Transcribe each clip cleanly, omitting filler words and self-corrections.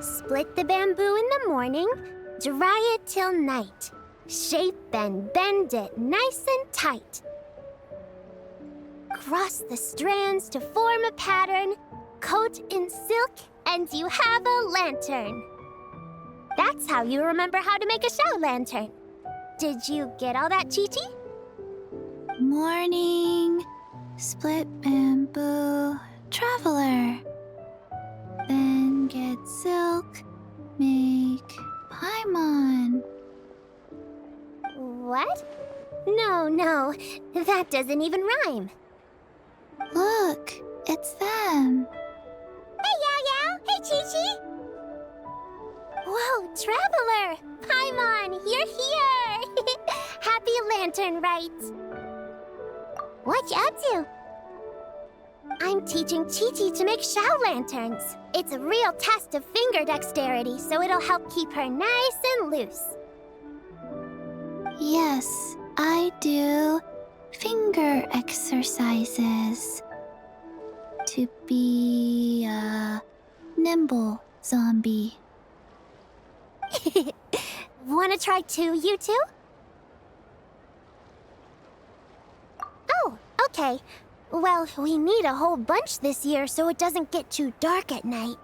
Split the bamboo in the morning, dry it till night. Shape and bend it nice and tight. Cross the strands to form a pattern, coat in silk, and you have a lantern. That's how you remember how to make a show lantern. Did you get all that, Qiqi? Morning, split bamboo, traveler. Then get silk, make Paimon. What? No, that doesn't even rhyme. Look, it's them. Hey, Yao Yao! Hey, Qiqi! Whoa, traveler! Paimon, you're here! Happy lantern rites! What you up to? I'm teaching Qiqi to make Shao lanterns. It's a real test of finger dexterity, so it'll help keep her nice and loose. Yes, I do finger exercises to be a nimble zombie. Wanna try too, you two? Oh, okay. Well, we need a whole bunch this year so it doesn't get too dark at night.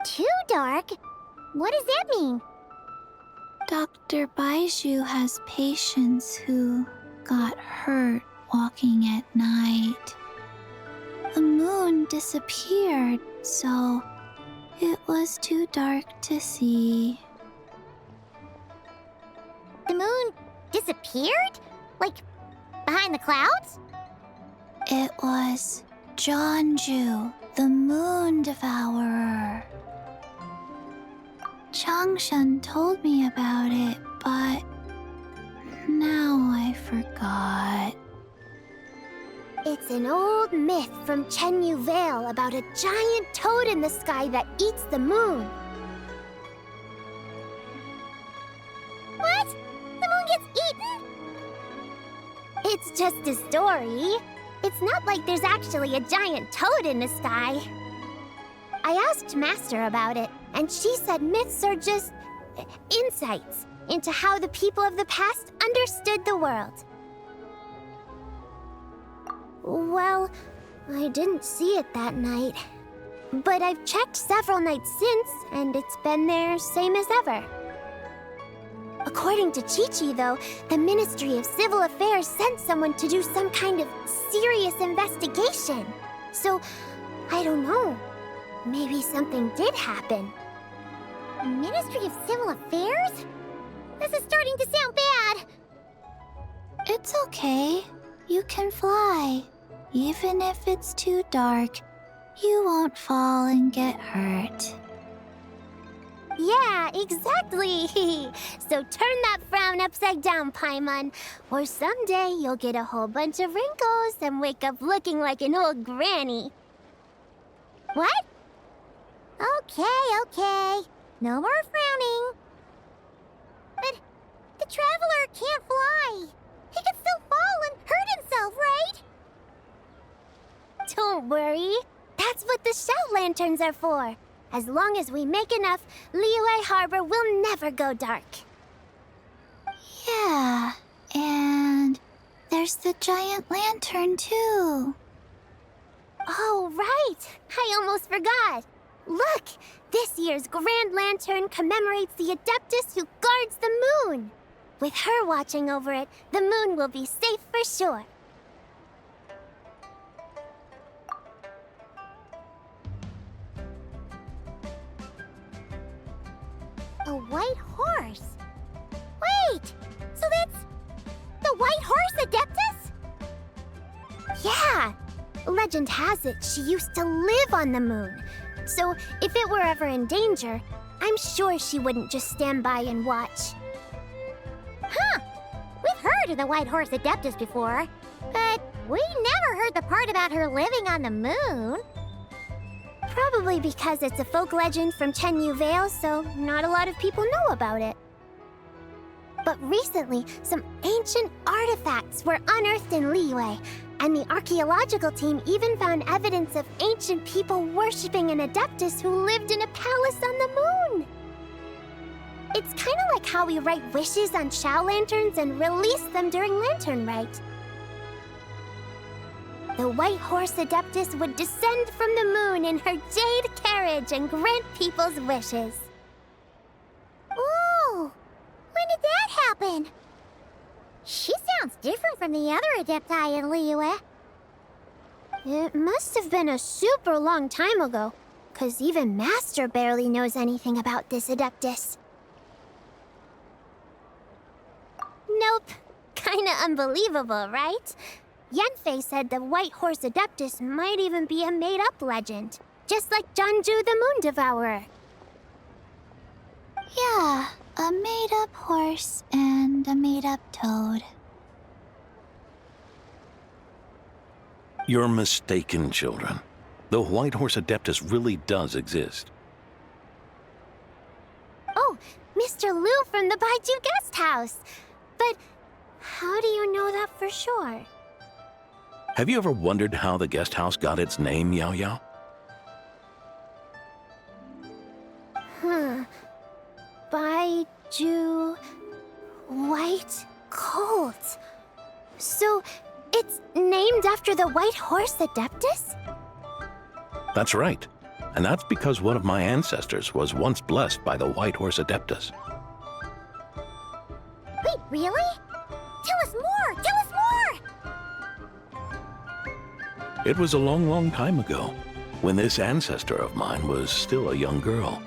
Too dark? What does that mean? Dr. Baiju has patients who got hurt walking at night. The moon disappeared, so it was too dark to see. The moon disappeared? Like, behind the clouds? It was Zhongli, the moon devourer. Changshan told me about it, but now I forgot. It's an old myth from Chenyu Vale about a giant toad in the sky that eats the moon. What? The moon gets eaten? It's just a story. It's not like there's actually a giant toad in the sky. I asked Master about it, and she said myths are just insights into how the people of the past understood the world. Well, I didn't see it that night. But I've checked several nights since, and it's been there same as ever. According to Qiqi, though, the Ministry of Civil Affairs sent someone to do some kind of serious investigation. So, I don't know. Maybe something did happen. The Ministry of Civil Affairs? This is starting to sound bad. It's okay. You can fly. Even if it's too dark, you won't fall and get hurt. Yeah, exactly. So turn that frown upside down, Paimon, or someday you'll get a whole bunch of wrinkles and wake up looking like an old granny. What? Okay. No more frowning. But the traveler can't fly. He could still fall and hurt himself, right? Don't worry. That's what the Shao lanterns are for. As long as we make enough, Liyue Harbor will never go dark. Yeah, and there's the giant lantern too. Oh, right! I almost forgot. Look! This year's Grand Lantern commemorates the Adeptus who guards the moon. With her watching over it, the moon will be safe for sure. A white horse? Wait! So that's the White Horse Adeptus? Yeah! Legend has it she used to live on the moon. So if it were ever in danger, I'm sure she wouldn't just stand by and watch. Huh! We've heard of the White Horse Adeptus before, but we never heard the part about her living on the moon. Probably because it's a folk legend from Chenyu Vale, so not a lot of people know about it. But recently, some ancient artifacts were unearthed in Liyue, And the archaeological team even found evidence of ancient people worshipping an adeptus who lived in a palace on the moon. It's kind of like how we write wishes on Chao lanterns and release them during lantern rite. The white horse adeptus would descend from the moon in her jade carriage and grant people's wishes. Ooh! When did that happen? She sounds different from the other adepti in Liyue. It must have been a super long time ago, 'cause even Master barely knows anything about this adeptus. Nope. Kinda unbelievable, right? Yanfei said the white horse adeptus might even be a made-up legend, just like Janju the Moon Devourer. Yeah, a made-up horse and a made-up toad. You're mistaken, children. The white horse adeptus really does exist. Oh, Mr. Liu from the Baiju guest house. But how do you know that for sure? Have you ever wondered how the guest house got its name, Yao Yao? Baiju... White Colt. So, it's named after the white horse adeptus? That's right. And that's because one of my ancestors was once blessed by the white horse adeptus. Wait, really? Tell us more! Tell us more! It was a long, long time ago, when this ancestor of mine was still a young girl.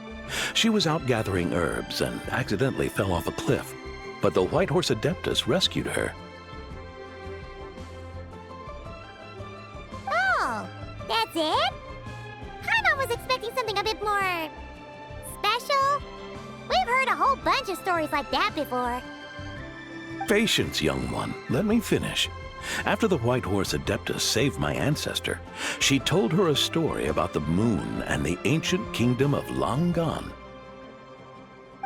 She was out gathering herbs and accidentally fell off a cliff, but the white horse adeptus rescued her. Oh, that's it? Paimon was expecting something a bit more... special? We've heard a whole bunch of stories like that before. Patience, young one. Let me finish. After the white horse adeptus saved my ancestor, she told her a story about the moon and the ancient kingdom of long gone.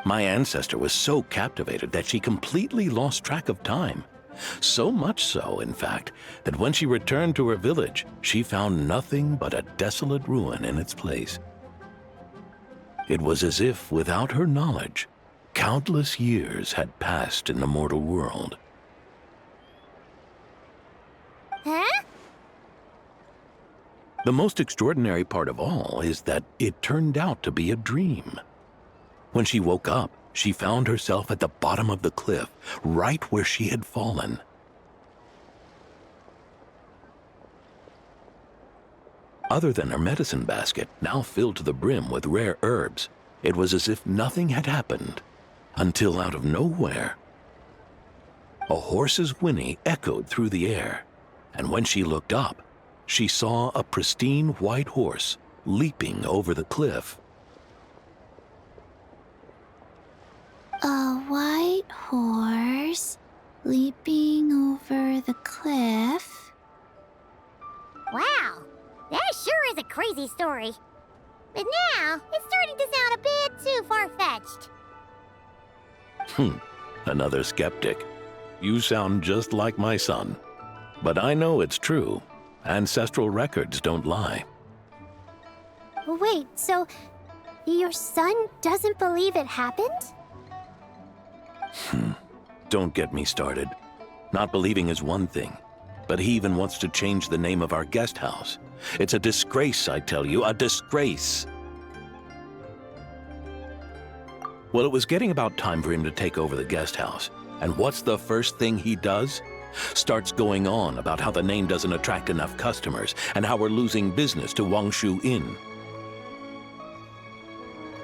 My ancestor was so captivated that she completely lost track of time. So much so, in fact, that when she returned to her village, she found nothing but a desolate ruin in its place. It was as if, without her knowledge, countless years had passed in the mortal world. Huh? The most extraordinary part of all is that it turned out to be a dream. When she woke up, she found herself at the bottom of the cliff, right where she had fallen. Other than her medicine basket, now filled to the brim with rare herbs, it was as if nothing had happened, until out of nowhere, a horse's whinny echoed through the air, and when she looked up, she saw a pristine white horse leaping over the cliff. A white horse leaping over the cliff? Wow, that sure is a crazy story. But now, it's starting to sound a bit too far-fetched. Another skeptic. You sound just like my son. But I know it's true. Ancestral records don't lie. Wait, so your son doesn't believe it happened? Don't get me started. Not believing is one thing, but he even wants to change the name of our guest house. It's a disgrace, I tell you, a disgrace. Well, it was getting about time for him to take over the guest house. And what's the first thing he does? Starts going on about how the name doesn't attract enough customers and how we're losing business to Wangshu Inn.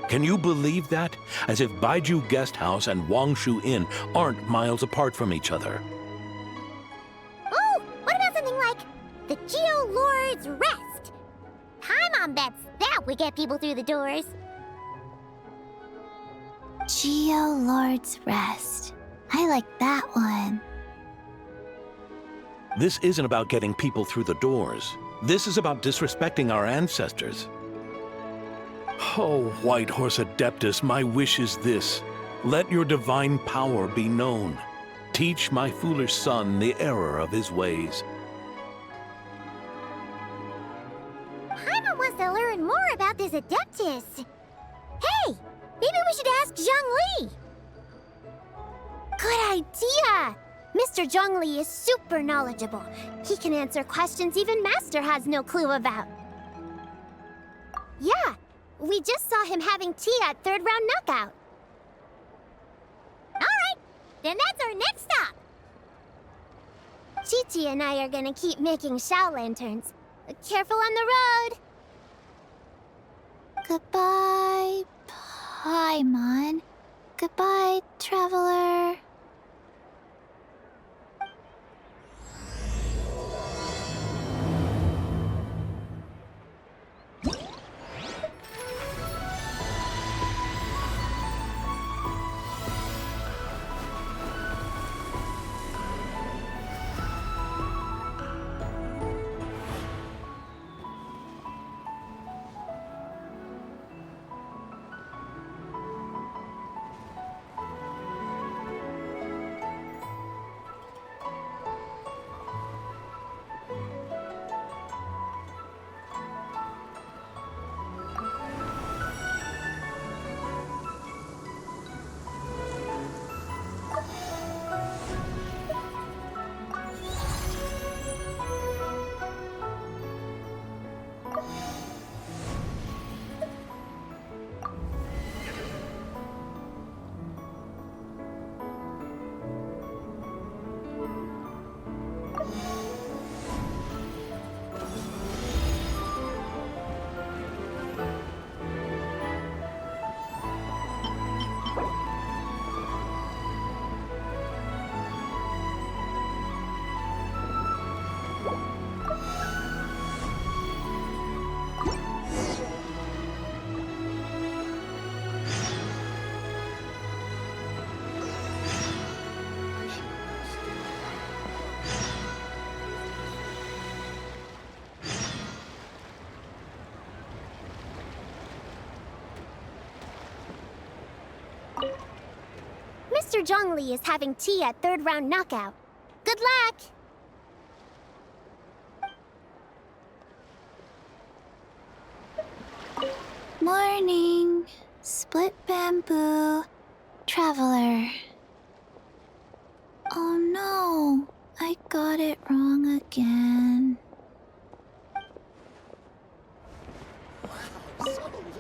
Can you believe that? As if Baiju Guest House and Wangshu Inn aren't miles apart from each other. Oh, what about something like the Geo Lord's Rest? Paimon bets that would get people through the doors. Geo Lord's Rest. I like that one. This isn't about getting people through the doors. This is about disrespecting our ancestors. Oh, White Horse Adeptus, my wish is this. Let your divine power be known. Teach my foolish son the error of his ways. this Adeptus. Hey, maybe we should ask Zhongli. Good idea! Mr. Zhongli is super knowledgeable. He can answer questions even Master has no clue about. Yeah, we just saw him having tea at third round knockout. Alright, then that's our next stop. Qiqi and I are gonna keep making Shao lanterns. Careful on the road! Goodbye, Paimon. Goodbye, traveler. Mr. Zhongli is having tea at third round knockout. Good luck! Morning. Split bamboo. Traveler. Oh no. I got it wrong again.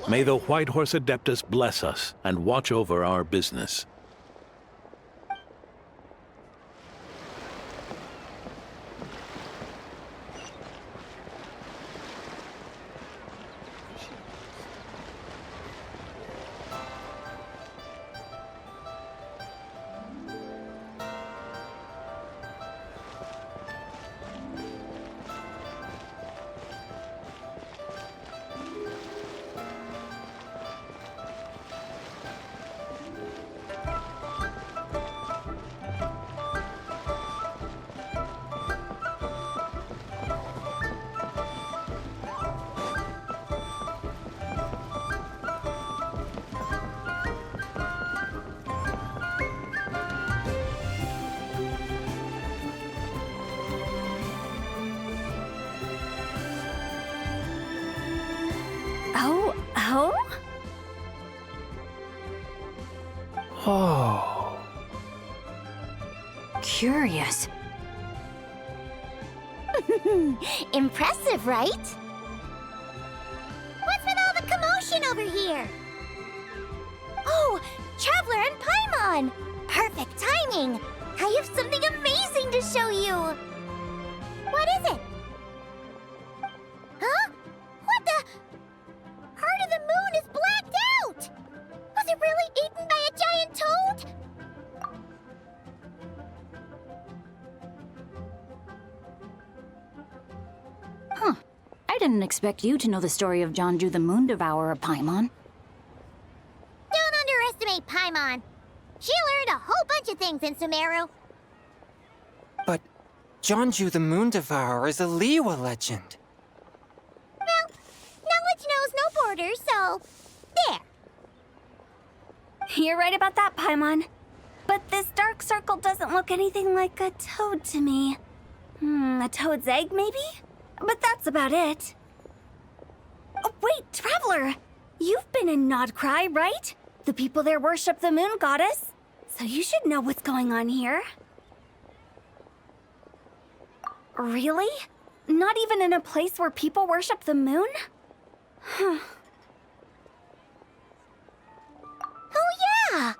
May the White Horse Adeptus bless us and watch over our business. Oh. Curious. Impressive, right? What's with all the commotion over here? Oh, Traveler and Paimon! Perfect timing! I have something amazing to show you! What is it? Huh? What the? Part of the moon is blacked out! Was it really eaten by a giant toad? Huh. I didn't expect you to know the story of Zhongli the Moon Devourer, Paimon. Don't underestimate Paimon. She learned a whole bunch of things in Sumeru. But Zhongli the Moon Devourer is a Liyue legend. Well, knowledge knows no borders, so there. You're right about that, Paimon. But this dark circle doesn't look anything like a toad to me. A toad's egg, maybe? But that's about it. Oh, wait, Traveler! ruler. You've been in Nodcry, right? The people there worship the moon goddess. So you should know what's going on here. Really? Not even in a place where people worship the moon? Huh. Oh yeah!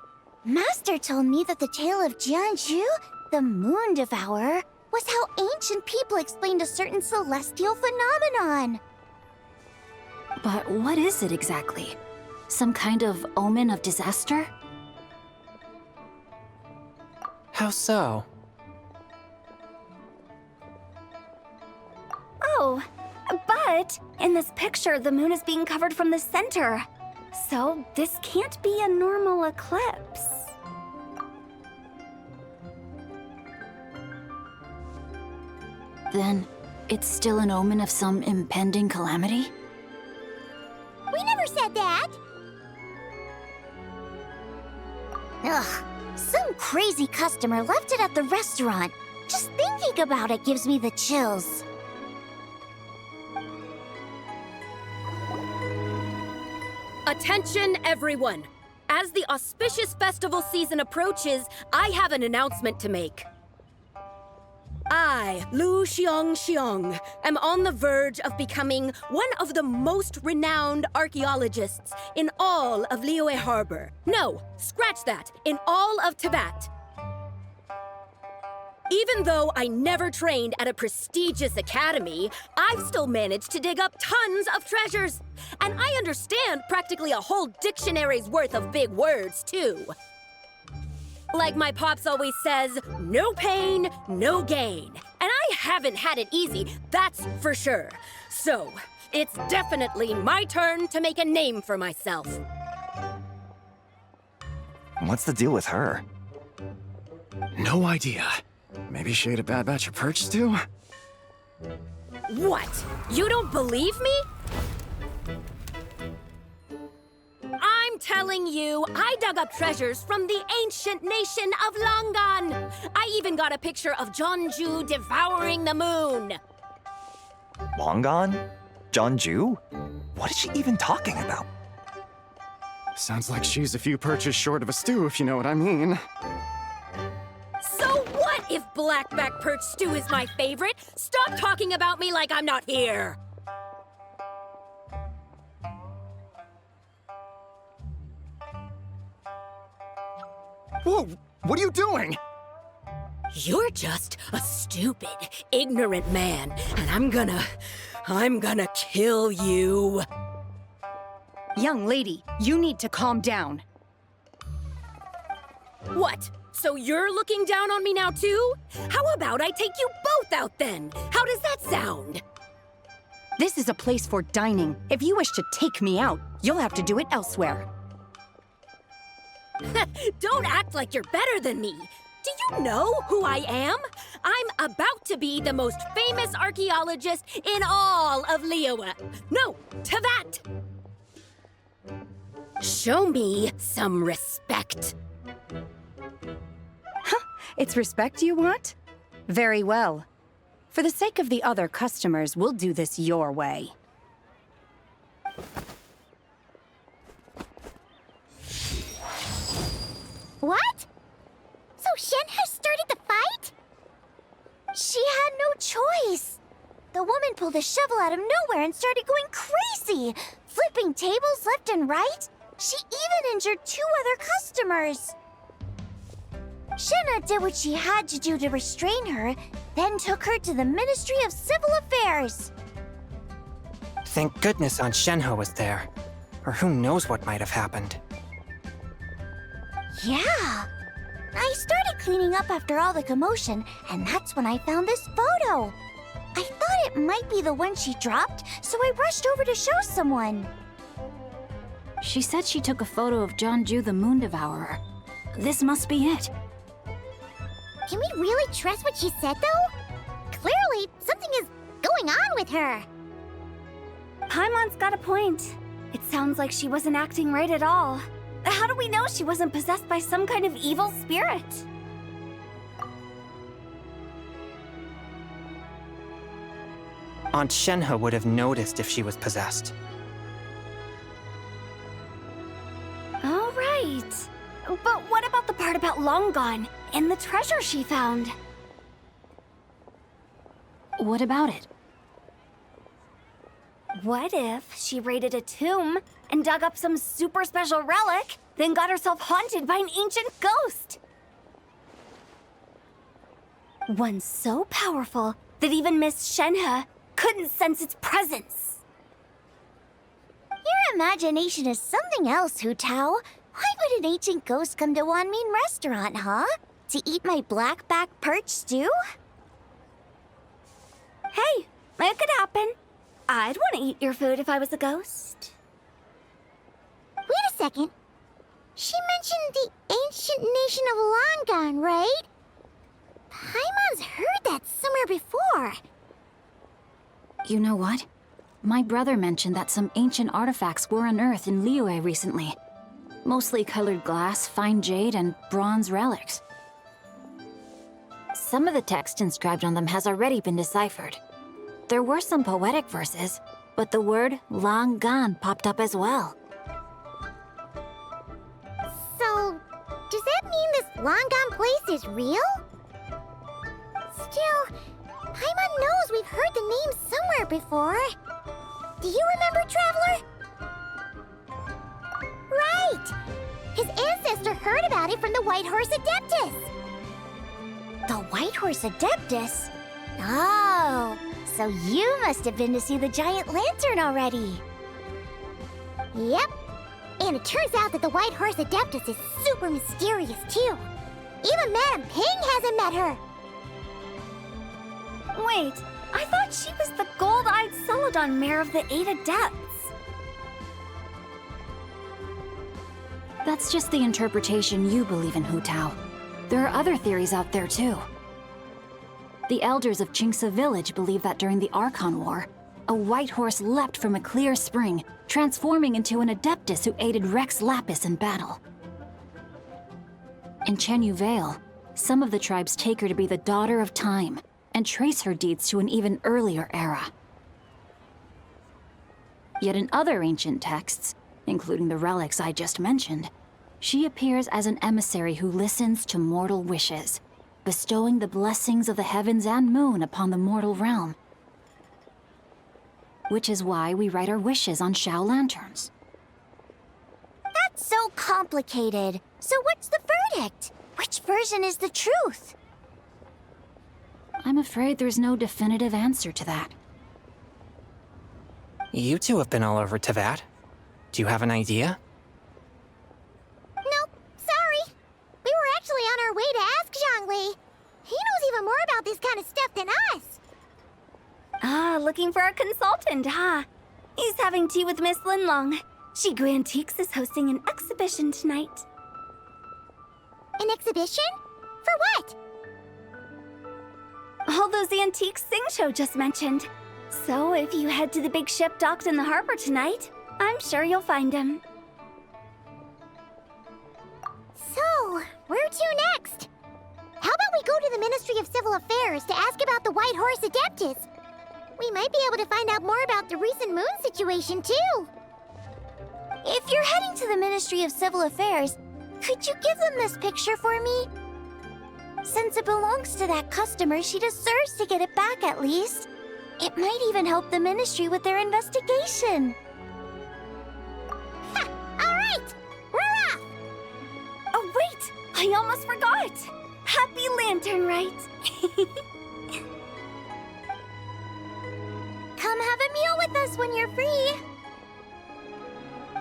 Master told me that the tale of Jianzhu, the moon devourer, was how ancient people explained a certain celestial phenomenon. But what is it exactly? Some kind of omen of disaster? How so? Oh, but in this picture, the moon is being covered from the center. So this can't be a normal eclipse. Then, it's still an omen of some impending calamity? We never said that! Ugh, some crazy customer left it at the restaurant. Just thinking about it gives me the chills. Attention, everyone! As the auspicious festival season approaches, I have an announcement to make. I, Lu Xiong, am on the verge of becoming one of the most renowned archaeologists in all of Liyue Harbor. No, scratch that, in all of Tibet. Even though I never trained at a prestigious academy, I've still managed to dig up tons of treasures. And I understand practically a whole dictionary's worth of big words, too. Like my pops always says, no pain, no gain. And I haven't had it easy, that's for sure. So, it's definitely my turn to make a name for myself. What's the deal with her? No idea. Maybe she ate a bad batch of perch stew? What? You don't believe me? I'm telling you, I dug up treasures from the ancient nation of Langan. I even got a picture of Zhongli devouring the moon. Langan? Zhongli? What is she even talking about? Sounds like she's a few perches short of a stew, if you know what I mean. So what if blackback perch stew is my favorite? Stop talking about me like I'm not here. Whoa, what are you doing? You're just a stupid, ignorant man, and I'm gonna kill you. Young lady, you need to calm down. What? So you're looking down on me now too? How about I take you both out then? How does that sound? This is a place for dining. If you wish to take me out, you'll have to do it elsewhere. Don't act like you're better than me. Do you know who I am? I'm about to be the most famous archaeologist in all of Liyue. No, Tibet. Show me some respect. It's respect you want? Very well. For the sake of the other customers, we'll do this your way. What? So Shen has started the fight? She had no choice. The woman pulled a shovel out of nowhere and started going crazy, flipping tables left and right. She even injured 2 other customers. Shenna did what she had to do to restrain her, then took her to the Ministry of Civil Affairs. Thank goodness Aunt Shenhe was there. Or who knows what might have happened. Yeah. I started cleaning up after all the commotion, and that's when I found this photo. I thought it might be the one she dropped, so I rushed over to show someone. She said she took a photo of Zhongli the moon devourer. This must be it. Can we really trust what she said, though? Clearly, something is going on with her. Paimon's got a point. It sounds like she wasn't acting right at all. How do we know she wasn't possessed by some kind of evil spirit? Aunt Shenhe would have noticed if she was possessed. Right! But what about the part about Long Gone and the treasure she found? What about it? What if she raided a tomb and dug up some super special relic, then got herself haunted by an ancient ghost? One so powerful that even Miss Shenhe couldn't sense its presence. Your imagination is something else, Hu Tao. Why would an ancient ghost come to Wanmin restaurant, huh? To eat my blackback perch stew? Hey, it could happen. I'd want to eat your food if I was a ghost. Wait a second. She mentioned the ancient nation of Long Gone, right? Paimon's heard that somewhere before. You know what? My brother mentioned that some ancient artifacts were unearthed in Liyue recently. Mostly colored glass, fine jade, and bronze relics. Some of the text inscribed on them has already been deciphered. There were some poetic verses, but the word Long Gone popped up as well. So, does that mean this Long Gone place is real? Still, Paimon knows we've heard the name somewhere before. Do you remember, Traveler? Right! His ancestor heard about it from the White Horse Adeptus. The White Horse Adeptus? Oh, so you must have been to see the giant lantern already. Yep. And it turns out that the White Horse Adeptus is super mysterious, too. Even Madame Ping hasn't met her. Wait, I thought she was the gold-eyed Celadon mare of the 8 Adepts. That's just the interpretation you believe in, Hu Tao. There are other theories out there, too. The elders of Qingce village believe that during the Archon War, a white horse leapt from a clear spring, transforming into an Adeptus who aided Rex Lapis in battle. In Chenyu Vale, some of the tribes take her to be the daughter of time, and trace her deeds to an even earlier era. Yet in other ancient texts, including the relics I just mentioned, she appears as an emissary who listens to mortal wishes, bestowing the blessings of the heavens and moon upon the mortal realm. Which is why we write our wishes on Shao lanterns. That's so complicated. So what's the verdict? Which version is the truth? I'm afraid there's no definitive answer to that. You two have been all over Teyvat. Do you have an idea? Nope, sorry. We were actually on our way to ask Zhongli. He knows even more about this kind of stuff than us. Ah, looking for a consultant, huh? He's having tea with Miss Linlong. Shigu Antiques is hosting an exhibition tonight. An exhibition? For what? All those antiques Sing just mentioned. So if you head to the big ship docked in the harbor tonight, I'm sure you'll find him. So, where to next? How about we go to the Ministry of Civil Affairs to ask about the White Horse Adeptus? We might be able to find out more about the recent moon situation, too. If you're heading to the Ministry of Civil Affairs, could you give them this picture for me? Since it belongs to that customer, she deserves to get it back at least. It might even help the Ministry with their investigation. Ha! All right! We're off! Oh, wait! I almost forgot! Happy Lantern Rite! Come have a meal with us when you're free.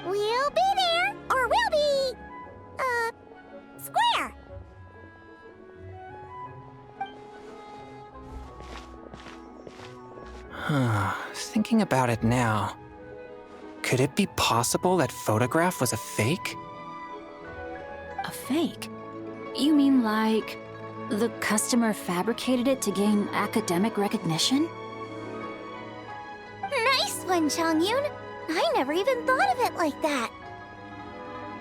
We'll be there, or we'll be... square. Thinking about it now, could it be possible that photograph was a fake? A fake? You mean like the customer fabricated it to gain academic recognition? Nice one, Chongyun. I never even thought of it like that.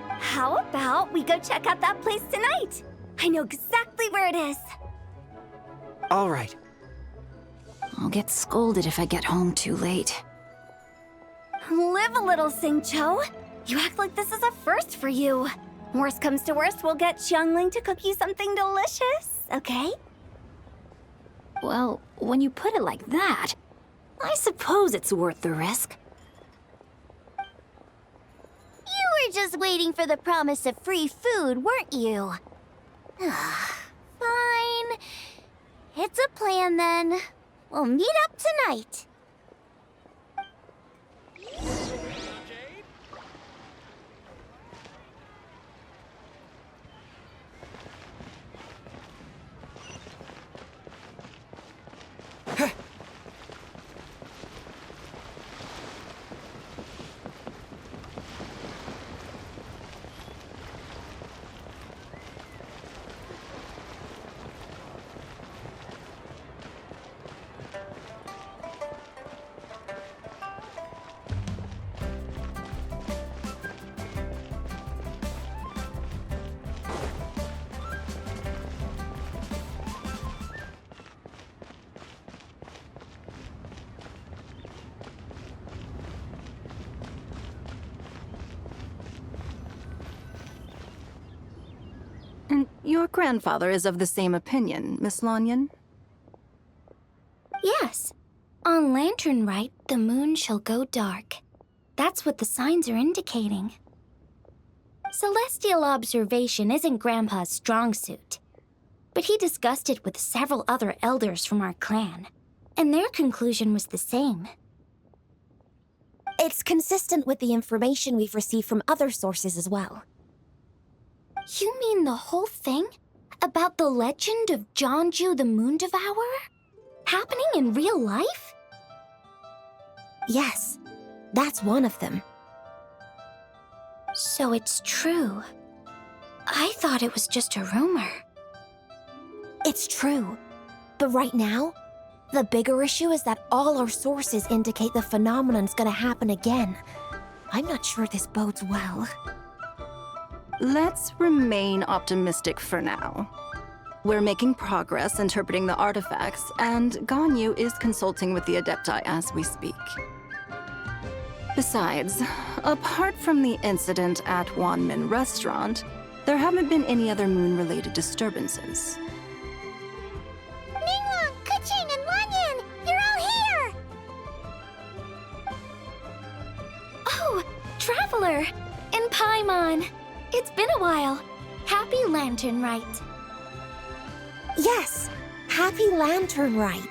How about we go check out that place tonight? I know exactly where it is. All right. I'll get scolded if I get home too late. Live a little, Sing-Cho. You act like this is a first for you. Worst comes to worst, we'll get Xiangling to cook you something delicious, okay? Well, when you put it like that, I suppose it's worth the risk. You were just waiting for the promise of free food, weren't you? Fine. It's a plan then. We'll meet up tonight. Your grandfather is of the same opinion, Miss Lanyan? Yes. On Lantern Rite, the moon shall go dark. That's what the signs are indicating. Celestial observation isn't Grandpa's strong suit, but he discussed it with several other elders from our clan, and their conclusion was the same. It's consistent with the information we've received from other sources as well. You mean the whole thing? About the legend of Zhongli the Moon Devourer? Happening in real life? Yes, that's one of them. So it's true. I thought it was just a rumor. It's true. But right now, the bigger issue is that all our sources indicate the phenomenon's gonna happen again. I'm not sure this bodes well. Let's remain optimistic for now. We're making progress interpreting the artifacts, and Ganyu is consulting with the Adepti as we speak. Besides, apart from the incident at Wanmin Restaurant, there haven't been any other moon-related disturbances. Ningguang, Keqing, and Lanyan! You're all here! Oh, Traveler! In Paimon! It's been a while. Happy Lantern Rite. Yes, happy Lantern Rite.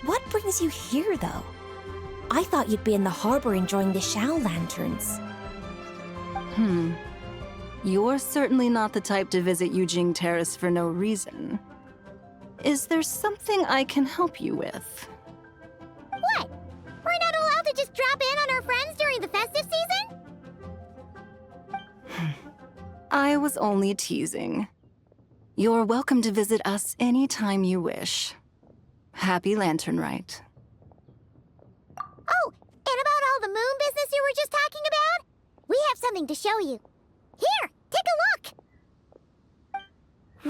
What brings you here, though? I thought you'd be in the harbor enjoying the Shao lanterns. You're certainly not the type to visit Yujing Terrace for no reason. Is there something I can help you with? What? We're not allowed to just drop in on our friends during the festive season? I was only teasing. You're welcome to visit us anytime you wish. Happy Lantern Rite. Oh, and about all the moon business you were just talking about? We have something to show you. Here, take a look!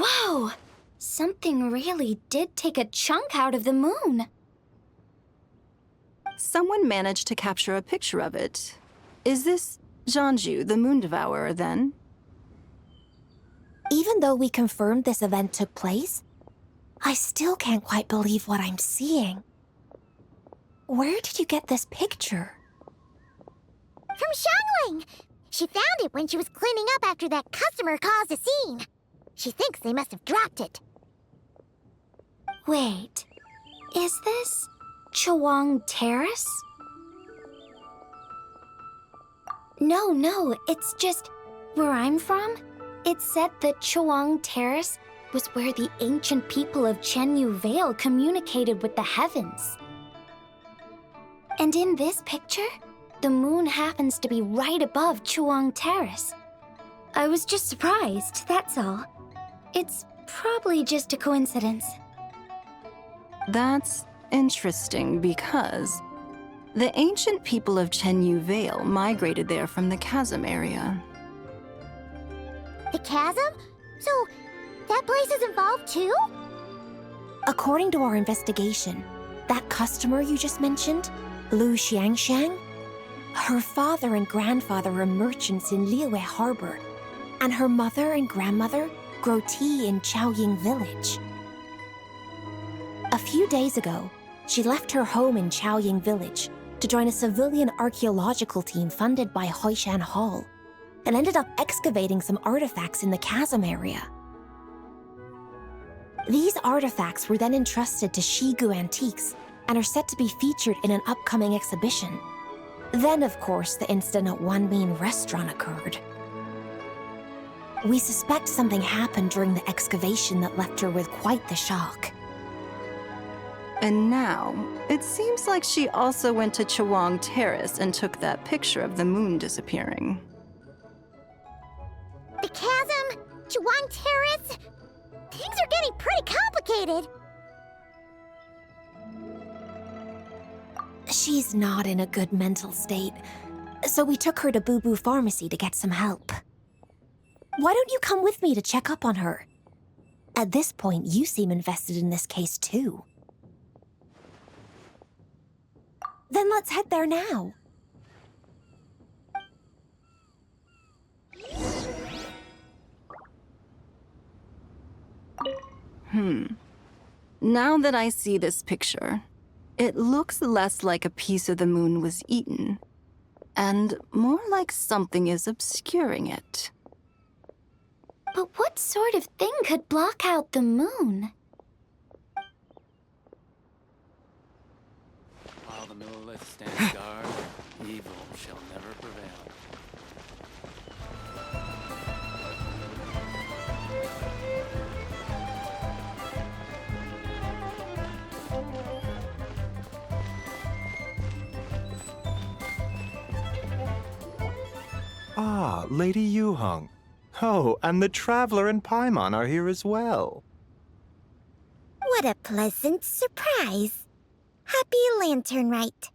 Whoa! Something really did take a chunk out of the moon. Someone managed to capture a picture of it. Is this Zhongli, the Moon Devourer, then? Even though we confirmed this event took place, I still can't quite believe what I'm seeing. Where did you get this picture? From Xiangling! She found it when she was cleaning up after that customer caused a scene. She thinks they must have dropped it. Wait, is this Chawang Terrace? No, it's just where I'm from. It said that Chawang Terrace was where the ancient people of Chenyu Vale communicated with the heavens. And in this picture, the moon happens to be right above Chawang Terrace. I was just surprised, that's all. It's probably just a coincidence. That's interesting because the ancient people of Chenyu Vale migrated there from the chasm area. The chasm? So, that place is involved too? According to our investigation, that customer you just mentioned, Lu Xiangxiang, her father and grandfather are merchants in Liyue Harbor. And her mother and grandmother grow tea in Chaoying village. A few days ago, she left her home in Chaoying village to join a civilian archaeological team funded by Hoishan Hall, and ended up excavating some artifacts in the chasm area. These artifacts were then entrusted to Shigu Antiques and are set to be featured in an upcoming exhibition. Then, of course, the incident at Wanmin restaurant occurred. We suspect something happened during the excavation that left her with quite the shock. And now, it seems like she also went to Chawang Terrace and took that picture of the moon disappearing. The chasm? Chawang Terrace? Things are getting pretty complicated. She's not in a good mental state, so we took her to Boo Boo Pharmacy to get some help. Why don't you come with me to check up on her? At this point, you seem invested in this case too. Then let's head there now. Now that I see this picture, it looks less like a piece of the moon was eaten, and more like something is obscuring it. But what sort of thing could block out the moon? While the Neuvillette stand guard, evil shall never prevail. Ah, Lady Yuheng. Oh, and the Traveler and Paimon are here as well. What a pleasant surprise. Happy lantern rite.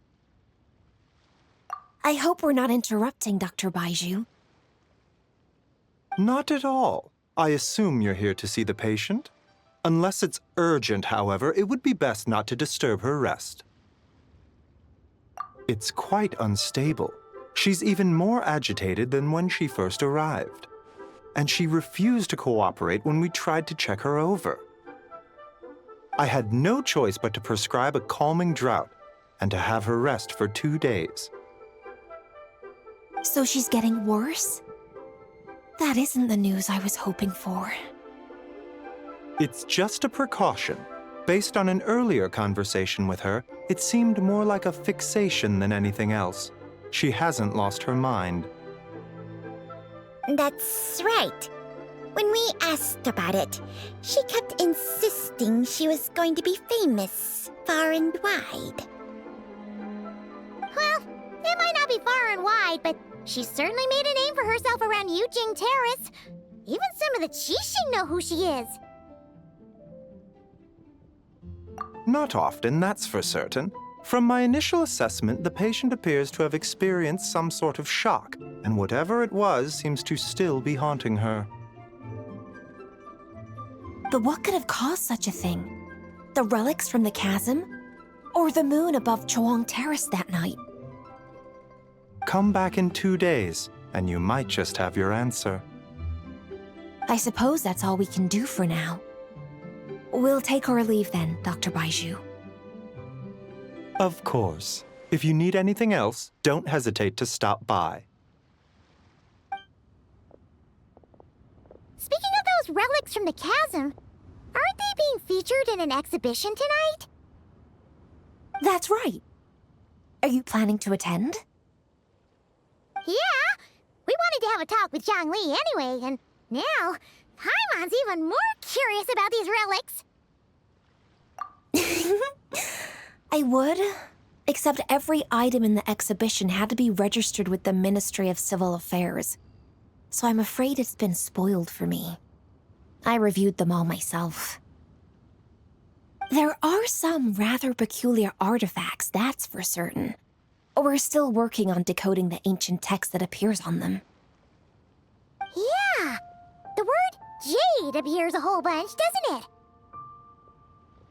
I hope we're not interrupting, Dr. Baizhu. Not at all. I assume you're here to see the patient? Unless it's urgent, however, it would be best not to disturb her rest. It's quite unstable. She's even more agitated than when she first arrived. And she refused to cooperate when we tried to check her over. I had no choice but to prescribe a calming draught and to have her rest for 2 days. So she's getting worse? That isn't the news I was hoping for. It's just a precaution. Based on an earlier conversation with her, it seemed more like a fixation than anything else. She hasn't lost her mind. That's right. When we asked about it, she kept insisting she was going to be famous far and wide. Well, it might not be far and wide, but she certainly made a name for herself around Yujing Terrace. Even some of the Qixing know who she is. Not often, that's for certain. From my initial assessment, the patient appears to have experienced some sort of shock, and whatever it was seems to still be haunting her. But what could have caused such a thing? The relics from the chasm? Or the moon above Chawang Terrace that night? Come back in 2 days, and you might just have your answer. I suppose that's all we can do for now. We'll take our leave then, Dr. Baizhu. Of course. If you need anything else, don't hesitate to stop by. Speaking of those relics from the chasm, aren't they being featured in an exhibition tonight? That's right. Are you planning to attend? Yeah! We wanted to have a talk with Zhongli anyway, and now Paimon's even more curious about these relics. I would, except every item in the exhibition had to be registered with the Ministry of Civil Affairs, so I'm afraid it's been spoiled for me. I reviewed them all myself. There are some rather peculiar artifacts, that's for certain. We're still working on decoding the ancient text that appears on them. Yeah! The word jade appears a whole bunch, doesn't it?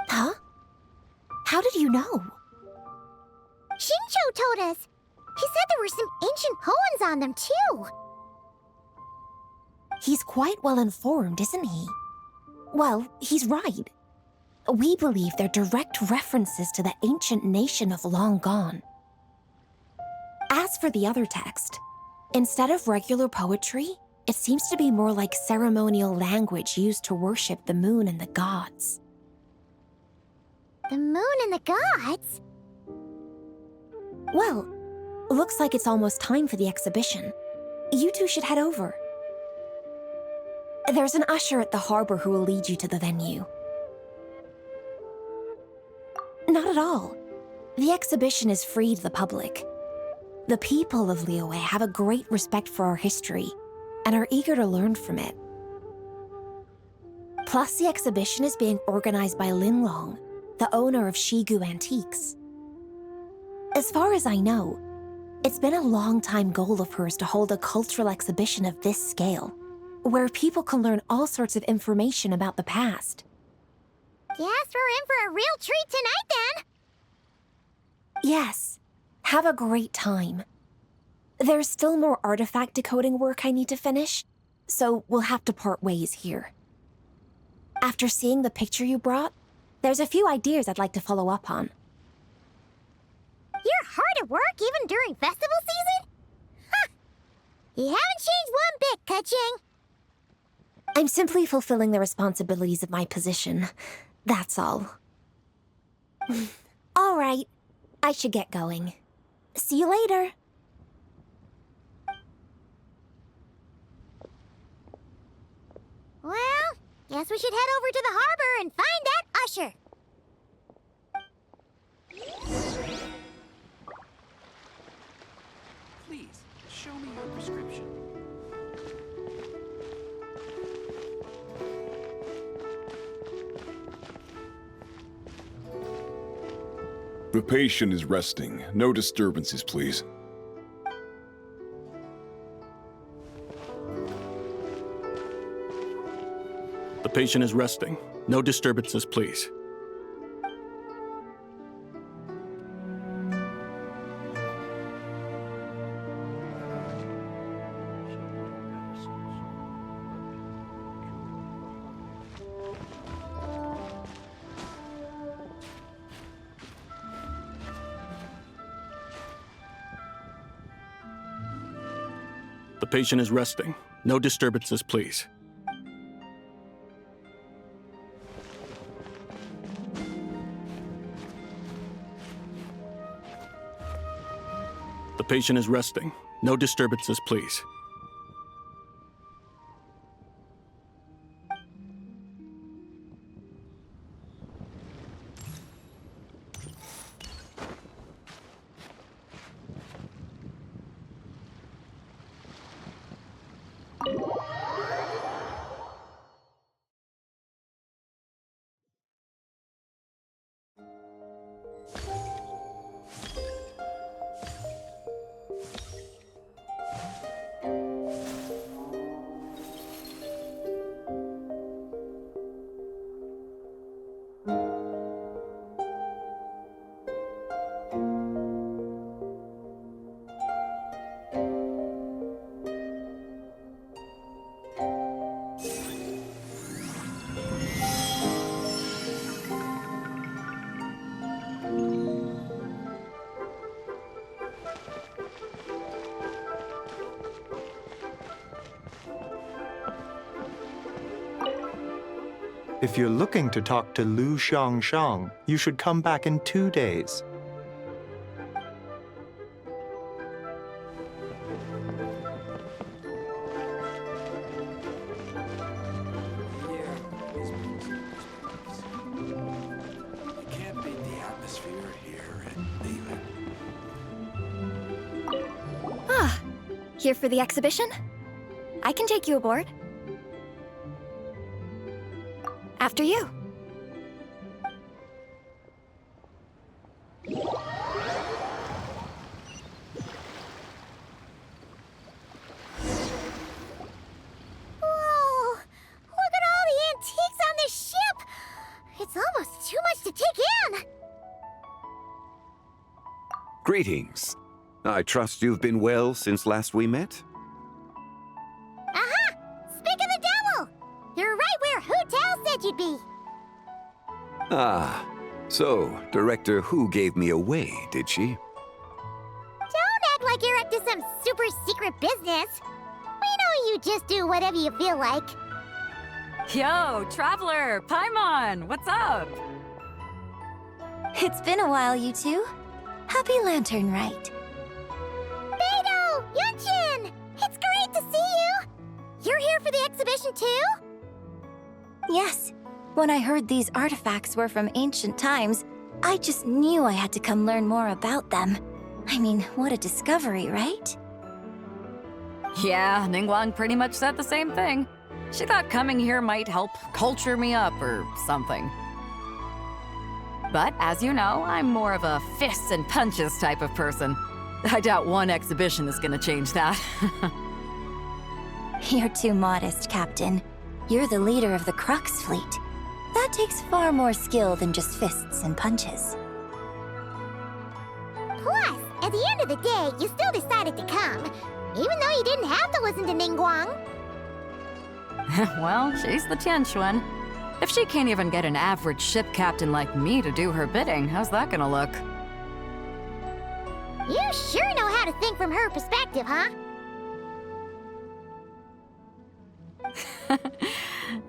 Huh? How did you know? Shincho told us. He said there were some ancient poems on them, too. He's quite well informed, isn't he? Well, he's right. We believe they're direct references to the ancient nation of long gone. As for the other text, instead of regular poetry, it seems to be more like ceremonial language used to worship the moon and the gods. The moon and the gods? Well, looks like it's almost time for the exhibition. You two should head over. There's an usher at the harbor who will lead you to the venue. Not at all. The exhibition is free to the public. The people of Liyue have a great respect for our history and are eager to learn from it. Plus, the exhibition is being organized by Linlong, the owner of Shigu Antiques. As far as I know, it's been a long-time goal of hers to hold a cultural exhibition of this scale, where people can learn all sorts of information about the past. Guess we're in for a real treat tonight, then! Yes, have a great time. There's still more artifact decoding work I need to finish, so we'll have to part ways here. After seeing the picture you brought, there's a few ideas I'd like to follow up on. You're hard at work even during festival season? Ha! You haven't changed one bit, Ka-ching. I'm simply fulfilling the responsibilities of my position. That's all. All right, I should get going. See you later. Well, guess we should head over to the harbor and find that usher. Please, show me your prescription. The patient is resting. No disturbances, please. The patient is resting. No disturbances, please. The patient is resting. No disturbances, please. The patient is resting. No disturbances, please. If you're looking to talk to Lu Xiangshang, you should come back in 2 days. Here for the exhibition? I can take you aboard. After you. Whoa! Look at all the antiques on this ship! It's almost too much to take in! Greetings. I trust you've been well since last we met? Aha! Speak Ah, so Director Hu gave me away, did she? Don't act like you're up to some super secret business. We know you just do whatever you feel like. Yo, Traveler! Paimon! What's up? It's been a while, you two. Happy Lantern Rite. Beidou! Yunshin! It's great to see you! You're here for the exhibition too? Yes. When I heard these artifacts were from ancient times, I just knew I had to come learn more about them. I mean, what a discovery, right? Yeah, Ningguang pretty much said the same thing. She thought coming here might help culture me up or something. But as you know, I'm more of a fists and punches type of person. I doubt one exhibition is gonna change that. You're too modest, Captain. You're the leader of the Crux fleet. That takes far more skill than just fists and punches. Plus, at the end of the day, you still decided to come, even though you didn't have to listen to Ningguang. Well, she's the Tianquan. If she can't even get an average ship captain like me to do her bidding, how's that gonna look? You sure know how to think from her perspective, huh?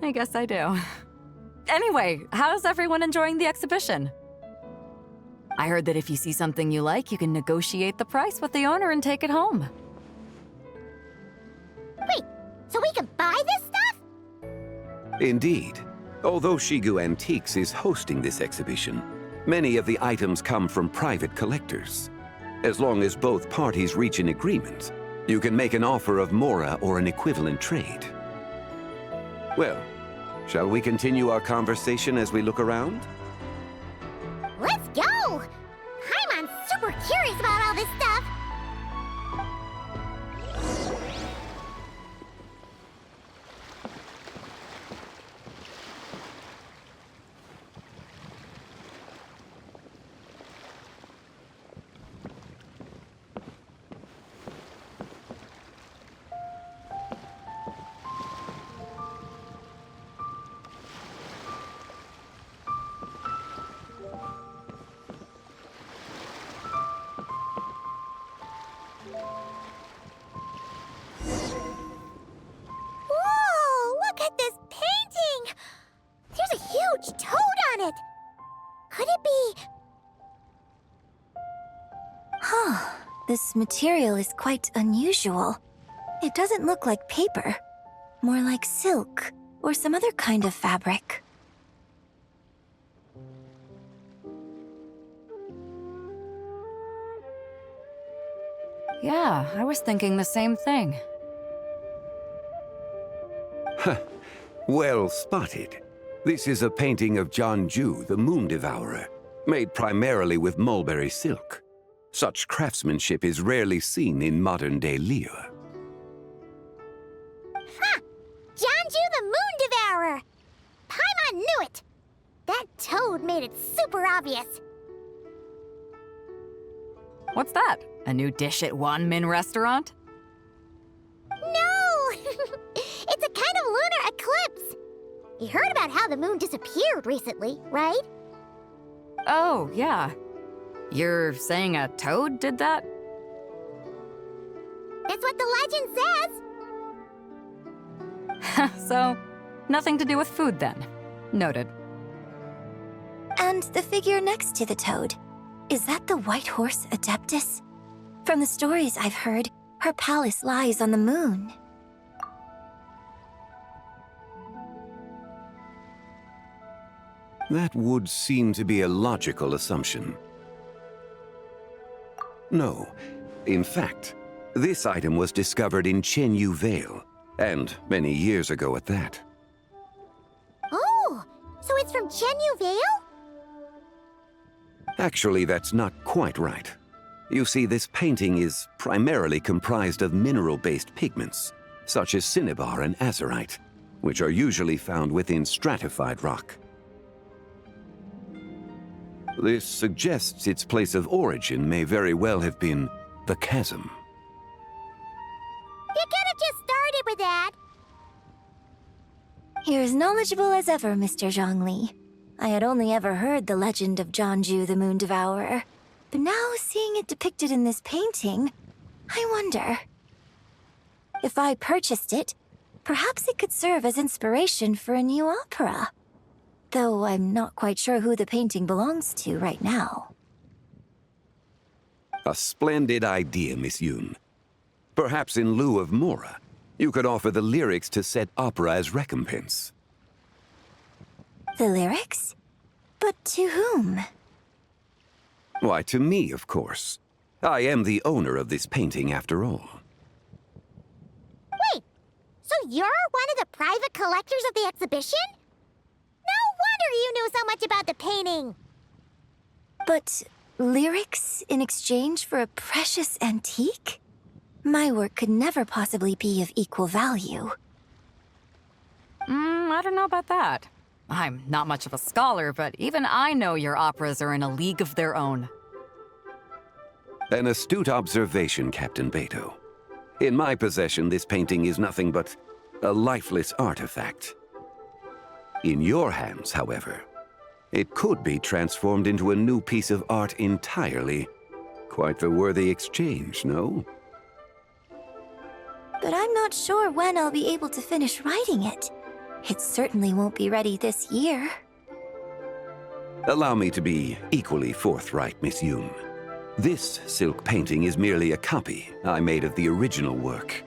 I guess I do. Anyway, how's everyone enjoying the exhibition? I heard that if you see something you like, you can negotiate the price with the owner and take it home. Wait, so we can buy this stuff? Indeed. Although Shigu Antiques is hosting this exhibition, many of the items come from private collectors. As long as both parties reach an agreement, you can make an offer of mora or an equivalent trade. Well, shall we continue our conversation as we look around? Let's go! Paimon's super curious about all this stuff. This material is quite unusual. It doesn't look like paper, more like silk or some other kind of fabric. Yeah, I was thinking the same thing. Well spotted. This is a painting of Jianju, the Moon Devourer, made primarily with mulberry silk. Such craftsmanship is rarely seen in modern-day Liyue. Ha! Jianju the Moon Devourer! Paimon knew it! That toad made it super obvious. What's that? A new dish at Wanmin restaurant? No! It's a kind of lunar eclipse. You heard about how the moon disappeared recently, right? Oh, yeah. You're saying a toad did that? That's what the legend says. So, nothing to do with food then. Noted. And the figure next to the toad, is that the white horse Adeptus? From the stories I've heard, her palace lies on the moon. That would seem to be a logical assumption. No. In fact, this item was discovered in Chenyu Vale, and many years ago at that. Oh, so it's from Chenyu Vale? Actually, that's not quite right. You see, this painting is primarily comprised of mineral-based pigments, such as cinnabar and azurite, which are usually found within stratified rock. This suggests its place of origin may very well have been the chasm. You could have just started with that. You're as knowledgeable as ever, Mr. Zhongli. I had only ever heard the legend of Zhongli the Moon Devourer, but now seeing it depicted in this painting, I wonder. If I purchased it, perhaps it could serve as inspiration for a new opera. Though I'm not quite sure who the painting belongs to right now. A splendid idea, Miss Yoon. Perhaps in lieu of Mora, you could offer the lyrics to said opera as recompense. The lyrics? But to whom? Why, to me, of course. I am the owner of this painting, after all. Wait, so you're one of the private collectors of the exhibition? No wonder you knew so much about the painting! But lyrics in exchange for a precious antique? My work could never possibly be of equal value. I don't know about that. I'm not much of a scholar, but even I know your operas are in a league of their own. An astute observation, Captain Beto. In my possession, this painting is nothing but a lifeless artifact. In your hands, however, it could be transformed into a new piece of art entirely. Quite the worthy exchange, no? But I'm not sure when I'll be able to finish writing it. It certainly won't be ready this year. Allow me to be equally forthright, Miss Yoon. This silk painting is merely a copy I made of the original work.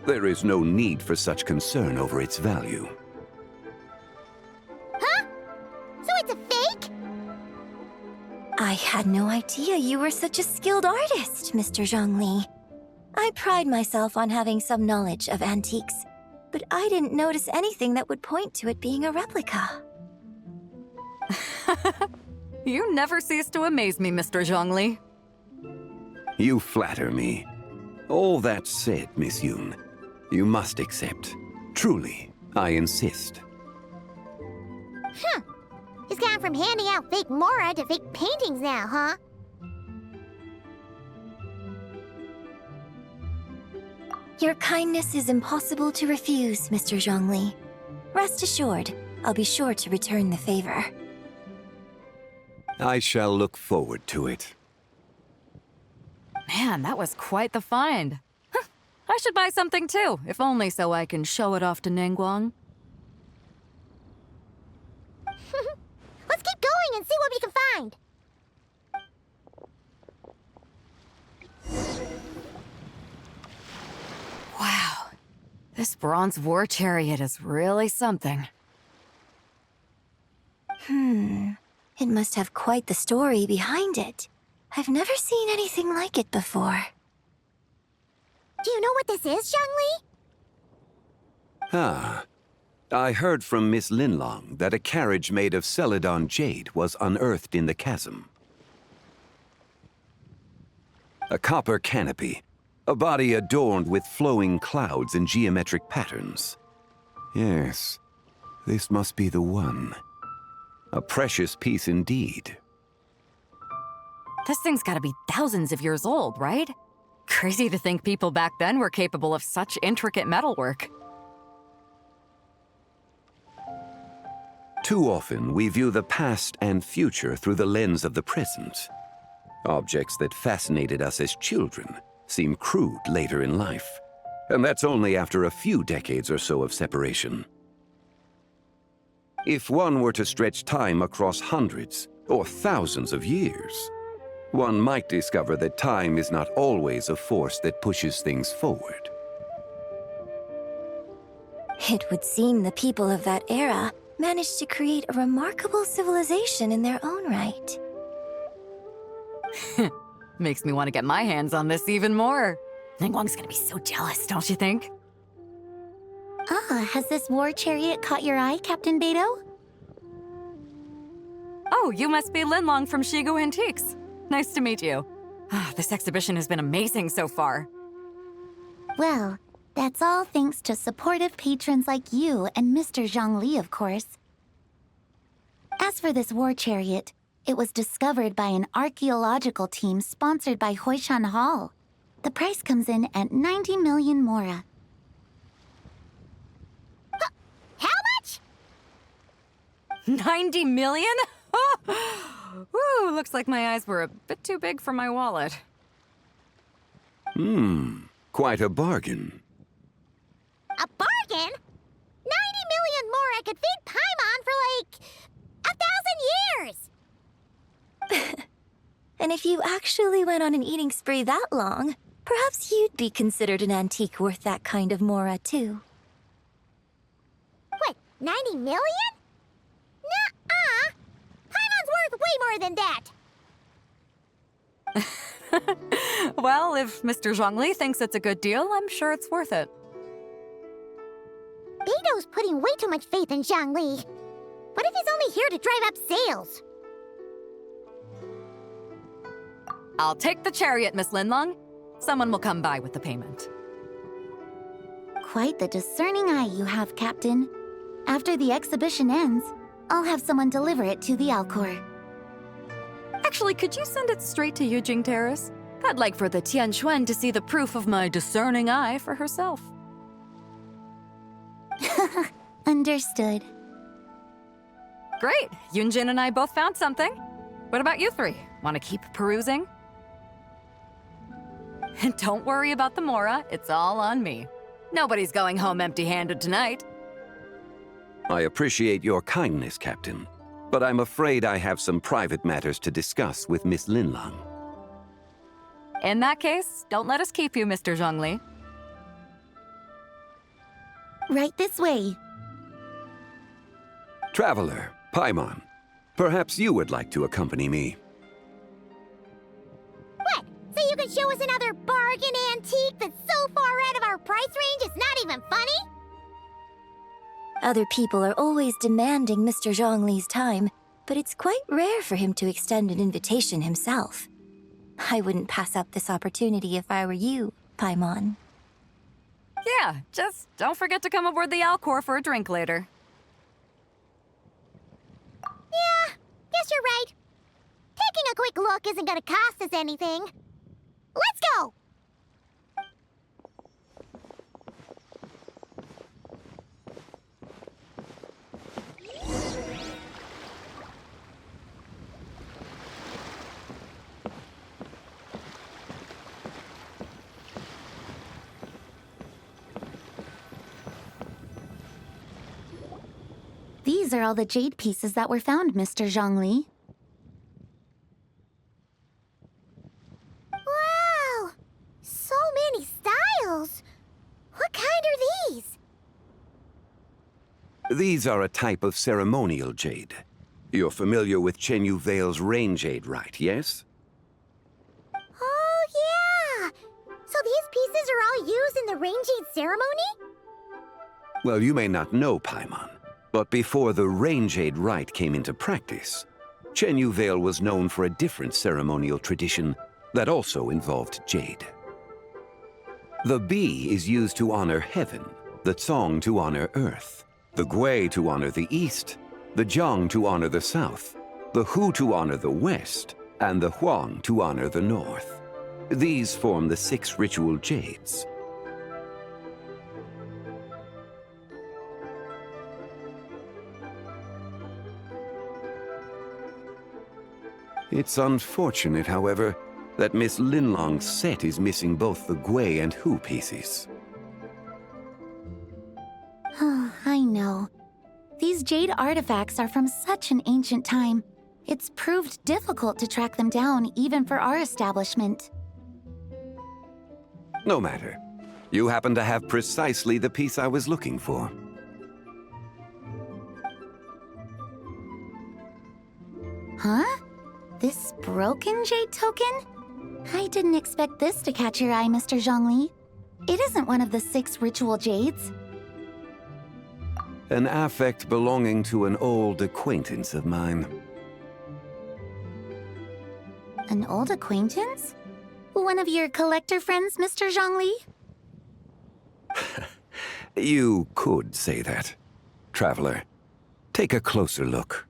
There is no need for such concern over its value. Huh? So it's a fake? I had no idea you were such a skilled artist, Mr. Zhongli. I pride myself on having some knowledge of antiques, but I didn't notice anything that would point to it being a replica. You never cease to amaze me, Mr. Zhongli. You flatter me. All that said, Miss Yoon, you must accept. Truly, I insist. Huh. He's gone from handing out fake Mora to fake paintings now, huh? Your kindness is impossible to refuse, Mr. Zhongli. Rest assured, I'll be sure to return the favor. I shall look forward to it. Man, that was quite the find. Huh. I should buy something too, if only so I can show it off to Nangguang. Let's keep going and see what we can find. Wow. This bronze war chariot is really something. It must have quite the story behind it. I've never seen anything like it before. Do you know what this is, Zhongli? Ah. I heard from Miss Linlong that a carriage made of Celadon jade was unearthed in the chasm. A copper canopy, a body adorned with flowing clouds and geometric patterns. Yes, this must be the one. A precious piece indeed. This thing's gotta be thousands of years old, right? Crazy to think people back then were capable of such intricate metalwork. Too often, we view the past and future through the lens of the present. Objects that fascinated us as children seem crude later in life. And that's only after a few decades or so of separation. If one were to stretch time across hundreds or thousands of years, one might discover that time is not always a force that pushes things forward. It would seem the people of that era managed to create a remarkable civilization in their own right. Makes me want to get my hands on this even more. Nangguang's gonna be so jealous, don't you think? Has this war chariot caught your eye, Captain Beto? Oh, you must be Linlong from Shigu Antiques. Nice to meet you. This exhibition has been amazing so far. Well, that's all thanks to supportive patrons like you and Mr. Zhongli, of course. As for this war chariot, it was discovered by an archaeological team sponsored by Huishan Hall. The price comes in at 90 million Mora. How much? 90 million? Woo, looks like my eyes were a bit too big for my wallet. Quite a bargain. A bargain? 90 million more I could feed Paimon for like 1,000 years! And if you actually went on an eating spree that long, perhaps you'd be considered an antique worth that kind of mora, too. What, 90 million? Nuh-uh! Paimon's worth way more than that! Well, if Mr. Zhongli thinks it's a good deal, I'm sure it's worth it. Beto's putting way too much faith in Zhongli. What if he's only here to drive up sales? I'll take the chariot, Miss Linlong. Someone will come by with the payment. Quite the discerning eye you have, Captain. After the exhibition ends, I'll have someone deliver it to the Alcor. Actually, could you send it straight to Yujing Terrace? I'd like for the Tianquan to see the proof of my discerning eye for herself. Understood. Great! Yunjin and I both found something. What about you three? Want to keep perusing? And don't worry about the mora, it's all on me. Nobody's going home empty-handed tonight. I appreciate your kindness, Captain, but I'm afraid I have some private matters to discuss with Miss Linlong. In that case, don't let us keep you, Mr. Zhongli. Right this way. Traveler, Paimon, perhaps you would like to accompany me. What? So you can show us another bargain antique that's so far out of our price range it's not even funny? Other people are always demanding Mr. Zhongli's time, but it's quite rare for him to extend an invitation himself. I wouldn't pass up this opportunity if I were you, Paimon. Yeah, just don't forget to come aboard the Alcor for a drink later. Yeah, guess you're right. Taking a quick look isn't gonna cost us anything. Let's go! These are all the jade pieces that were found, Mr. Zhongli. Wow! So many styles! What kind are these? These are a type of ceremonial jade. You're familiar with Chenyu Vale's rain jade, right, yes? Oh, yeah! So these pieces are all used in the rain jade ceremony? Well, you may not know, Paimon, but before the rain jade rite came into practice, Chenyu Vale was known for a different ceremonial tradition that also involved jade. The bi is used to honor heaven, the cong to honor earth, the gui to honor the east, the jiang to honor the south, the hu to honor the west, and the huang to honor the north. These form the 6 ritual jades. It's unfortunate, however, that Miss Linlong's set is missing both the gui and hu pieces. I know. These jade artifacts are from such an ancient time. It's proved difficult to track them down, even for our establishment. No matter. You happen to have precisely the piece I was looking for. Huh? This broken jade token? I didn't expect this to catch your eye, Mr. Zhongli. It isn't one of the 6 ritual jades. An affect belonging to an old acquaintance of mine. An old acquaintance? One of your collector friends, Mr. Zhongli? You could say that. Traveler, take a closer look.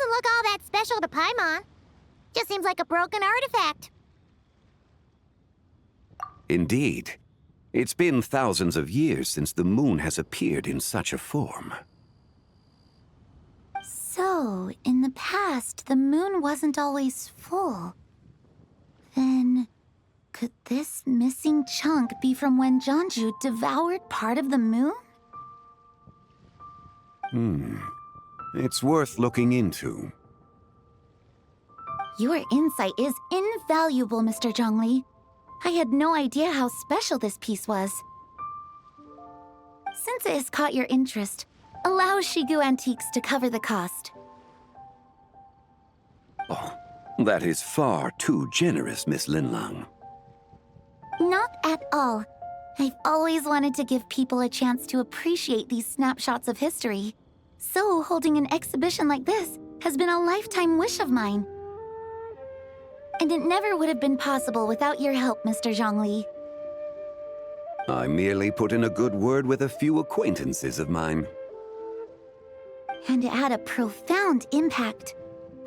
doesn't look all that special to Paimon. Just seems like a broken artifact. Indeed. It's been thousands of years since the moon has appeared in such a form. So, in the past, the moon wasn't always full. Then, could this missing chunk be from when Zhongli devoured part of the moon? It's worth looking into. Your insight is invaluable, Mr. Zhongli. I had no idea how special this piece was. Since it has caught your interest, allow Shigu Antiques to cover the cost. Oh, that is far too generous, Miss Linlang. Not at all. I've always wanted to give people a chance to appreciate these snapshots of history. So holding an exhibition like this has been a lifetime wish of mine. And it never would have been possible without your help, Mr. Zhongli. I merely put in a good word with a few acquaintances of mine. And it had a profound impact.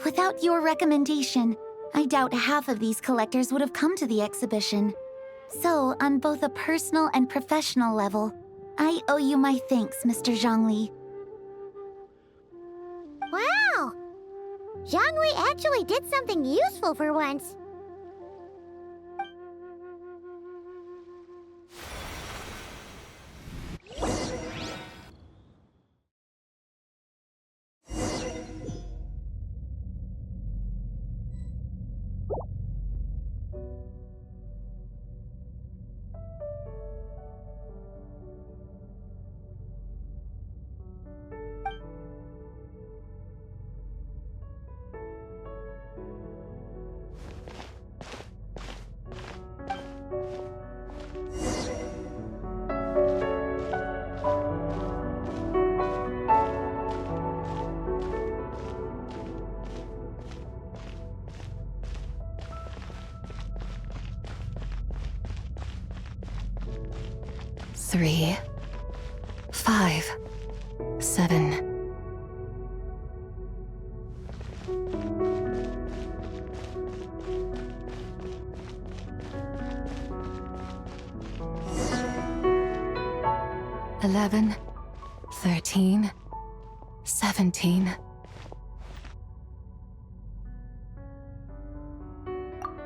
Without your recommendation, I doubt half of these collectors would have come to the exhibition. So, on both a personal and professional level, I owe you my thanks, Mr. Zhongli. Wow! Zhongli actually did something useful for once. Three, 5, 7. Eleven, 13, 17.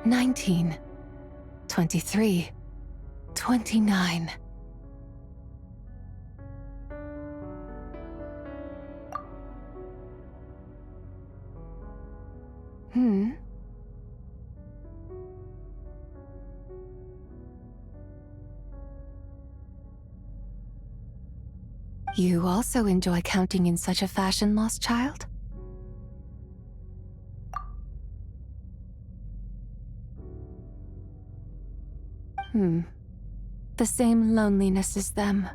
19, 23, 29. You also enjoy counting in such a fashion, lost child? The same loneliness as them.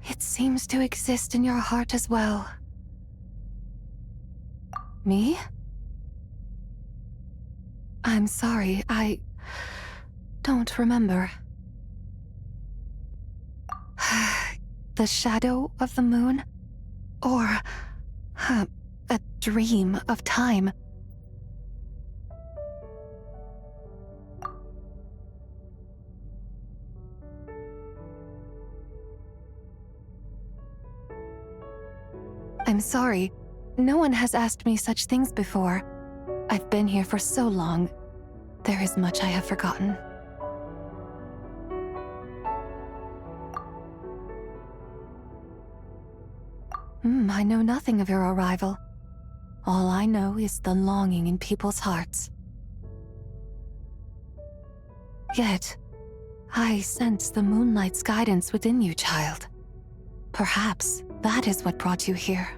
It seems to exist in your heart as well. Me? I'm sorry, I don't remember. The shadow of the moon? Or a dream of time? I'm sorry. No one has asked me such things before. I've been here for so long. There is much I have forgotten. I know nothing of your arrival. All I know is the longing in people's hearts. Yet, I sense the moonlight's guidance within you, child. Perhaps that is what brought you here.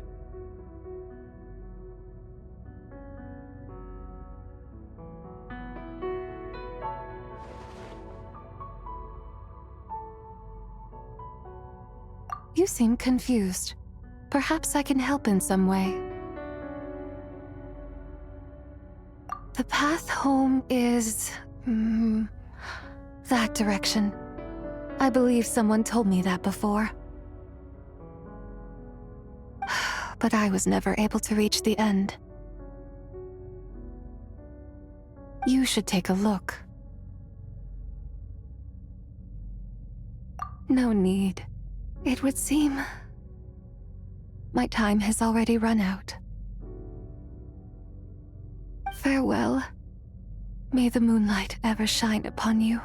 You seem confused. Perhaps I can help in some way. The path home is... that direction. I believe someone told me that before. but I was never able to reach the end. You should take a look. No need. It would seem my time has already run out. Farewell. May the moonlight ever shine upon you.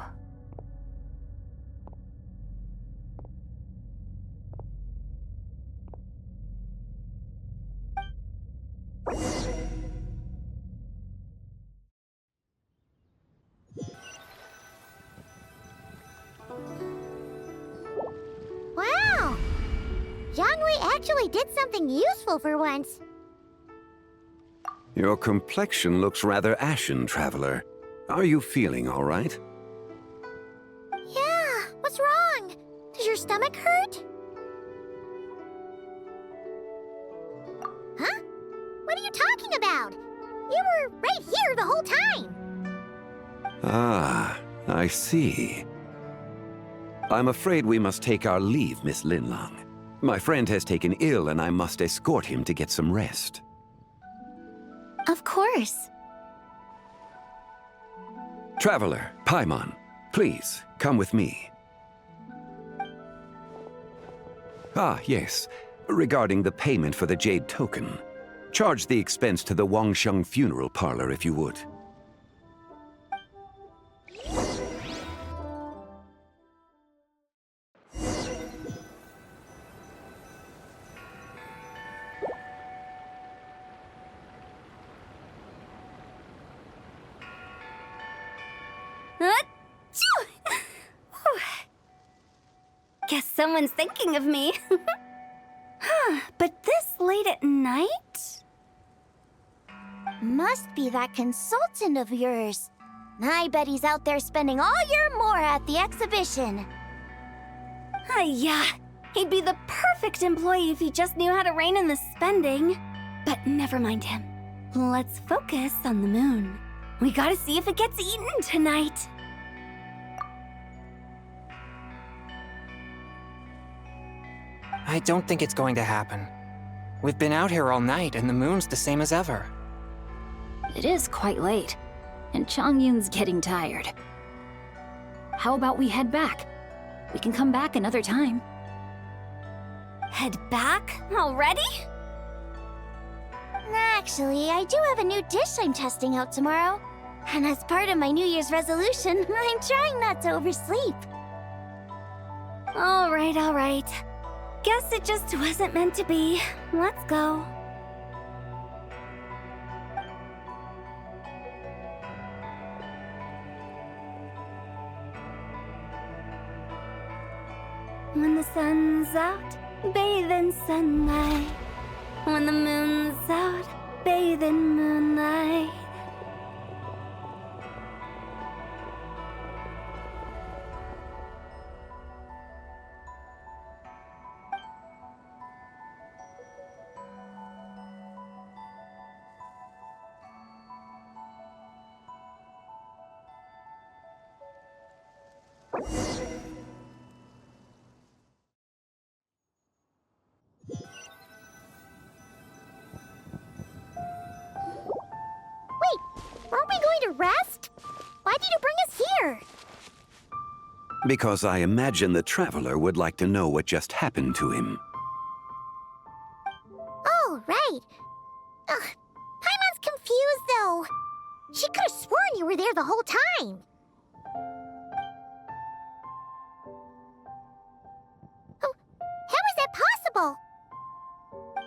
Wow! Zhongli actually did something useful for once. Your complexion looks rather ashen, traveler. Are you feeling all right? Yeah, what's wrong? Does your stomach hurt? Huh? What are you talking about? You were right here the whole time. Ah, I see. I'm afraid we must take our leave, Miss Linlang. My friend has taken ill and I must escort him to get some rest. Of course. Traveler, Paimon, please, come with me. Ah, yes. Regarding the payment for the jade token. Charge the expense to the Wangsheng funeral parlor if you would. Guess someone's thinking of me. Huh, but this late at night? Must be that consultant of yours. I bet he's out there spending all year more at the exhibition. Yeah, he'd be the perfect employee if he just knew how to rein in the spending. But never mind him. Let's focus on the moon. We gotta see if it gets eaten tonight. I don't think it's going to happen. We've been out here all night and the moon's the same as ever. It is quite late, and Chongyun's getting tired. How about we head back? We can come back another time. Head back? Already? Actually, I do have a new dish I'm testing out tomorrow. And as part of my New Year's resolution, I'm trying not to oversleep. All right. Guess it just wasn't meant to be. Let's go. When the sun's out, bathe in sunlight. When the moon's out, bathe in moonlight. Aren't we going to rest? Why did you bring us here? Because I imagine the traveler would like to know what just happened to him. Oh, right. Paimon's confused, though. She could have sworn you were there the whole time. Oh, how is that possible?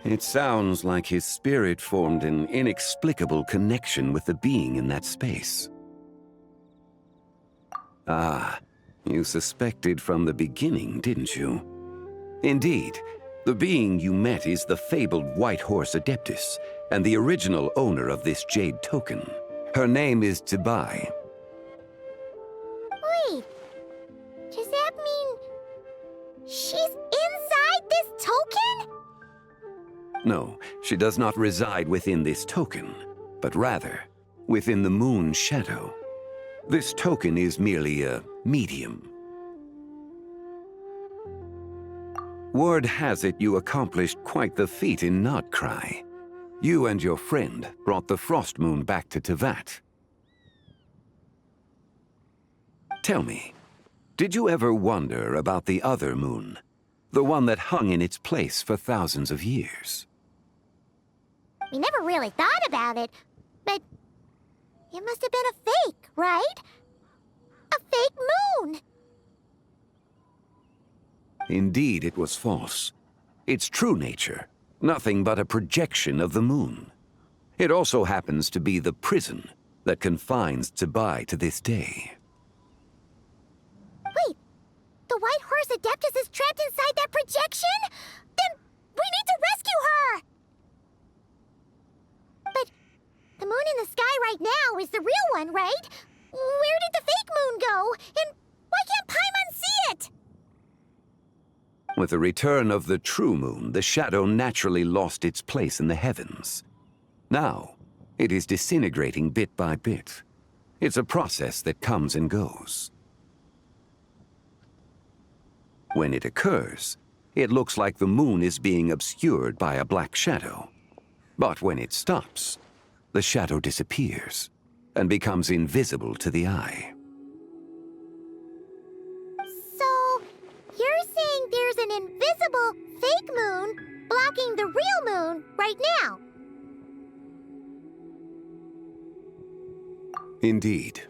It sounds like his spirit formed an inexplicable connection with the being in that space. Ah, you suspected from the beginning, didn't you? Indeed, the being you met is the fabled White Horse Adeptus, and the original owner of this jade token. Her name is Zibai. Wait, does that mean she's inside this token? No, she does not reside within this token, but rather within the moon's shadow. This token is merely a medium. Word has it you accomplished quite the feat in Nodcry. You and your friend brought the Frost Moon back to Teyvat. Tell me, did you ever wonder about the other moon? The one that hung in its place for thousands of years? We never really thought about it, but it must have been a fake, right? A fake moon! Indeed, it was false. Its true nature, nothing but a projection of the moon. It also happens to be the prison that confines Zibai to this day. Wait, the White Horse Adeptus is trapped inside that projection? Then we need to rescue her! But the moon in the sky right now is the real one, right? Where did the fake moon go? And why can't Paimon see it? With the return of the true moon, the shadow naturally lost its place in the heavens. Now, it is disintegrating bit by bit. It's a process that comes and goes. When it occurs, it looks like the moon is being obscured by a black shadow. But when it stops, the shadow disappears and becomes invisible to the eye. So, you're saying there's an invisible fake moon blocking the real moon right now? Indeed.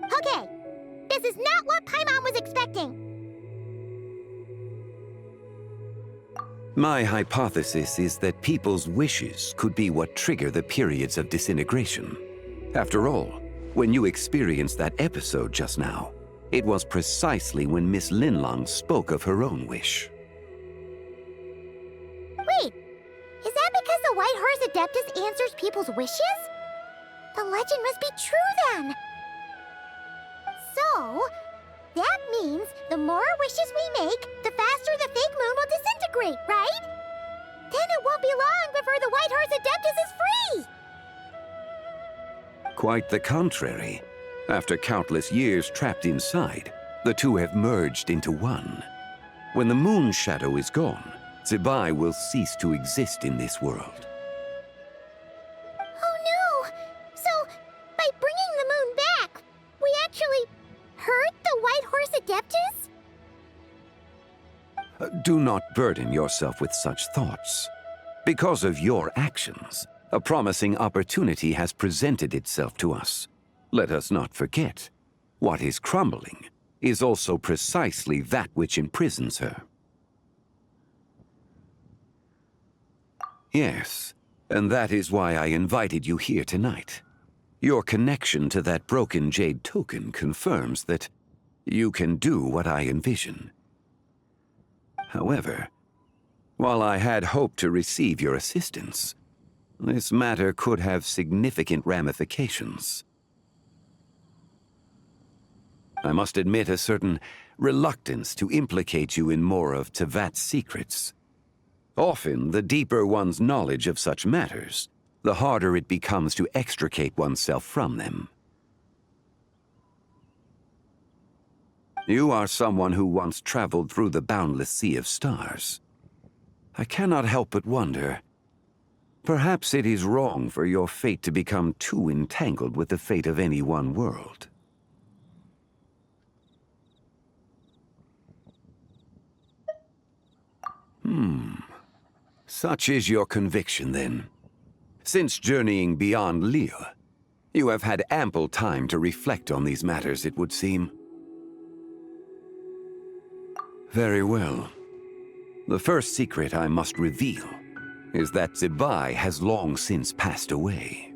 Okay, this is not what Paimon was expecting. My hypothesis is that people's wishes could be what trigger the periods of disintegration. After all, when you experienced that episode just now, it was precisely when Miss Linlong spoke of her own wish. Wait, is that because the White Horse Adeptus answers people's wishes? The legend must be true then. So, that means the more wishes we make, the faster the fake moon will disintegrate, right? Then it won't be long before the White Horse Adeptus is free! Quite the contrary. After countless years trapped inside, the two have merged into one. When the moon shadow is gone, Zibai will cease to exist in this world. Oh no! So, by bringing the moon back, we actually hurt the White Horse Adeptus? Do not burden yourself with such thoughts. Because of your actions, a promising opportunity has presented itself to us. Let us not forget, what is crumbling is also precisely that which imprisons her. Yes, and that is why I invited you here tonight. Your connection to that broken jade token confirms that you can do what I envision. However, while I had hoped to receive your assistance, this matter could have significant ramifications. I must admit a certain reluctance to implicate you in more of Teyvat's secrets. Often, the deeper one's knowledge of such matters, the harder it becomes to extricate oneself from them. You are someone who once traveled through the boundless sea of stars. I cannot help but wonder, perhaps it is wrong for your fate to become too entangled with the fate of any one world. Such is your conviction, then. Since journeying beyond Liyue, you have had ample time to reflect on these matters, it would seem. Very well. The first secret I must reveal is that Zibai has long since passed away.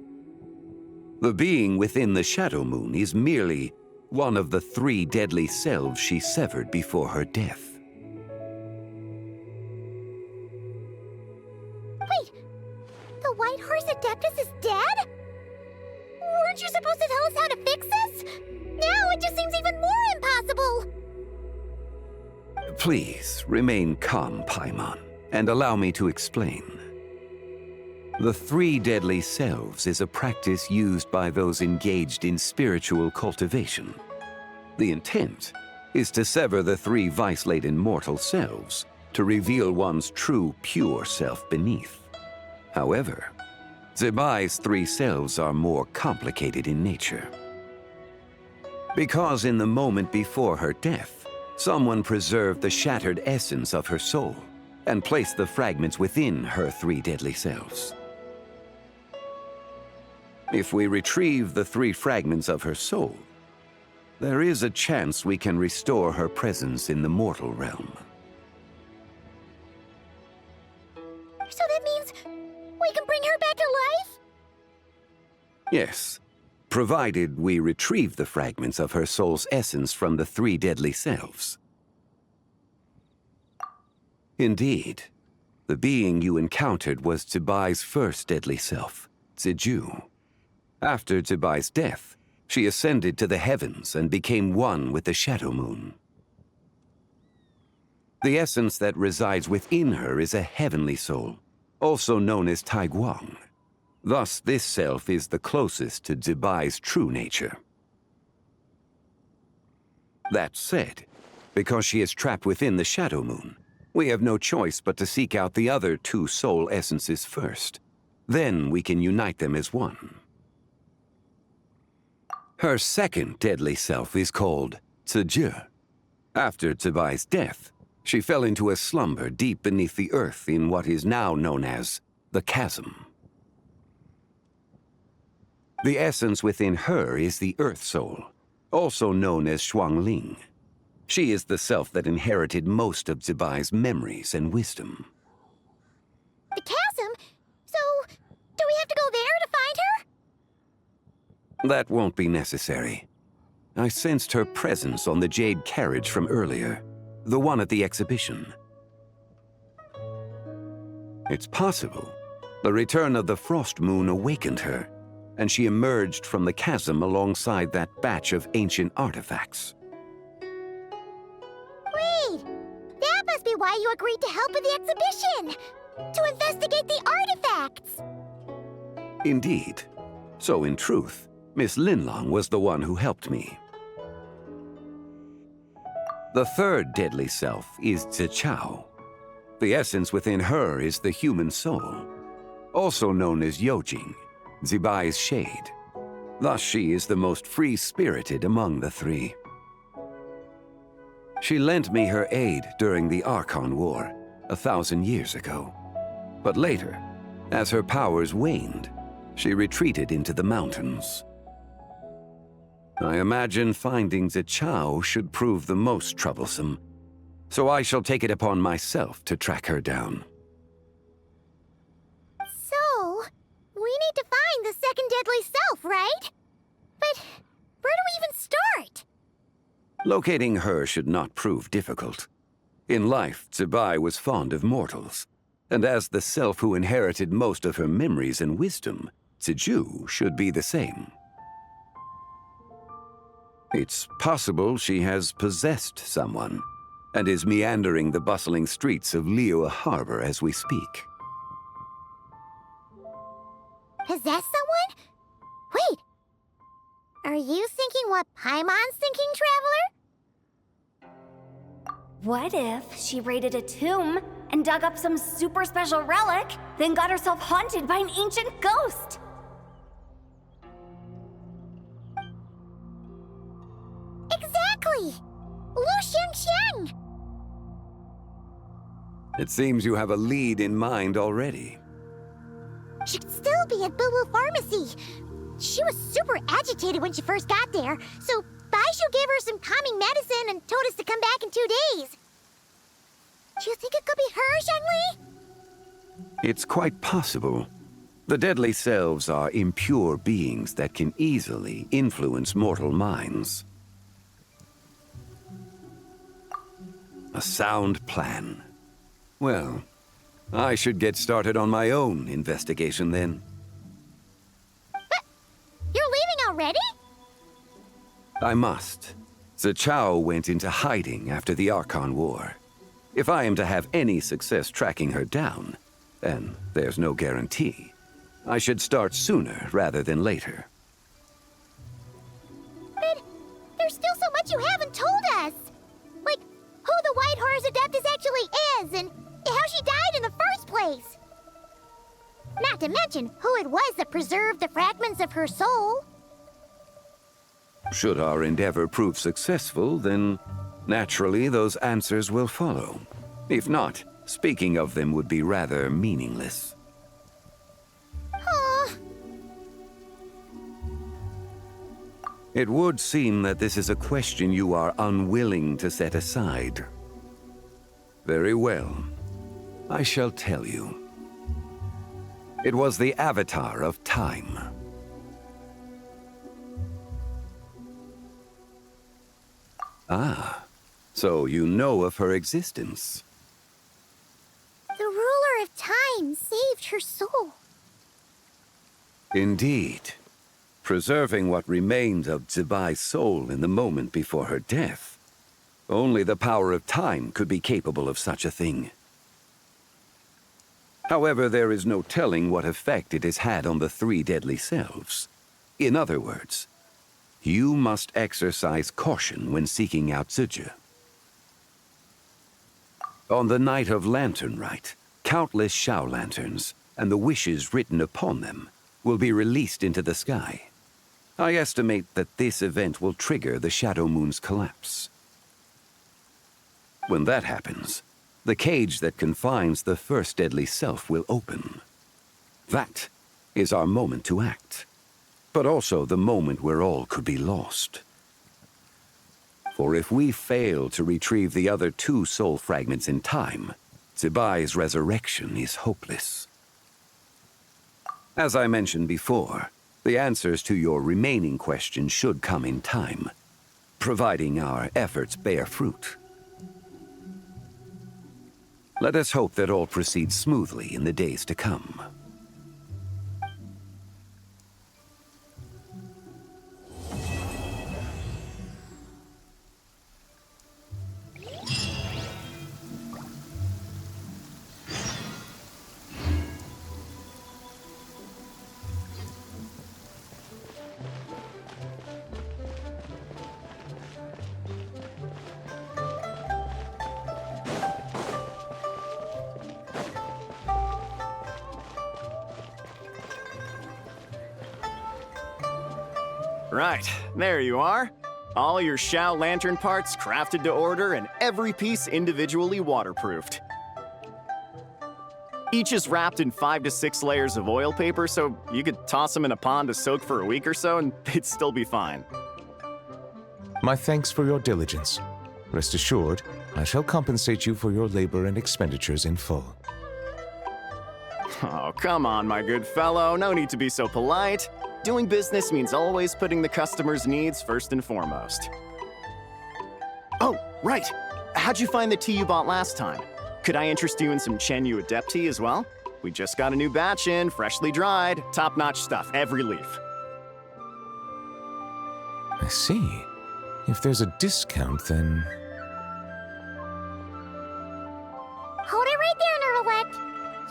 The being within the Shadow Moon is merely one of the 3 deadly selves she severed before her death. Wait, the White Horse Adeptus is dead? Weren't you supposed to tell us how to fix this? Now it just seems even more impossible! Please, remain calm, Paimon, and allow me to explain. The 3 deadly selves is a practice used by those engaged in spiritual cultivation. The intent is to sever the three vice-laden mortal selves to reveal one's true, pure self beneath. However, Zibai's three selves are more complicated in nature. Because in the moment before her death, someone preserved the shattered essence of her soul and placed the fragments within her three deadly selves. If we retrieve the three fragments of her soul, there is a chance we can restore her presence in the mortal realm. So that means we can bring her back to life? Yes, provided we retrieve the fragments of her soul's essence from the three deadly selves. Indeed, the being you encountered was Zibai's first deadly self, Ziju. After Zibai's death, she ascended to the heavens and became one with the Shadow Moon. The essence that resides within her is a heavenly soul, also known as Taiguang. Thus, this self is the closest to Zibai's true nature. That said, because she is trapped within the Shadow Moon, we have no choice but to seek out the other two soul essences first. Then we can unite them as one. Her second deadly self is called Ziji. After Zibai's death, she fell into a slumber deep beneath the earth in what is now known as the Chasm. The essence within her is the Earth Soul, also known as Shuangling. She is the self that inherited most of Zibai's memories and wisdom. The chasm? So, do we have to go there to find her? That won't be necessary. I sensed her presence on the jade carriage from earlier, the one at the exhibition. It's possible the return of the Frost Moon awakened her, and she emerged from the chasm alongside that batch of ancient artifacts. Wait! That must be why you agreed to help with the exhibition! To investigate the artifacts! Indeed. So in truth, Miss Linlong was the one who helped me. The third deadly self is Zichao. The essence within her is the human soul, also known as Yojing, Zibai's shade. Thus she is the most free-spirited among the three. She lent me her aid during the Archon War 1,000 years ago. But later, as her powers waned, she retreated into the mountains. I imagine finding Zichao should prove the most troublesome, so I shall take it upon myself to track her down. So, we need to find the second deadly self, right? But where do we even start? Locating her should not prove difficult. In life, Zibai was fond of mortals, and as the self who inherited most of her memories and wisdom, Ziju should be the same. It's possible she has possessed someone, and is meandering the bustling streets of Liyue Harbor as we speak. Possess someone? Wait! Are you thinking what Paimon's thinking, Traveler? What if she raided a tomb and dug up some super special relic, then got herself haunted by an ancient ghost? Exactly! Lu Xiangxiang! It seems you have a lead in mind already. She'd still be at Boo Boo Pharmacy. She was super agitated when she first got there, so Baishu gave her some calming medicine and told us to come back in 2 days. Do you think it could be her, Zhongli? It's quite possible. The deadly selves are impure beings that can easily influence mortal minds. A sound plan. Well, I should get started on my own investigation then. But you're leaving already? I must. Zichao went into hiding after the Archon War. If I am to have any success tracking her down, and there's no guarantee, I should start sooner rather than later. But there's still so much you haven't told us. Horse Adeptus actually is, and how she died in the first place. Not to mention who it was that preserved the fragments of her soul. Should our endeavor prove successful, then naturally those answers will follow. If not, speaking of them would be rather meaningless. It would seem that this is a question you are unwilling to set aside. Very well. I shall tell you. It was the avatar of time. Ah, so you know of her existence. The ruler of time saved her soul. Indeed. Preserving what remained of Zibai's soul in the moment before her death. Only the power of time could be capable of such a thing. However, there is no telling what effect it has had on the three deadly selves. In other words, you must exercise caution when seeking out Zhije. On the night of Lantern Rite, countless Shao lanterns, and the wishes written upon them, will be released into the sky. I estimate that this event will trigger the Shadow Moon's collapse. When that happens, the cage that confines the first deadly self will open. That is our moment to act, but also the moment where all could be lost. For if we fail to retrieve the other two soul fragments in time, Zibai's resurrection is hopeless. As I mentioned before, the answers to your remaining questions should come in time, providing our efforts bear fruit. Let us hope that all proceeds smoothly in the days to come. Right, there you are. All your Shao lantern parts crafted to order and every piece individually waterproofed. Each is wrapped in 5 to 6 layers of oil paper, so you could toss them in a pond to soak for a week or so and they'd still be fine. My thanks for your diligence. Rest assured, I shall compensate you for your labor and expenditures in full. Oh, come on, my good fellow. No need to be so polite. Doing business means always putting the customer's needs first and foremost. Oh, right. How'd you find the tea you bought last time? Could I interest you in some Qiqi Adept tea as well? We just got a new batch in, freshly dried, top-notch stuff, every leaf. I see. If there's a discount, then... Hold it right there, Neuvillette.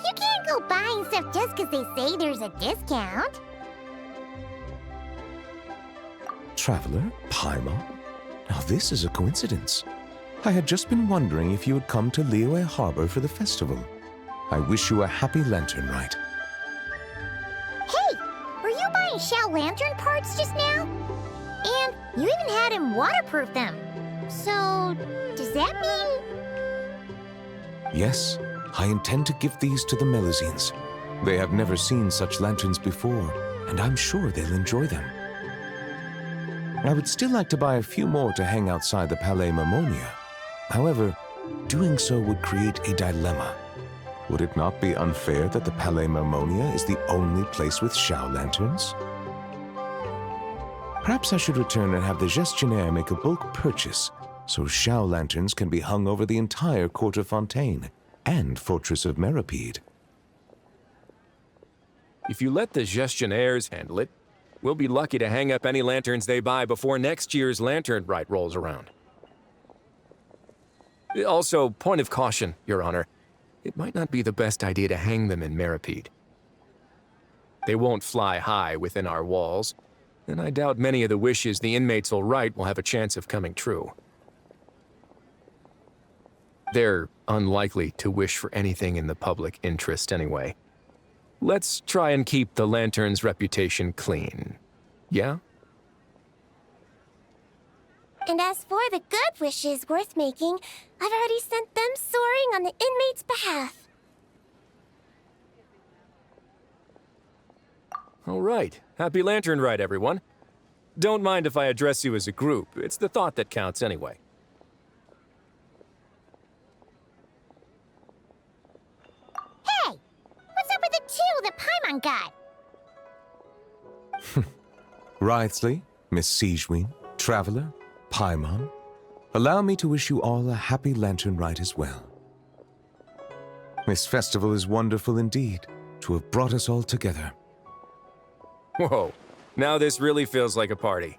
You can't go buying stuff just because they say there's a discount. Traveler, Paimon? Now this is a coincidence. I had just been wondering if you had come to Liyue Harbor for the festival. I wish you a happy lantern rite. Hey, were you buying Shao lantern parts just now? And you even had him waterproof them. So, does that mean... Yes, I intend to give these to the Melusines. They have never seen such lanterns before, and I'm sure they'll enjoy them. I would still like to buy a few more to hang outside the Palais Mammonia. However, doing so would create a dilemma. Would it not be unfair that the Palais Mammonia is the only place with Shao lanterns? Perhaps I should return and have the gestionnaire make a bulk purchase, so Shao lanterns can be hung over the entire Court of Fontaine and Fortress of Meripede. If you let the gestionnaires handle it, we'll be lucky to hang up any lanterns they buy before next year's Lantern Rite rolls around. Also, point of caution, Your Honor. It might not be the best idea to hang them in Meripede. They won't fly high within our walls, and I doubt many of the wishes the inmates will write will have a chance of coming true. They're unlikely to wish for anything in the public interest anyway. Let's try and keep the lantern's reputation clean. Yeah? And as for the good wishes worth making, I've already sent them soaring on the inmates' behalf. All right. Happy Lantern Ride, everyone. Don't mind if I address you as a group. It's the thought that counts anyway. Hey! What's up with the two that Paimon got? Writhely, Miss Sigewinne, Traveler, Paimon, allow me to wish you all a happy lantern ride as well. This festival is wonderful indeed, to have brought us all together. Whoa, now this really feels like a party.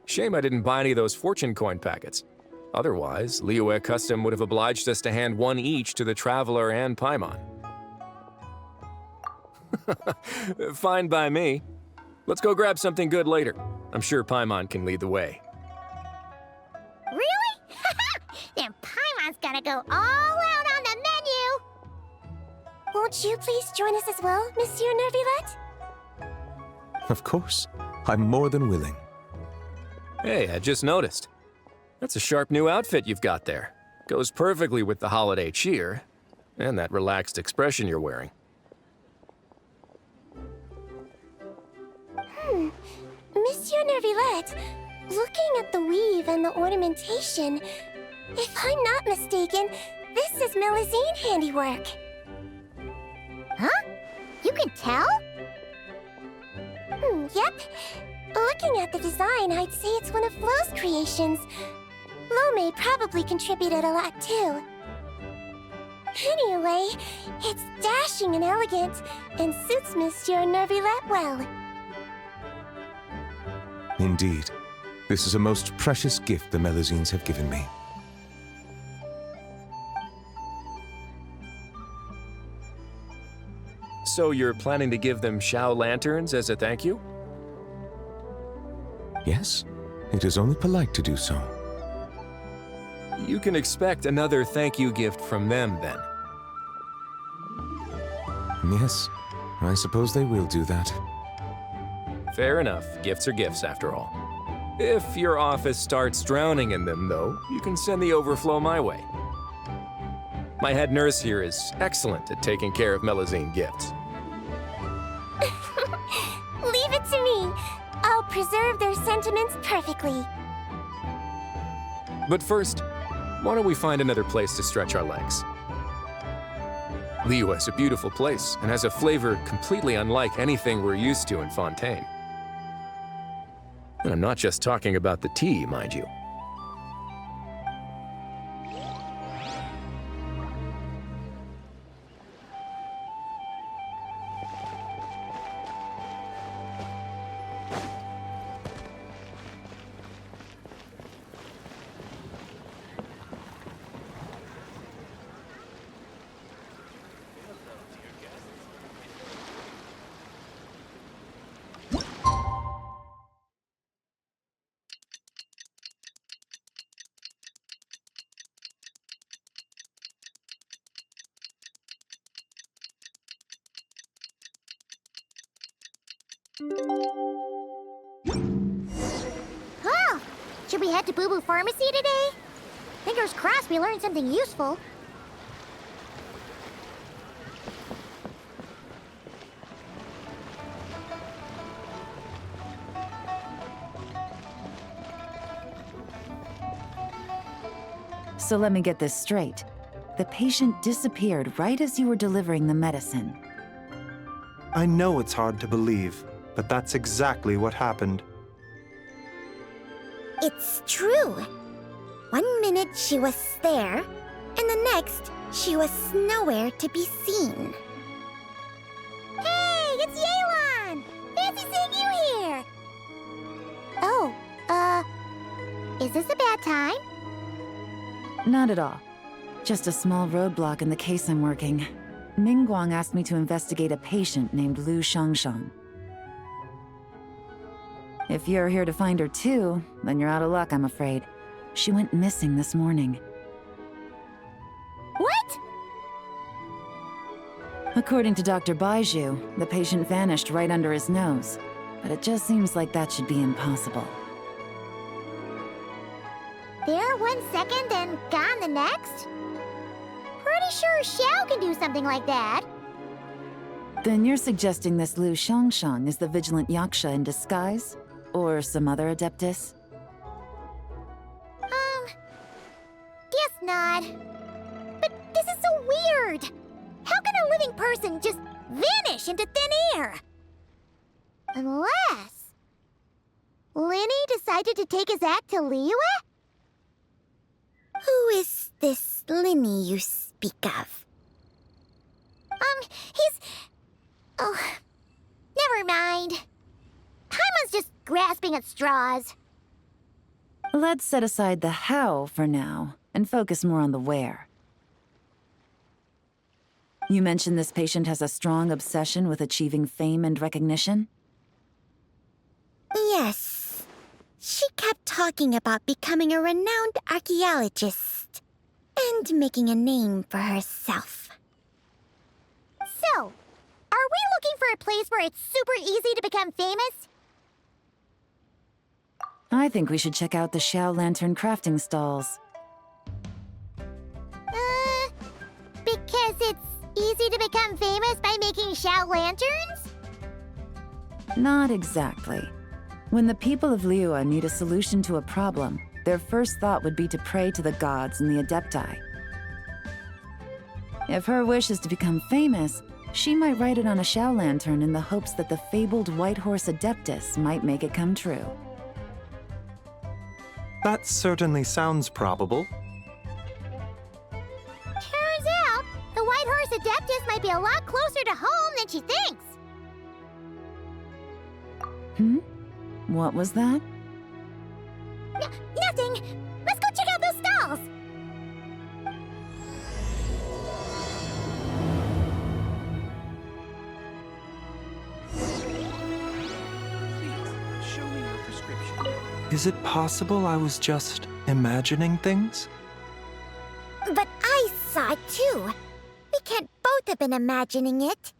Shame I didn't buy any of those fortune coin packets. Otherwise, Liyue Custom would have obliged us to hand one each to the Traveler and Paimon. Fine by me. Let's go grab something good later. I'm sure Paimon can lead the way. Really? Then Paimon's gonna go all out on the menu! Won't you please join us as well, Monsieur Neuvillette? Of course, I'm more than willing. Hey, I just noticed. That's a sharp new outfit you've got there. Goes perfectly with the holiday cheer, and that relaxed expression you're wearing. Monsieur Neuvillette, looking at the weave and the ornamentation, if I'm not mistaken, this is Melusine handiwork. Huh? You can tell? Yep. Looking at the design, I'd say it's one of Flo's creations. Lome probably contributed a lot too. Anyway, it's dashing and elegant, and suits Monsieur Neuvillette well. Indeed, this is a most precious gift the Melusines have given me. So you're planning to give them Xiao lanterns as a thank you? Yes, it is only polite to do so. You can expect another thank you gift from them, then. Yes, I suppose they will do that. Fair enough. Gifts are gifts, after all. If your office starts drowning in them, though, you can send the overflow my way. My head nurse here is excellent at taking care of Melusine gifts. Leave it to me. I'll preserve their sentiments perfectly. But first, why don't we find another place to stretch our legs? Liyue is a beautiful place and has a flavor completely unlike anything we're used to in Fontaine. And I'm not just talking about the tea, mind you. Oh! Should we head to Boo Boo Pharmacy today? Fingers crossed we learned something useful. So let me get this straight. The patient disappeared right as you were delivering the medicine. I know it's hard to believe, but that's exactly what happened. It's true. 1 minute she was there, and the next she was nowhere to be seen. Hey, it's Yelan! Fancy seeing you here! Oh, is this a bad time? Not at all. Just a small roadblock in the case I'm working. Mingguang asked me to investigate a patient named Lu Shangshang. If you're here to find her too, then you're out of luck, I'm afraid. She went missing this morning. According to Dr. Baiju, the patient vanished right under his nose. But it just seems like that should be impossible. There 1 second and gone the next? Pretty sure Xiao can do something like that. Then you're suggesting this Liu Xiangshang is the vigilant Yaksha in disguise? Or some other adeptus? Guess not. But this is so weird. How can a living person just vanish into thin air? Unless... Linny decided to take his act to Liyue? Who is this Linny you speak of? He's... Oh, never mind. Paimon's just grasping at straws. Let's set aside the how for now, and focus more on the where. You mentioned this patient has a strong obsession with achieving fame and recognition? Yes. She kept talking about becoming a renowned archaeologist and making a name for herself. So, are we looking for a place where it's super easy to become famous? I think we should check out the Xiao lantern crafting stalls. Because it's easy to become famous by making Xiao lanterns? Not exactly. When the people of Liyue need a solution to a problem, their first thought would be to pray to the gods and the adepti. If her wish is to become famous, she might write it on a Xiao lantern in the hopes that the fabled White Horse Adeptus might make it come true. That certainly sounds probable. Turns out, the White Horse Adeptus might be a lot closer to home than she thinks. What was that? Nothing! Let's go check out those stalls! Is it possible I was just imagining things? But I saw it too. We can't both have been imagining it.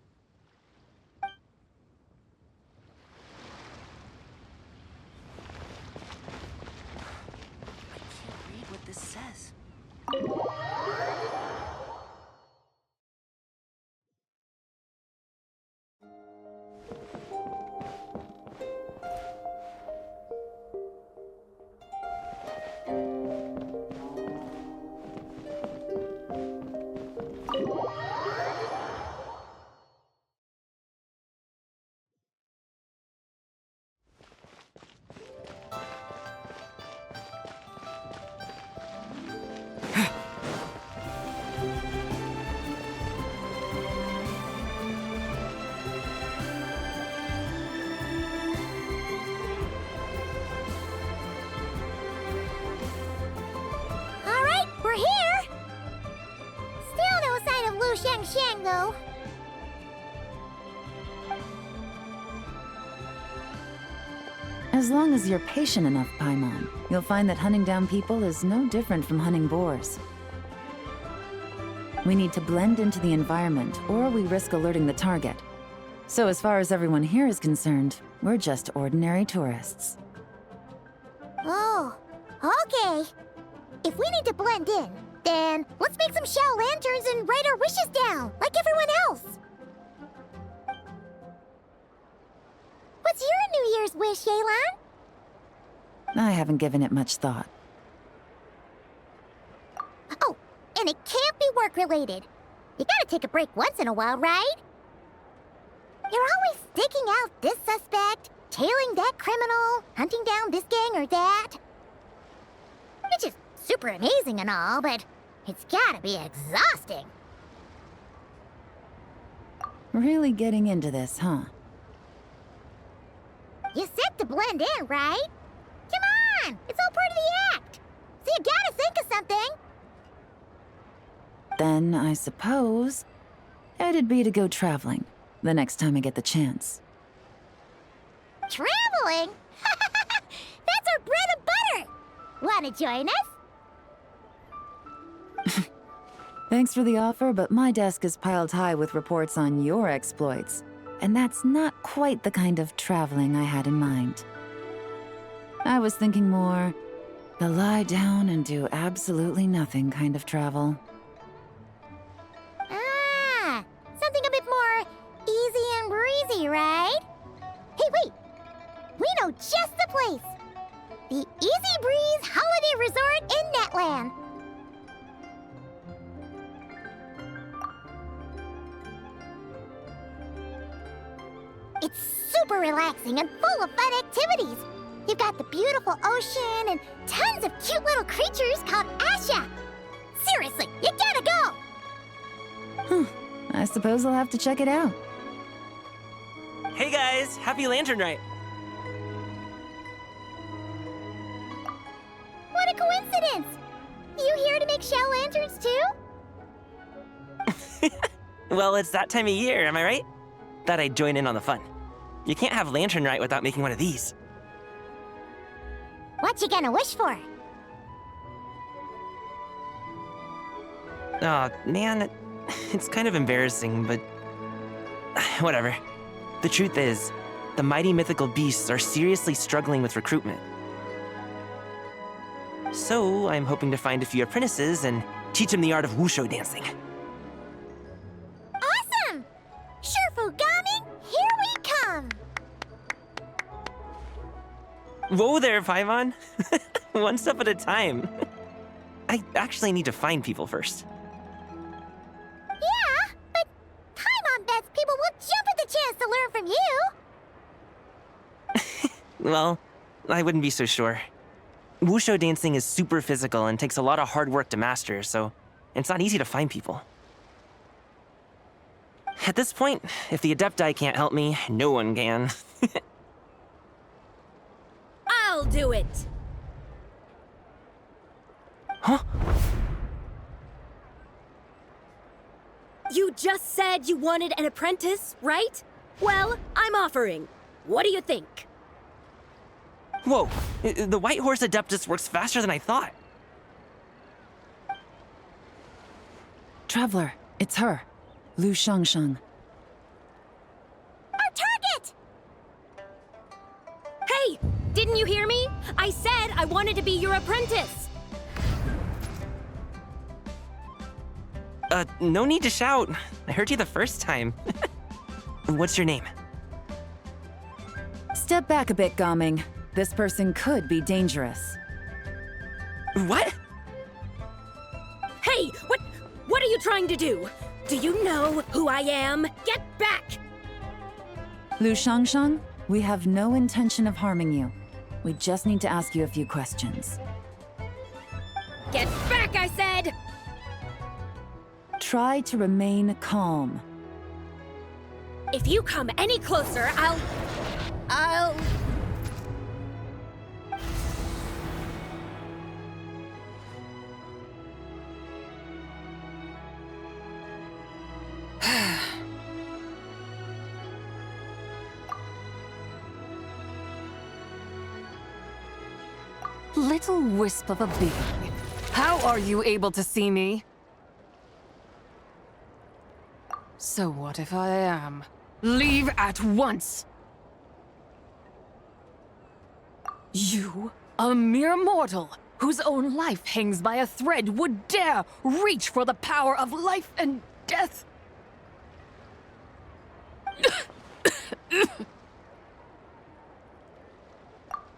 We're here! Still no sign of Liu Xiangshang, though. As long as you're patient enough, Paimon, you'll find that hunting down people is no different from hunting boars. We need to blend into the environment, or we risk alerting the target. So as far as everyone here is concerned, we're just ordinary tourists. Oh, okay. If we need to blend in, then let's make some Xiao lanterns and write our wishes down, like everyone else. What's your New Year's wish, Yelan? I haven't given it much thought. Oh, and it can't be work-related. You gotta take a break once in a while, right? You're always staking out this suspect, tailing that criminal, hunting down this gang or that. Which is super amazing and all, but it's gotta be exhausting. Really getting into this, huh? You said to blend in, right? Come on! It's all part of the act! So you gotta think of something! Then, I suppose, it'd be to go traveling, the next time I get the chance. Traveling? That's our bread and butter! Wanna join us? Thanks for the offer, but my desk is piled high with reports on your exploits. And that's not quite the kind of traveling I had in mind. I was thinking more the lie down and do absolutely nothing kind of travel. Ah, something a bit more easy and breezy, right? Hey, wait! We know just the place! The Easy Breeze Holiday Resort in Netland! It's super relaxing and full of fun activities. You've got the beautiful ocean and tons of cute little creatures called Asha. Seriously, you gotta go! I suppose I'll have to check it out. Hey guys, happy Lantern Night! What a coincidence! You here to make shell lanterns too? Well, it's that time of year, am I right? Thought I'd join in on the fun. You can't have Lantern Night without making one of these. What you gonna wish for? Aw, man, it's kind of embarrassing, but whatever. The truth is, the mighty mythical beasts are seriously struggling with recruitment. So, I'm hoping to find a few apprentices and teach them the art of wushu dancing. Awesome! Shurfugami, here we come! Whoa there, Paimon! One step at a time. I actually need to find people first. Yeah, but Paimon bets people will jump at the chance to learn from you! Well, I wouldn't be so sure. Wushu dancing is super physical and takes a lot of hard work to master, so it's not easy to find people. At this point, if the Adepti can't help me, no one can. I'll do it! Huh? You just said you wanted an apprentice, right? Well, I'm offering. What do you think? Whoa, the White Horse Adeptus works faster than I thought. Traveler, it's her. Lu Shangshang. Our target! Hey, didn't you hear me? I said I wanted to be your apprentice. No need to shout. I heard you the first time. What's your name? Step back a bit, Gaming. This person could be dangerous. What? Hey, what are you trying to do? Do you know who I am? Get back! Lu Shangshang, we have no intention of harming you. We just need to ask you a few questions. Get back, I said! Try to remain calm. If you come any closer, I'll... Little wisp of a being. How are you able to see me? So what if I am? Leave at once! You, a mere mortal, whose own life hangs by a thread, would dare reach for the power of life and death?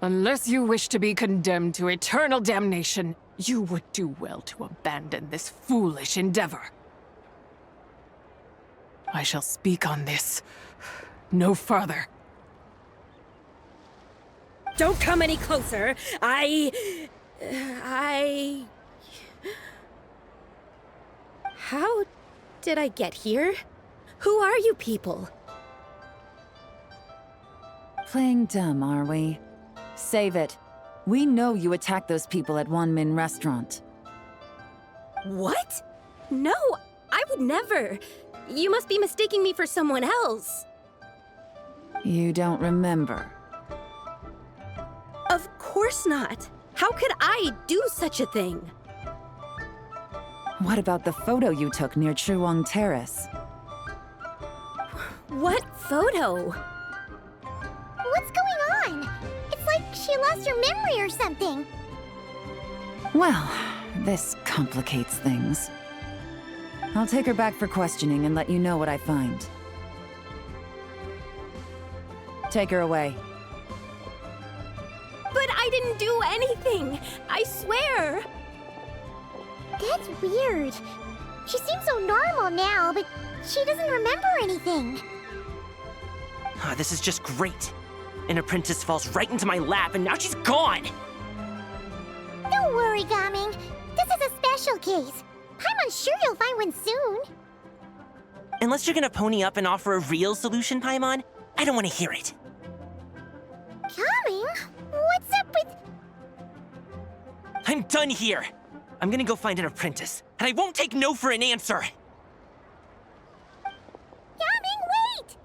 Unless you wish to be condemned to eternal damnation, you would do well to abandon this foolish endeavor. I shall speak on this no further. Don't come any closer. How did I get here? Who are you people? Playing dumb, are we? Save it. We know you attacked those people at Wanmin Restaurant. What? No, I would never. You must be mistaking me for someone else. You don't remember. Of course not. How could I do such a thing? What about the photo you took near Chirwang Terrace? What photo? What's going on? It's like she lost her memory or something. Well, this complicates things. I'll take her back for questioning and let you know what I find. Take her away. But I didn't do anything! I swear! That's weird. She seems so normal now, but she doesn't remember anything. This is just great. An apprentice falls right into my lap and now she's gone! Don't worry, Gaming. This is a special case. I'm sure you'll find one soon. Unless you're gonna pony up and offer a real solution, Paimon, I don't want to hear it. Gaming? What's up with... I'm done here! I'm gonna go find an apprentice, and I won't take no for an answer! Gaming, wait!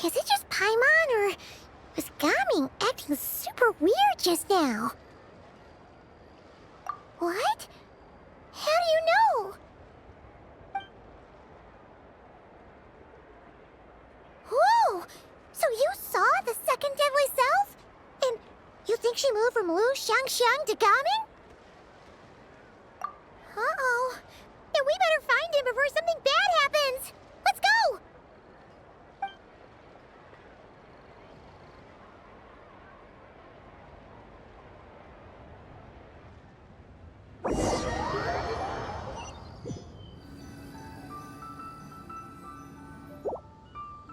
Is it just Paimon, or was Gaming acting super weird just now? What? How do you know? Whoa! So you saw the second deadly self? And you think she moved from Lu Xiangxiang to Gaming? Uh-oh. Then we better find him before something bad happens! Let's go!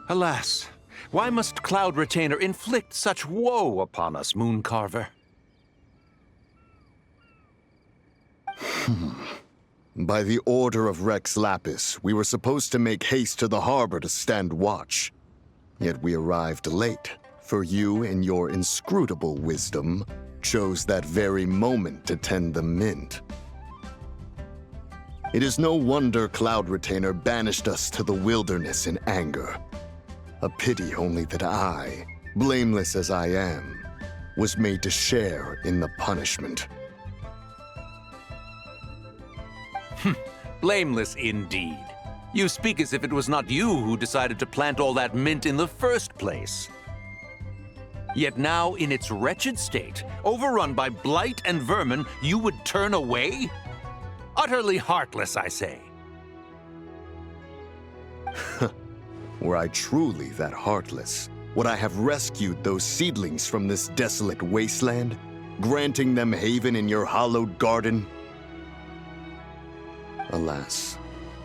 Alas, why must Cloud Retainer inflict such woe upon us, Mooncarver? By the order of Rex Lapis, we were supposed to make haste to the harbor to stand watch. Yet we arrived late, for you, in your inscrutable wisdom, chose that very moment to tend the mint. It is no wonder Cloud Retainer banished us to the wilderness in anger. A pity only that I, blameless as I am, was made to share in the punishment. Blameless indeed. You speak as if it was not you who decided to plant all that mint in the first place. Yet now, in its wretched state, overrun by blight and vermin, you would turn away? Utterly heartless, I say. Were I truly that heartless, would I have rescued those seedlings from this desolate wasteland, granting them haven in your hallowed garden? Alas,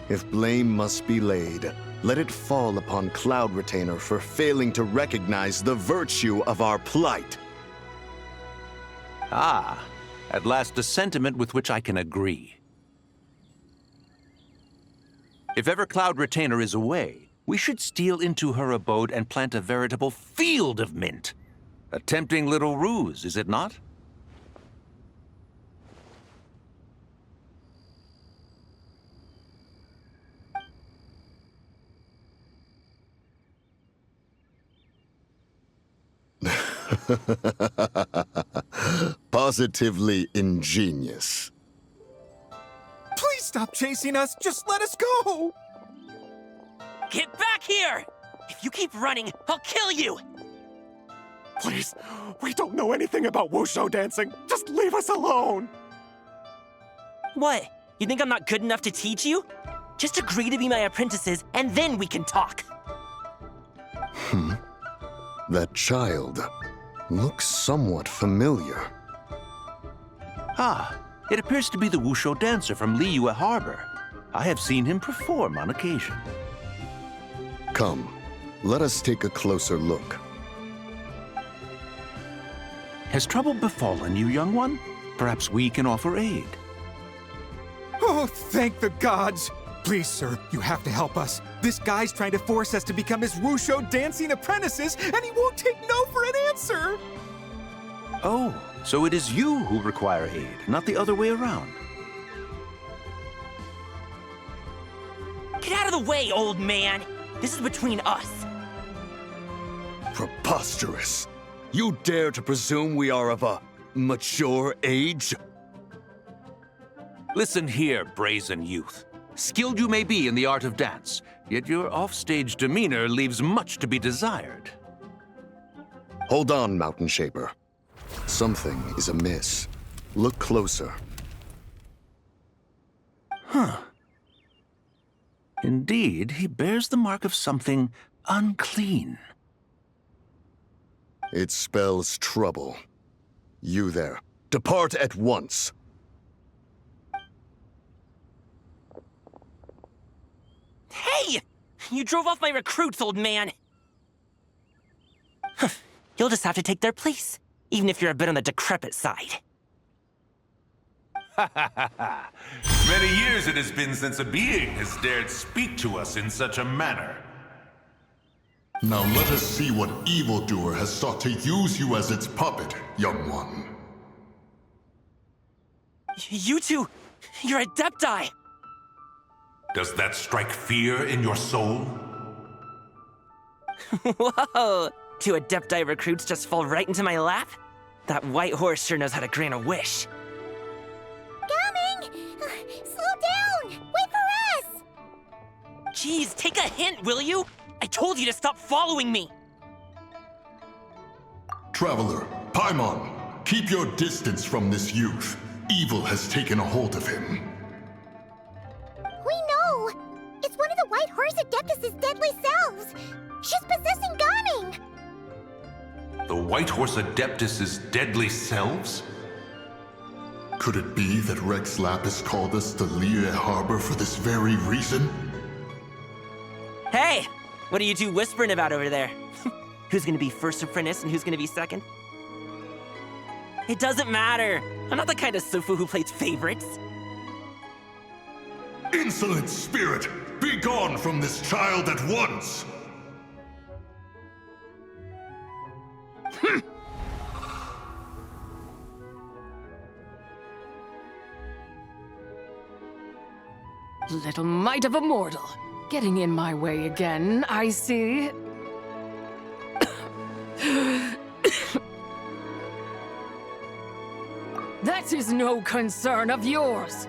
if blame must be laid, let it fall upon Cloud Retainer for failing to recognize the virtue of our plight. Ah, at last a sentiment with which I can agree. If ever Cloud Retainer is away, we should steal into her abode and plant a veritable field of mint. A tempting little ruse, is it not? Positively ingenious. Please stop chasing us! Just let us go! Get back here! If you keep running, I'll kill you! Please, we don't know anything about wushu dancing. Just leave us alone! What? You think I'm not good enough to teach you? Just agree to be my apprentices, and then we can talk. That child looks somewhat familiar. Ah, it appears to be the wushu dancer from Liyue Harbor. I have seen him perform on occasion. Come, let us take a closer look. Has trouble befallen you, young one? Perhaps we can offer aid. Oh, thank the gods! Please, sir, you have to help us. This guy's trying to force us to become his wushu dancing apprentices, and he won't take no for an answer! Oh, so it is you who require aid, not the other way around. Get out of the way, old man! This is between us. Preposterous! You dare to presume we are of a mature age? Listen here, brazen youth. Skilled you may be in the art of dance, yet your offstage demeanor leaves much to be desired. Hold on, Mountain Shaper. Something is amiss. Look closer. Huh. Indeed, he bears the mark of something unclean. It spells trouble. You there, depart at once. Hey! You drove off my recruits, old man! You'll just have to take their place, even if you're a bit on the decrepit side. Many years it has been since a being has dared speak to us in such a manner. Now let us see what evildoer has sought to use you as its puppet, young one. You two, you're adepti! Does that strike fear in your soul? Whoa! 2 adepti recruits just fall right into my lap? That white horse sure knows how to grant a wish. Coming! Slow down! Wait for us! Jeez, take a hint, will you? I told you to stop following me! Traveler, Paimon, keep your distance from this youth. Evil has taken a hold of him. We know! It's one of the White Horse Adeptus' deadly selves! She's possessing Gaming! The White Horse Adeptus' deadly selves? Could it be that Rex Lapis called us to Liyue Harbor for this very reason? Hey! What are you two whispering about over there? Who's gonna be first apprentice and who's gonna be second? It doesn't matter! I'm not the kind of Sufu who plays favorites. Insolent spirit! Be gone from this child at once! Little mite of a mortal. Getting in my way again, I see. That is no concern of yours.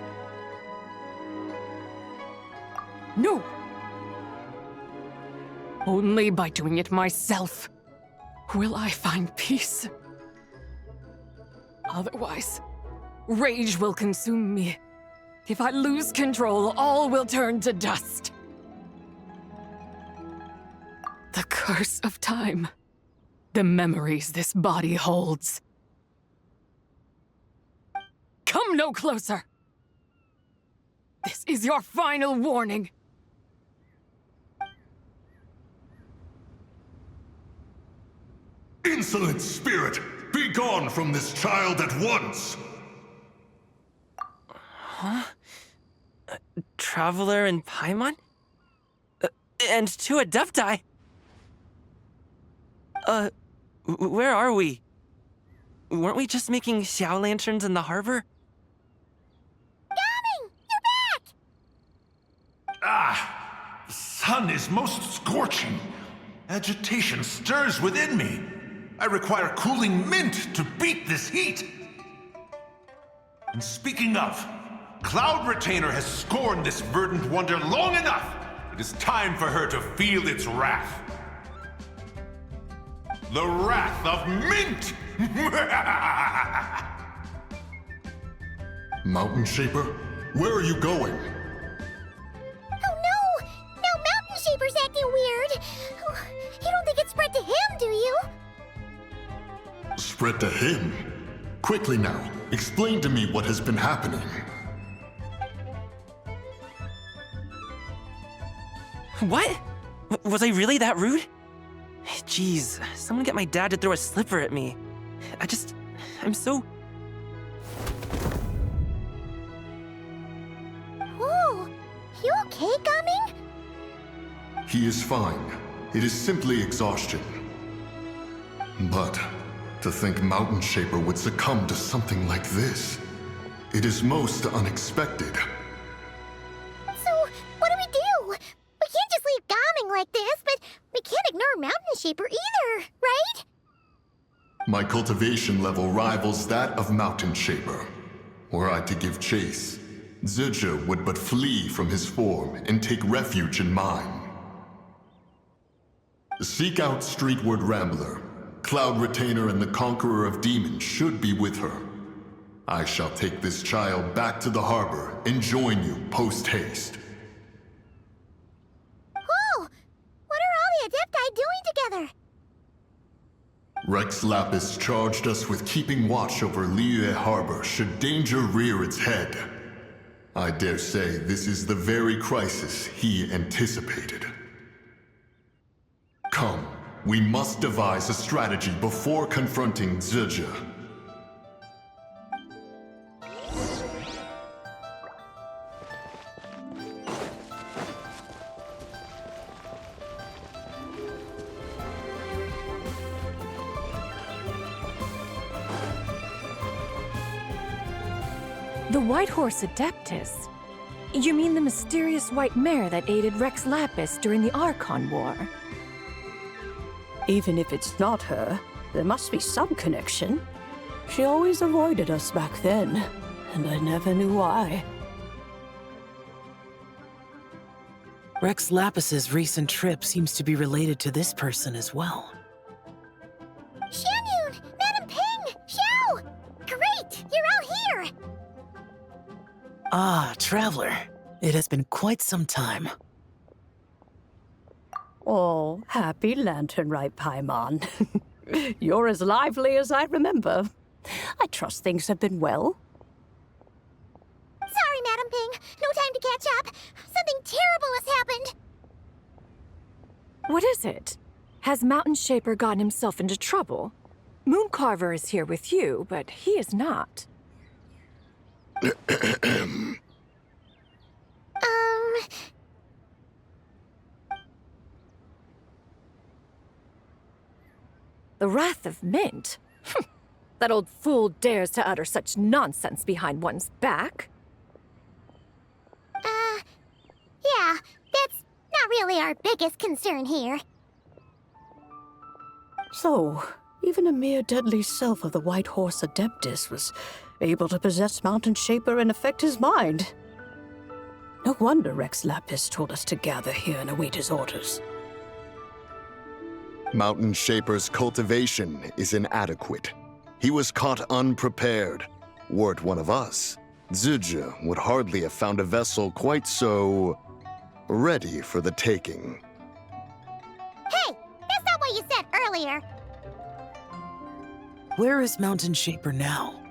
No. Only by doing it myself will I find peace. Otherwise, rage will consume me. If I lose control, all will turn to dust. The curse of time. The memories this body holds. Come no closer! This is your final warning. Insolent spirit! Be gone from this child at once! Huh? Traveler and Paimon? And 2 adepti? Where are we? Weren't we just making Xiao lanterns in the harbor? Gaming! You're back! Ah! The sun is most scorching. Agitation stirs within me. I require cooling mint to beat this heat. And speaking of, Cloud Retainer has scorned this verdant wonder long enough. It is time for her to feel its wrath. The wrath of mint! Mountain Shaper, where are you going? Oh no! Now Mountain Shaper's acting weird! You don't think it's spread to him, do you? Spread to him? Quickly now, explain to me what has been happening. What? Was I really that rude? Jeez, someone get my dad to throw a slipper at me. I'm so... Oh, you okay, Gaming? He is fine. It is simply exhaustion. But to think Mountain Shaper would succumb to something like this, it is most unexpected. So, what do we do? We can't just leave Gaming like this, but we can't ignore Mountain Shaper either, right? My cultivation level rivals that of Mountain Shaper. Were I to give chase, Zhiji would but flee from his form and take refuge in mine. Seek out Streetward Rambler. Cloud Retainer and the Conqueror of Demons should be with her. I shall take this child back to the harbor and join you post-haste. Whoa! What are all the Adepti doing together? Rex Lapis charged us with keeping watch over Liyue Harbor should danger rear its head. I dare say this is the very crisis he anticipated. Come, we must devise a strategy before confronting Zhiji. The White Horse Adeptus? You mean the mysterious white mare that aided Rex Lapis during the Archon War? Even if it's not her, there must be some connection. She always avoided us back then, and I never knew why. Rex Lapis's recent trip seems to be related to this person as well. Xianyun! Madam Ping! Xiao! Great! You're all here! Ah, Traveler. It has been quite some time. Oh, happy lantern right, Paimon. You're as lively as I remember. I trust things have been well. Sorry, Madam Ping. No time to catch up. Something terrible has happened. What is it? Has Mountain Shaper gotten himself into trouble? Mooncarver is here with you, but he is not. The Wrath of Mint? That old fool dares to utter such nonsense behind one's back. Yeah, that's not really our biggest concern here. So, even a mere deadly self of the White Horse Adeptus was able to possess Mountain Shaper and affect his mind. No wonder Rex Lapis told us to gather here and await his orders. Mountain Shaper's cultivation is inadequate. He was caught unprepared. Were it one of us, Zhiji would hardly have found a vessel quite so ready for the taking. Hey, that's not what you said earlier. Where is Mountain Shaper now?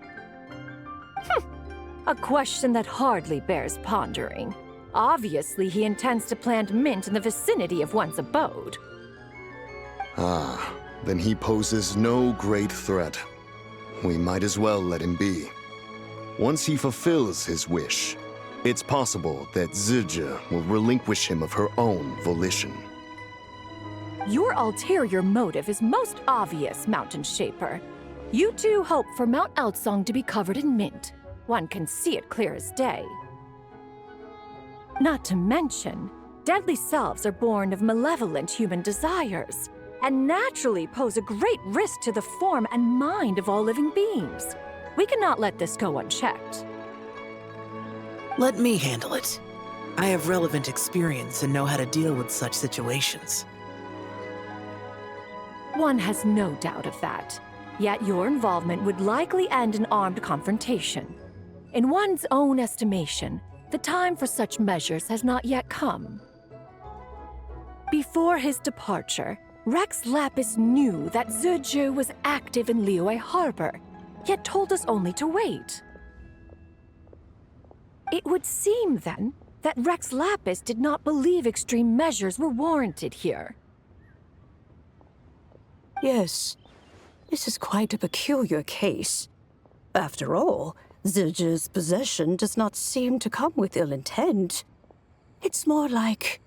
A question that hardly bears pondering. Obviously, he intends to plant mint in the vicinity of one's abode. Ah, then he poses no great threat. We might as well let him be. Once he fulfills his wish, it's possible that Zhiji will relinquish him of her own volition. Your ulterior motive is most obvious, Mountain Shaper. You two hope for Mount Outsong to be covered in mint. One can see it clear as day. Not to mention, deadly selves are born of malevolent human desires, and naturally pose a great risk to the form and mind of all living beings. We cannot let this go unchecked. Let me handle it. I have relevant experience and know how to deal with such situations. One has no doubt of that. Yet your involvement would likely end in armed confrontation. In one's own estimation, the time for such measures has not yet come. Before his departure, Rex Lapis knew that Zhiji was active in Liyue Harbor, yet told us only to wait. It would seem, then, that Rex Lapis did not believe extreme measures were warranted here. Yes, this is quite a peculiar case. After all, Zhiji's possession does not seem to come with ill intent. It's more like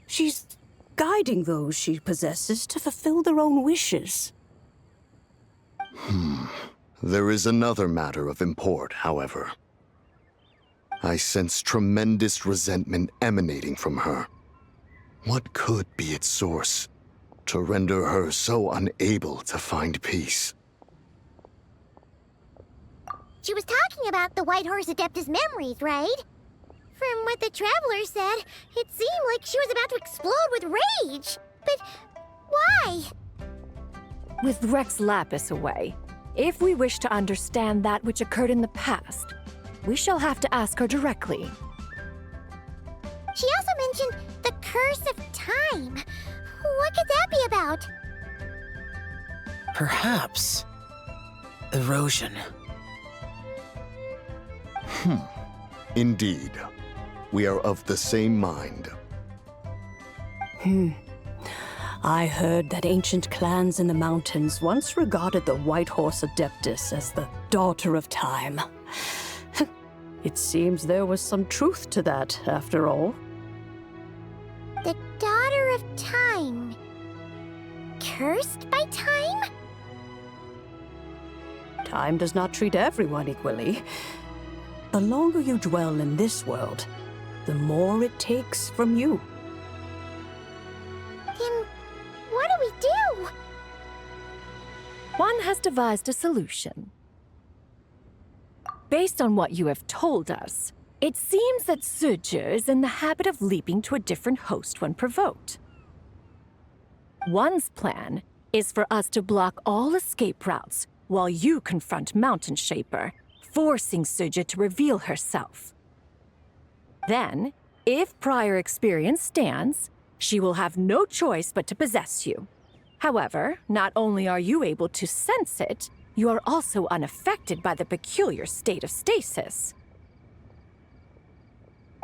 she's guiding those she possesses to fulfill their own wishes. There is another matter of import, however. I sense tremendous resentment emanating from her. What could be its source to render her so unable to find peace? She was talking about the White Horse Adeptus memories, right? From what the traveler said, it seemed like she was about to explode with rage. But why? With Rex Lapis away, if we wish to understand that which occurred in the past, we shall have to ask her directly. She also mentioned the curse of time. What could that be about? Perhaps erosion. Indeed. We are of the same mind. I heard that ancient clans in the mountains once regarded the White Horse Adeptus as the daughter of time. It seems there was some truth to that, after all. The daughter of time. Cursed by time? Time does not treat everyone equally. The longer you dwell in this world, the more it takes from you. Then what do we do? One has devised a solution. Based on what you have told us, it seems that Zhezhi is in the habit of leaping to a different host when provoked. One's plan is for us to block all escape routes while you confront Mountain Shaper, forcing Zhezhi to reveal herself. Then, if prior experience stands, she will have no choice but to possess you. However, not only are you able to sense it, you are also unaffected by the peculiar state of stasis.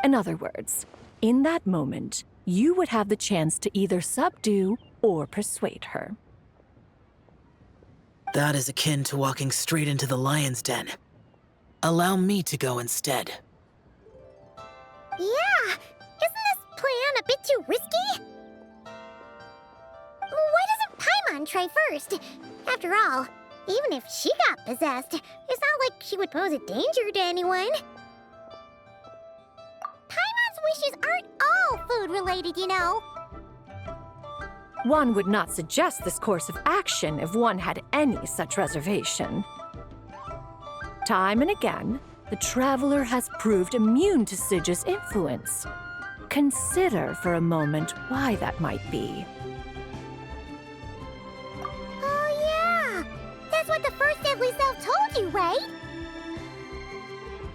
In other words, in that moment, you would have the chance to either subdue or persuade her. That is akin to walking straight into the lion's den. Allow me to go instead. Yeah! Isn't this plan a bit too risky? Why doesn't Paimon try first? After all, even if she got possessed, it's not like she would pose a danger to anyone. Paimon's wishes aren't all food-related, you know. One would not suggest this course of action if one had any such reservation. Time and again, the traveler has proved immune to Zhezhi's influence. Consider for a moment why that might be. Oh yeah! That's what the first deadly self told you, right?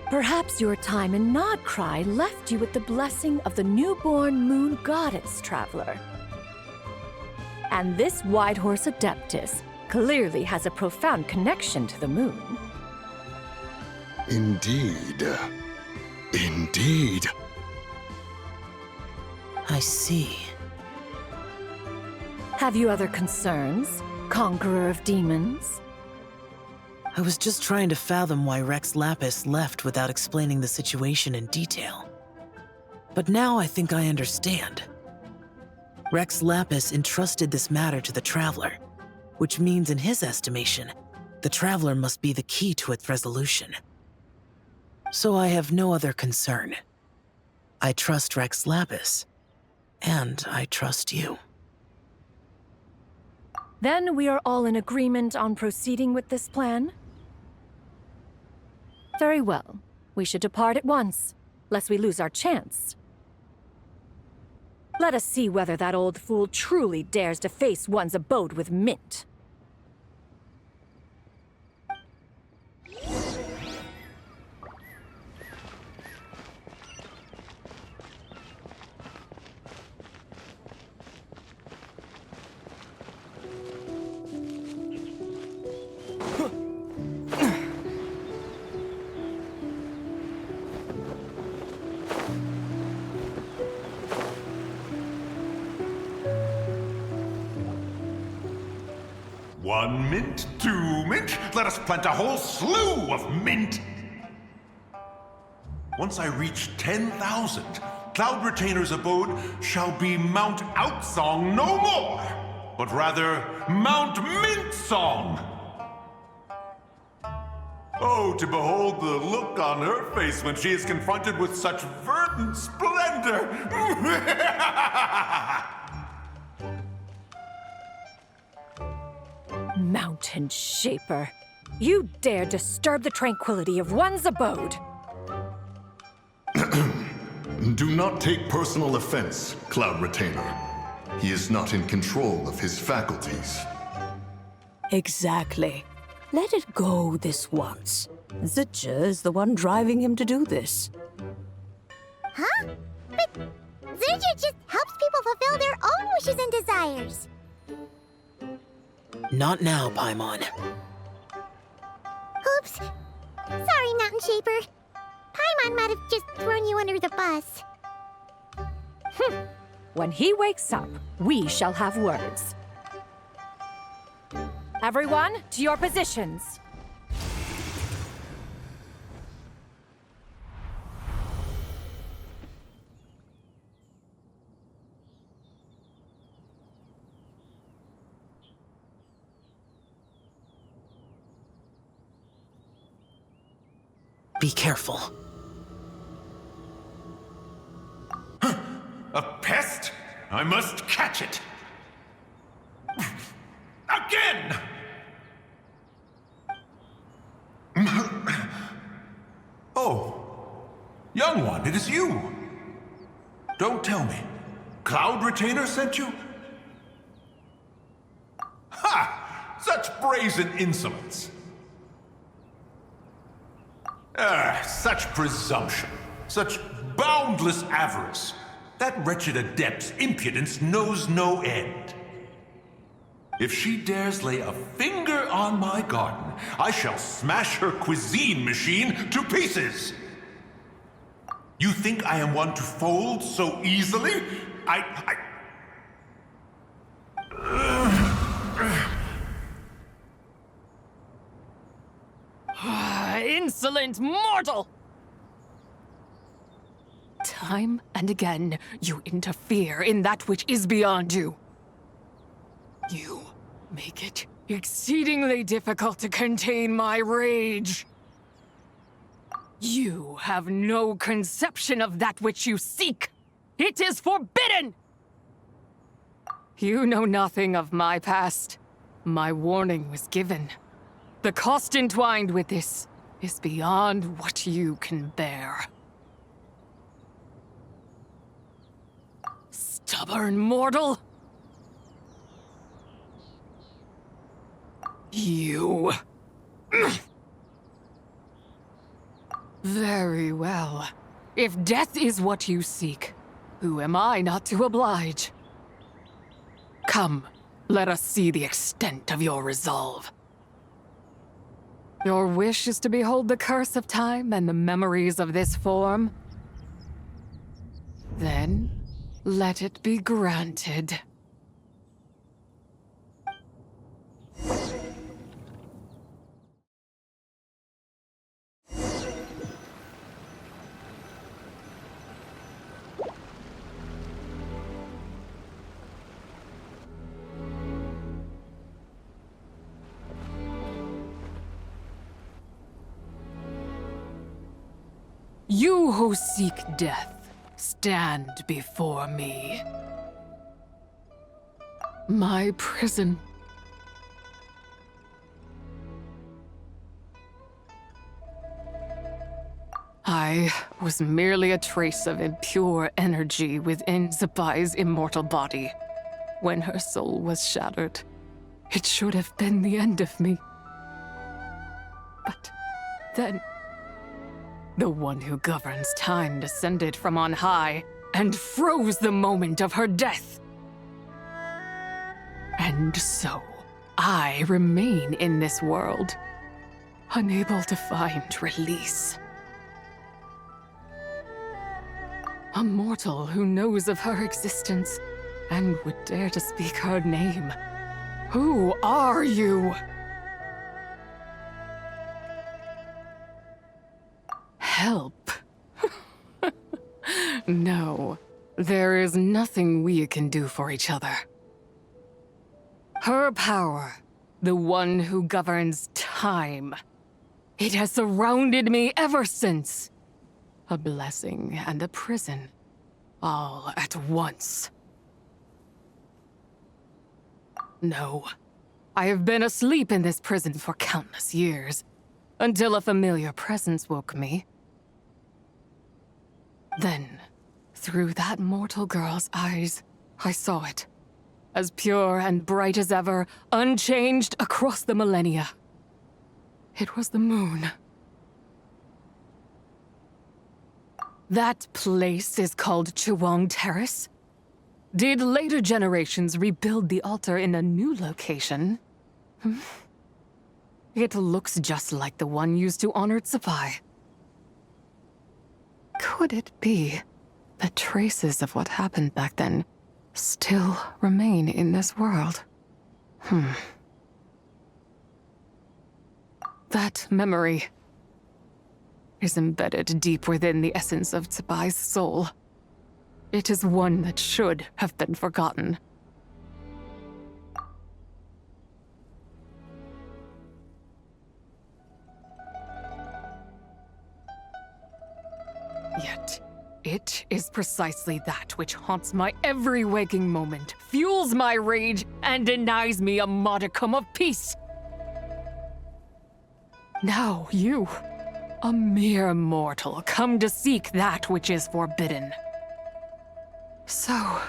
Perhaps your time in Nodcry left you with the blessing of the newborn moon goddess, traveler. And this White Horse Adeptus clearly has a profound connection to the moon. Indeed. Indeed. I see. Have you other concerns, Conqueror of Demons? I was just trying to fathom why Rex Lapis left without explaining the situation in detail. But now I think I understand. Rex Lapis entrusted this matter to the Traveler, which means in his estimation, the Traveler must be the key to its resolution. So I have no other concern. I trust Rex Lapis, and I trust you. Then we are all in agreement on proceeding with this plan? Very well. We should depart at once, lest we lose our chance. Let us see whether that old fool truly dares to face one's abode with Mint. One mint, 2 mint, let us plant a whole slew of mint! Once I reach 10,000, Cloud Retainer's abode shall be Mount Outsong no more, but rather Mount Mintsong! Oh, to behold the look on her face when she is confronted with such verdant splendor! Mountain Shaper, you dare disturb the tranquility of one's abode! Do not take personal offense, Cloud Retainer. He is not in control of his faculties. Exactly. Let it go this once. Zhizhi is the one driving him to do this. Huh? But Zhizhi just helps people fulfill their own wishes and desires. Not now, Paimon. Oops. Sorry, Mountain Shaper. Paimon might have just thrown you under the bus. When he wakes up, we shall have words. Everyone, to your positions. Be careful. A pest? I must catch it. Again! Oh, young one, it is you. Don't tell me. Cloud Retainer sent you? Ha! Such brazen insolence. Such presumption. Such boundless avarice. That wretched adept's impudence knows no end. If she dares lay a finger on my garden, I shall smash her cuisine machine to pieces! You think I am one to fold so easily? Insolent mortal! Time and again, you interfere in that which is beyond you. You make it exceedingly difficult to contain my rage. You have no conception of that which you seek. It is forbidden! You know nothing of my past. My warning was given. The cost entwined with this is beyond what you can bear. Stubborn mortal! You... Very well. If death is what you seek, who am I not to oblige? Come, let us see the extent of your resolve. Your wish is to behold the curse of time and the memories of this form? Then, let it be granted. You who seek death, stand before me. My prison. I was merely a trace of impure energy within Zibai's immortal body. When her soul was shattered, it should have been the end of me. But then, the one who governs time descended from on high and froze the moment of her death. And so, I remain in this world, unable to find release. A mortal who knows of her existence and would dare to speak her name. Who are you? Help? No, there is nothing we can do for each other. Her power, the one who governs time, it has surrounded me ever since. A blessing and a prison, all at once. No, I have been asleep in this prison for countless years, until a familiar presence woke me. Then, Through that mortal girl's eyes, I saw it. As pure and bright as ever, unchanged across the millennia. It was the moon. That place is called Chuang Terrace. Did later generations rebuild the altar in a new location? It looks just like the one used to honor Zibai. Could it be that traces of what happened back then still remain in this world? That memory is embedded deep within the essence of Zibai's soul. It is one that should have been forgotten. Yet, it is precisely that which haunts my every waking moment, fuels my rage, and denies me a modicum of peace. Now you, a mere mortal, come to seek that which is forbidden. So,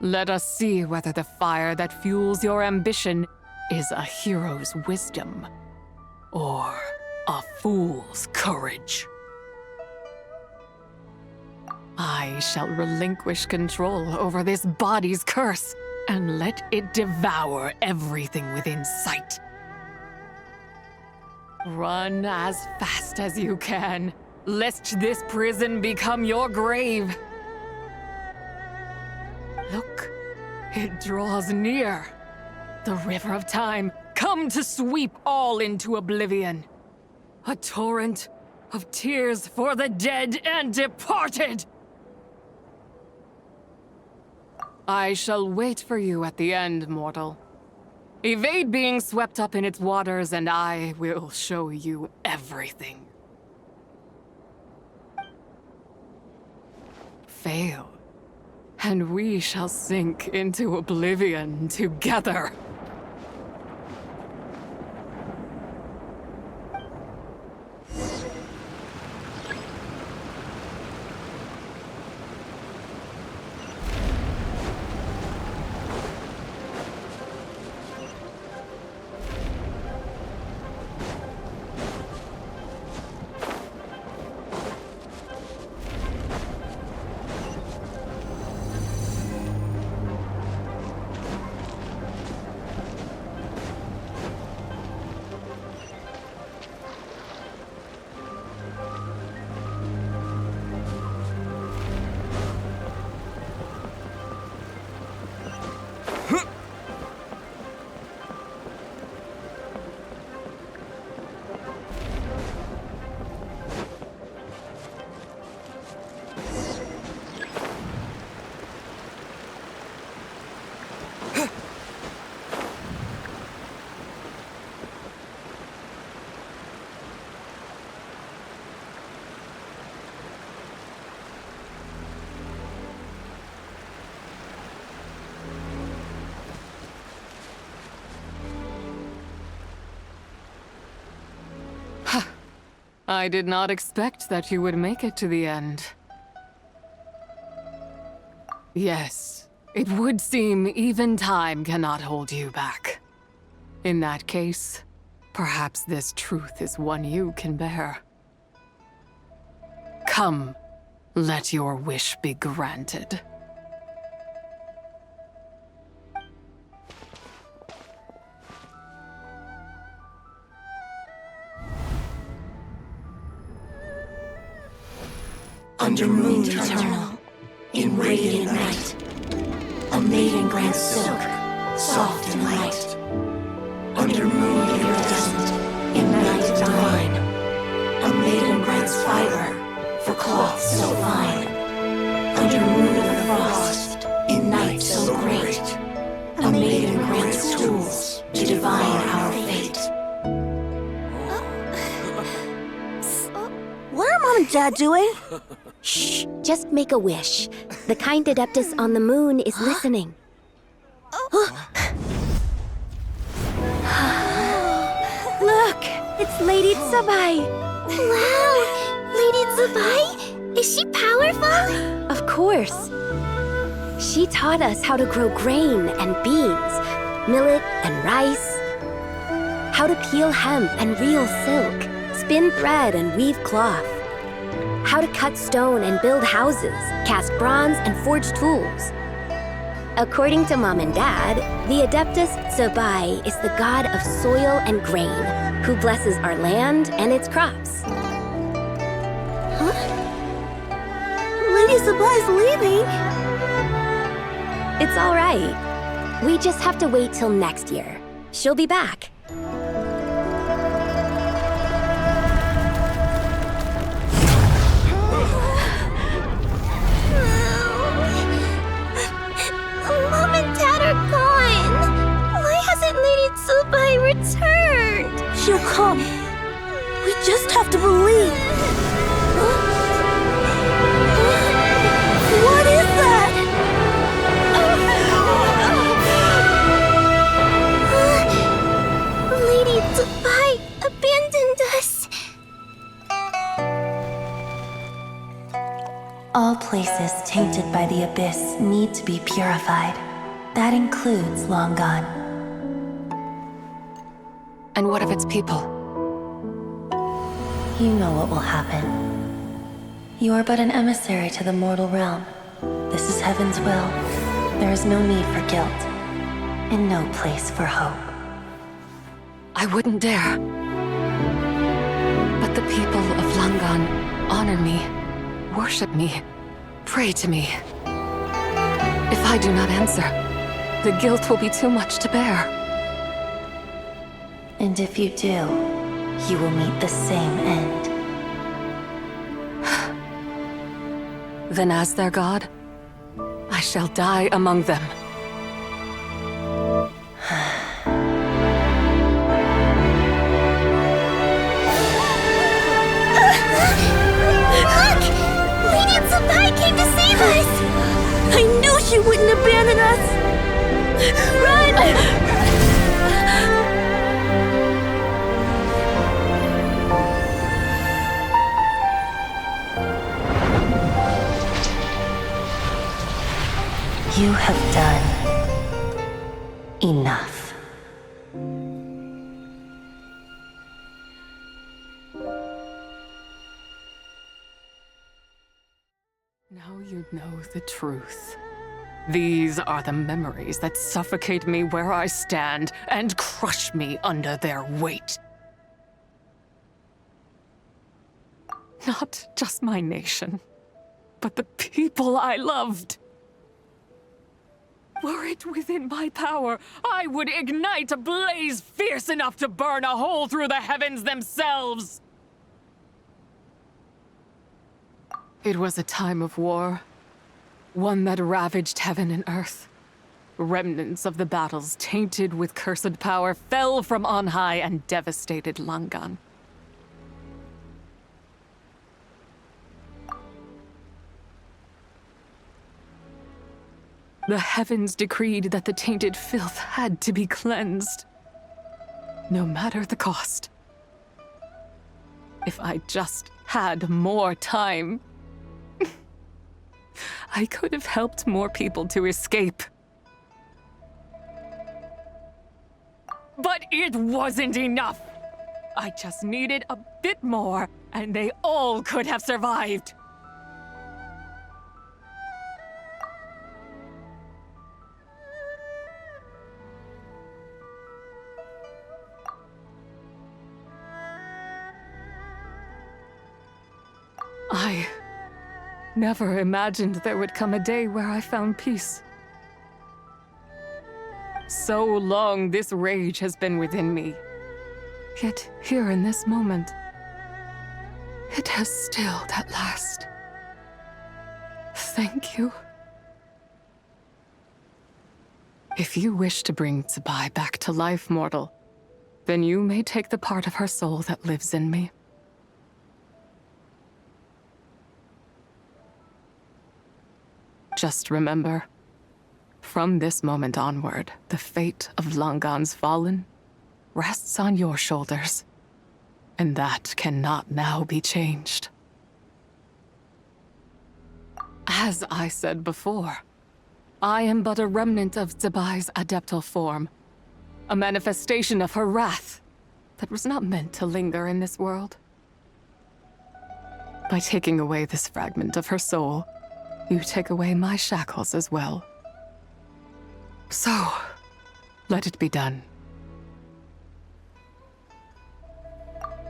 let us see whether the fire that fuels your ambition is a hero's wisdom, or a fool's courage. I shall relinquish control over this body's curse, and let it devour everything within sight. Run as fast as you can, lest this prison become your grave. Look, it draws near. The river of time, come to sweep all into oblivion. A torrent of tears for the dead and departed. I shall wait for you at the end, mortal. Evade being swept up in its waters, and I will show you everything. Fail, and we shall sink into oblivion together. I did not expect that you would make it to the end. Yes, it would seem even time cannot hold you back. In that case, perhaps this truth is one you can bear. Come, let your wish be granted. Under moon eternal, in radiant night, a maiden grants silk, soft and light. Under moon iridescent, in night divine, a maiden grants fiber, for cloth so fine. Under moon of the frost, in night so great, a maiden grants tools to divine our fate. What are Mom and Dad doing? Shh, just make a wish. The kind Adeptus on the moon is listening. Look, it's Lady Zibai. Wow, Lady Zibai? Is she powerful? Of course. She taught us how to grow grain and beans, millet and rice, how to peel hemp and reel silk, spin thread and weave cloth, how to cut stone and build houses, cast bronze and forge tools. According to Mom and Dad, the Adeptus Zibai is the god of soil and grain, who blesses our land and its crops. Huh? Lady Zibai's leaving. It's all right. We just have to wait till next year. She'll be back. Mom and Dad are gone. Why hasn't Lady Zibai returned? She'll come. We just have to believe. What is that? Lady Zibai abandoned us. All places tainted by the abyss need to be purified. That includes Long Gone. And what of its people? You know what will happen. You are but an emissary to the mortal realm. This is Heaven's will. There is no need for guilt, and no place for hope. I wouldn't dare. But the people of Langan honor me, worship me, pray to me. If I do not answer, the guilt will be too much to bear. And if you do, you will meet the same end. Then as their god, I shall die among them. Look! Lady Zibai came to save us! I knew she wouldn't abandon us! Run! You have done enough. Now you know the truth. These are the memories that suffocate me where I stand and crush me under their weight. Not just my nation, but the people I loved. Were it within my power, I would ignite a blaze fierce enough to burn a hole through the heavens themselves. It was a time of war, one that ravaged heaven and earth. Remnants of the battles tainted with cursed power fell from on high and devastated Langan. The heavens decreed that the tainted filth had to be cleansed, no matter the cost. If I just had more time, I could have helped more people to escape. But it wasn't enough. I just needed a bit more, and they all could have survived. I never imagined there would come a day where I found peace. So long this rage has been within me. Yet here in this moment, it has stilled at last. Thank you. If you wish to bring Zibai back to life, mortal, then you may take the part of her soul that lives in me. Just remember, from this moment onward, the fate of Langan's fallen rests on your shoulders, and that cannot now be changed. As I said before, I am but a remnant of Zibai's adeptal form, a manifestation of her wrath that was not meant to linger in this world. By taking away this fragment of her soul, you take away my shackles as well. So, let it be done.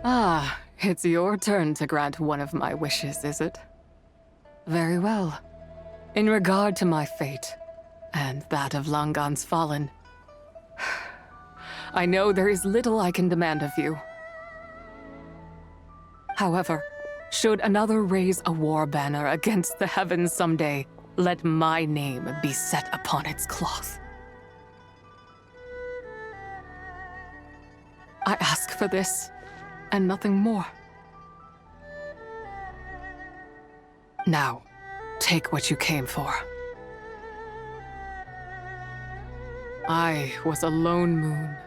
Ah, it's your turn to grant one of my wishes, is it? Very well. In regard to my fate, and that of Langan's fallen, I know there is little I can demand of you. However, should another raise a war banner against the heavens someday, let my name be set upon its cloth. I ask for this, and nothing more. Now, take what you came for. I was a lone moon,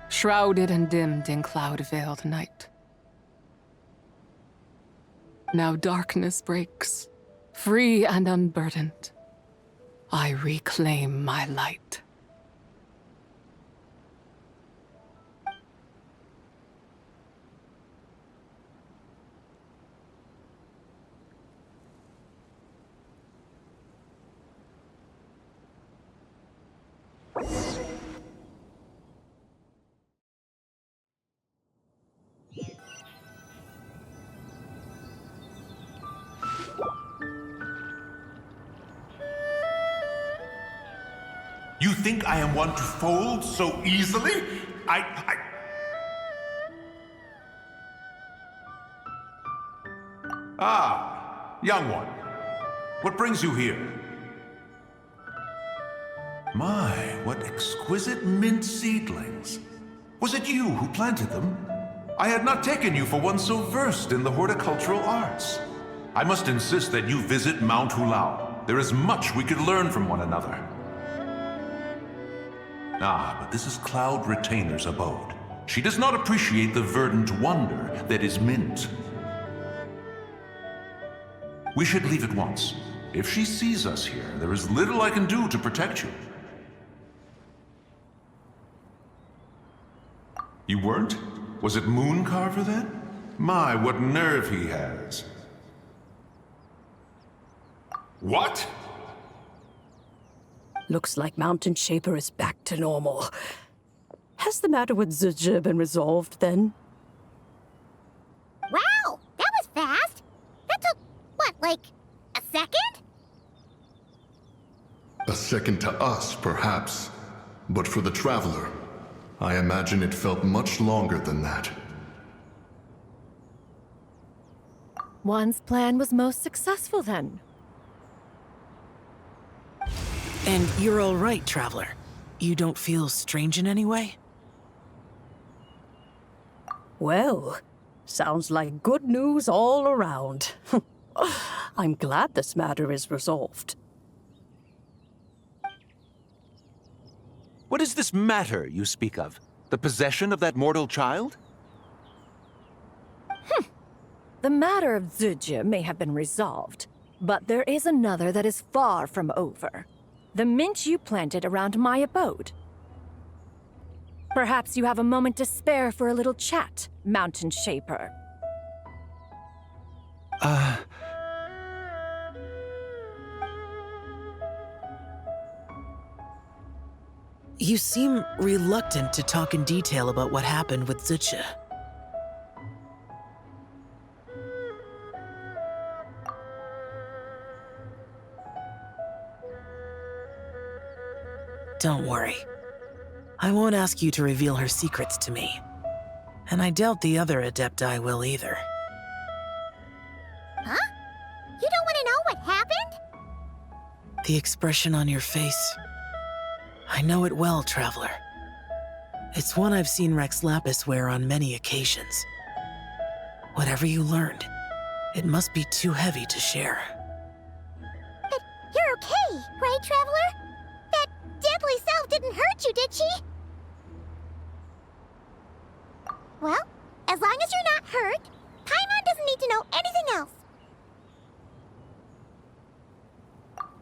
shrouded and dimmed in cloud-veiled night. Now darkness breaks, free and unburdened. I reclaim my light. You think I am one to fold so easily? Ah, young one. What brings you here? My, what exquisite mint seedlings. Was it you who planted them? I had not taken you for one so versed in the horticultural arts. I must insist that you visit Mount Hulao. There is much we could learn from one another. Ah, but this is Cloud Retainer's abode. She does not appreciate the verdant wonder that is mint. We should leave at once. If she sees us here, there is little I can do to protect you. You weren't? Was it Mooncarver then? My, what nerve he has. What? Looks like Mountain Shaper is back to normal. Has the matter with Zhiji been resolved, then? Wow, that was fast. That took, what, like, a second? A second to us, perhaps. But for the Traveler, I imagine it felt much longer than that. One's plan was most successful, then. And you're all right, Traveler. You don't feel strange in any way? Well, sounds like good news all around. I'm glad this matter is resolved. What is this matter you speak of? The possession of that mortal child? The matter of Zhiji may have been resolved, but there is another that is far from over. The mint you planted around my abode. Perhaps you have a moment to spare for a little chat, Mountain Shaper. You seem reluctant to talk in detail about what happened with Zhiji. Don't worry. I won't ask you to reveal her secrets to me. And I doubt the other Adepti will either. Huh? You don't want to know what happened? The expression on your face. I know it well, Traveler. It's one I've seen Rex Lapis wear on many occasions. Whatever you learned, it must be too heavy to share. But you're okay, right, Traveler? That deadly self didn't hurt you, did she? Well, as long as you're not hurt, Paimon doesn't need to know anything else.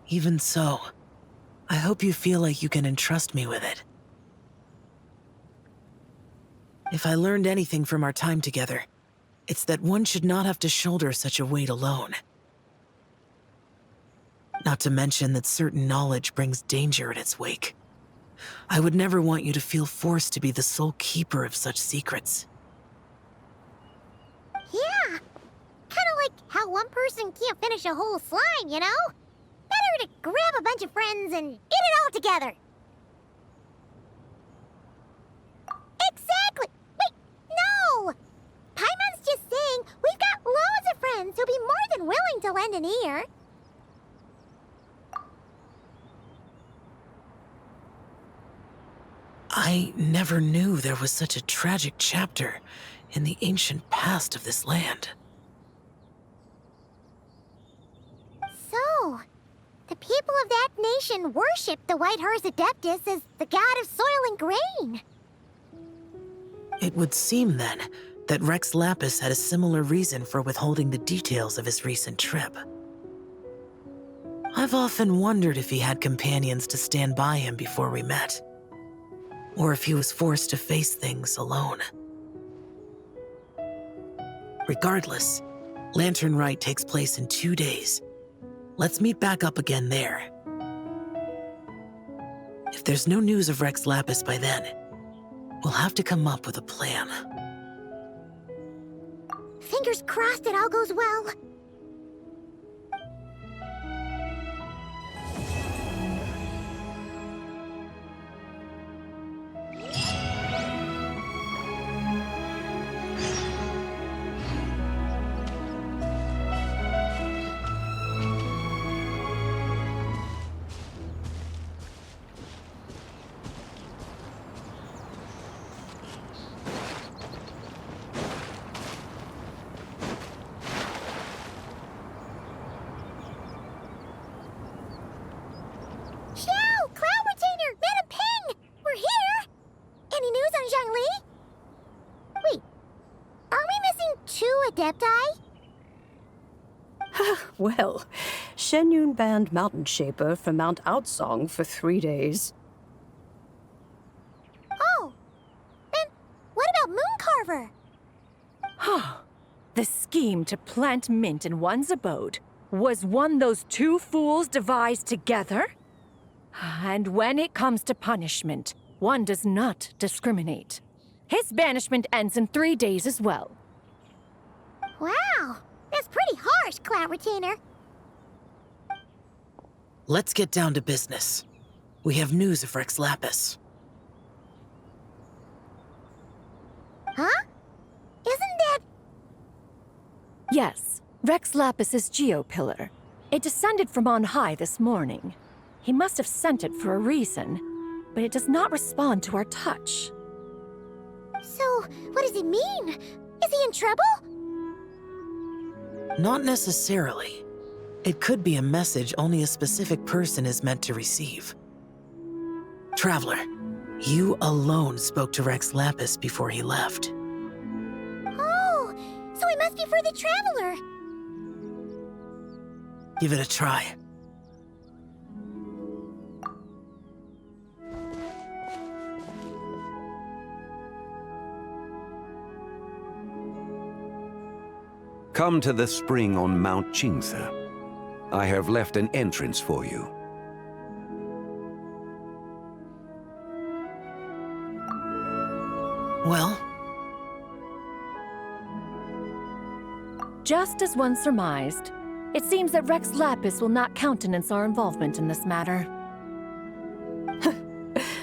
Even so, I hope you feel like you can entrust me with it. If I learned anything from our time together, it's that one should not have to shoulder such a weight alone. Not to mention that certain knowledge brings danger in its wake. I would never want you to feel forced to be the sole keeper of such secrets. Yeah. Kinda like how one person can't finish a whole slime, you know? Better to grab a bunch of friends and get it all together. Exactly! Wait, no! Paimon's just saying we've got loads of friends who'll be more than willing to lend an ear. I never knew there was such a tragic chapter in the ancient past of this land. So, the people of that nation worship the White Horse Adeptus as the god of soil and grain. It would seem, then, that Rex Lapis had a similar reason for withholding the details of his recent trip. I've often wondered if he had companions to stand by him before we met, or if he was forced to face things alone. Regardless, Lantern Rite takes place in 2 days. Let's meet back up again there. If there's no news of Rex Lapis by then, we'll have to come up with a plan. Fingers crossed it all goes well. Well, Shenyun banned Mountain Shaper from Mount Outsong for 3 days. Oh, then what about Mooncarver? The scheme to plant mint in one's abode was one those two fools devised together? And when it comes to punishment, one does not discriminate. His banishment ends in 3 days as well. Wow, that's pretty harsh, Cloud Retainer. Let's get down to business. We have news of Rex Lapis. Huh? Isn't that... Yes, Rex Lapis's geopillar. It descended from on high this morning. He must have sent it for a reason, but it does not respond to our touch. So, what does it mean? Is he in trouble? Not necessarily. It could be a message only a specific person is meant to receive. Traveler, you alone spoke to Rex Lapis before he left. Oh, so it must be for the Traveler. Give it a try. Come to the spring on Mount Qingse. I have left an entrance for you. Well? Just as one surmised, it seems that Rex Lapis will not countenance our involvement in this matter.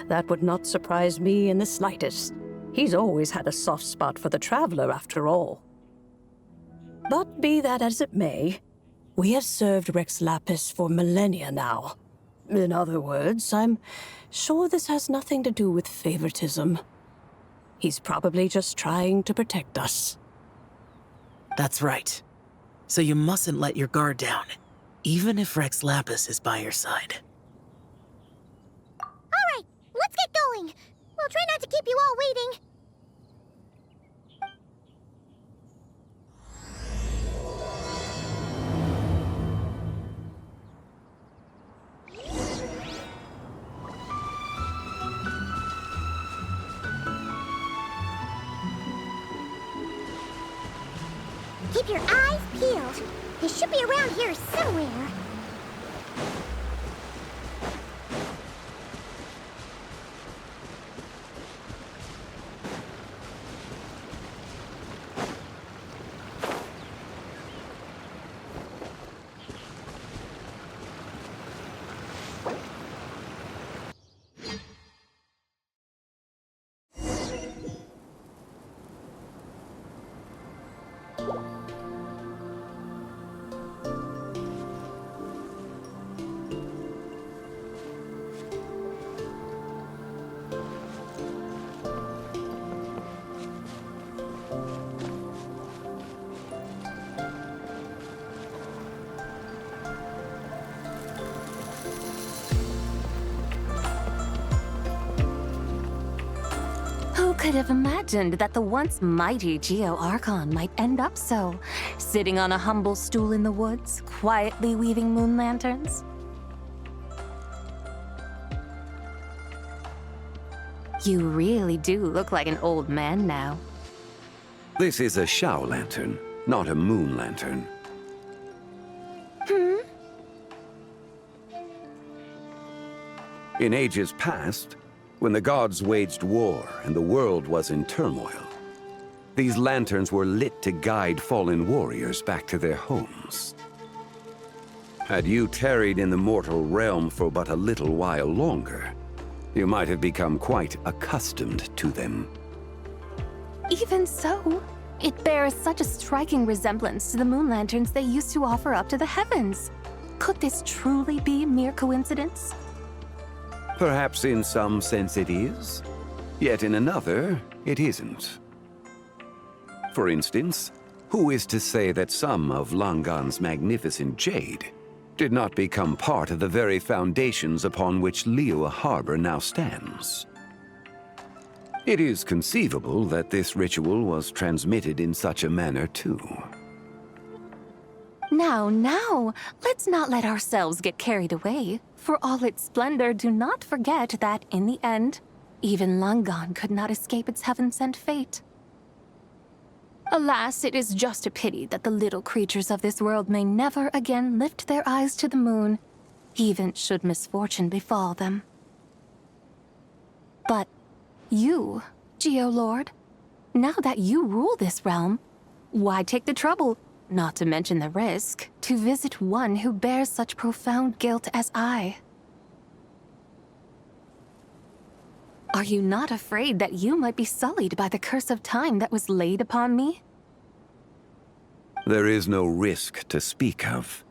That would not surprise me in the slightest. He's always had a soft spot for the Traveler, after all. But be that as it may, we have served Rex Lapis for millennia now. In other words, I'm sure this has nothing to do with favoritism. He's probably just trying to protect us. That's right. So you mustn't let your guard down, even if Rex Lapis is by your side. All right, let's get going. We'll try not to keep you all waiting. Keep your eyes peeled. They should be around here somewhere. Who could have imagined that the once mighty Geo-Archon might end up so, sitting on a humble stool in the woods, quietly weaving moon lanterns? You really do look like an old man now. This is a Shao lantern, not a moon lantern. In ages past, when the gods waged war and the world was in turmoil, these lanterns were lit to guide fallen warriors back to their homes. Had you tarried in the mortal realm for but a little while longer, you might have become quite accustomed to them. Even so, it bears such a striking resemblance to the moon lanterns they used to offer up to the heavens. Could this truly be mere coincidence? Perhaps in some sense it is, yet in another, it isn't. For instance, who is to say that some of Langan's magnificent jade did not become part of the very foundations upon which Liyue Harbor now stands? It is conceivable that this ritual was transmitted in such a manner too. Now, let's not let ourselves get carried away. For all its splendor, do not forget that, in the end, even Langan could not escape its heaven-sent fate. Alas, it is just a pity that the little creatures of this world may never again lift their eyes to the moon, even should misfortune befall them. But you, Geo-Lord, now that you rule this realm, why take the trouble, not to mention the risk, to visit one who bears such profound guilt as I? Are you not afraid that you might be sullied by the curse of time that was laid upon me? There is no risk to speak of.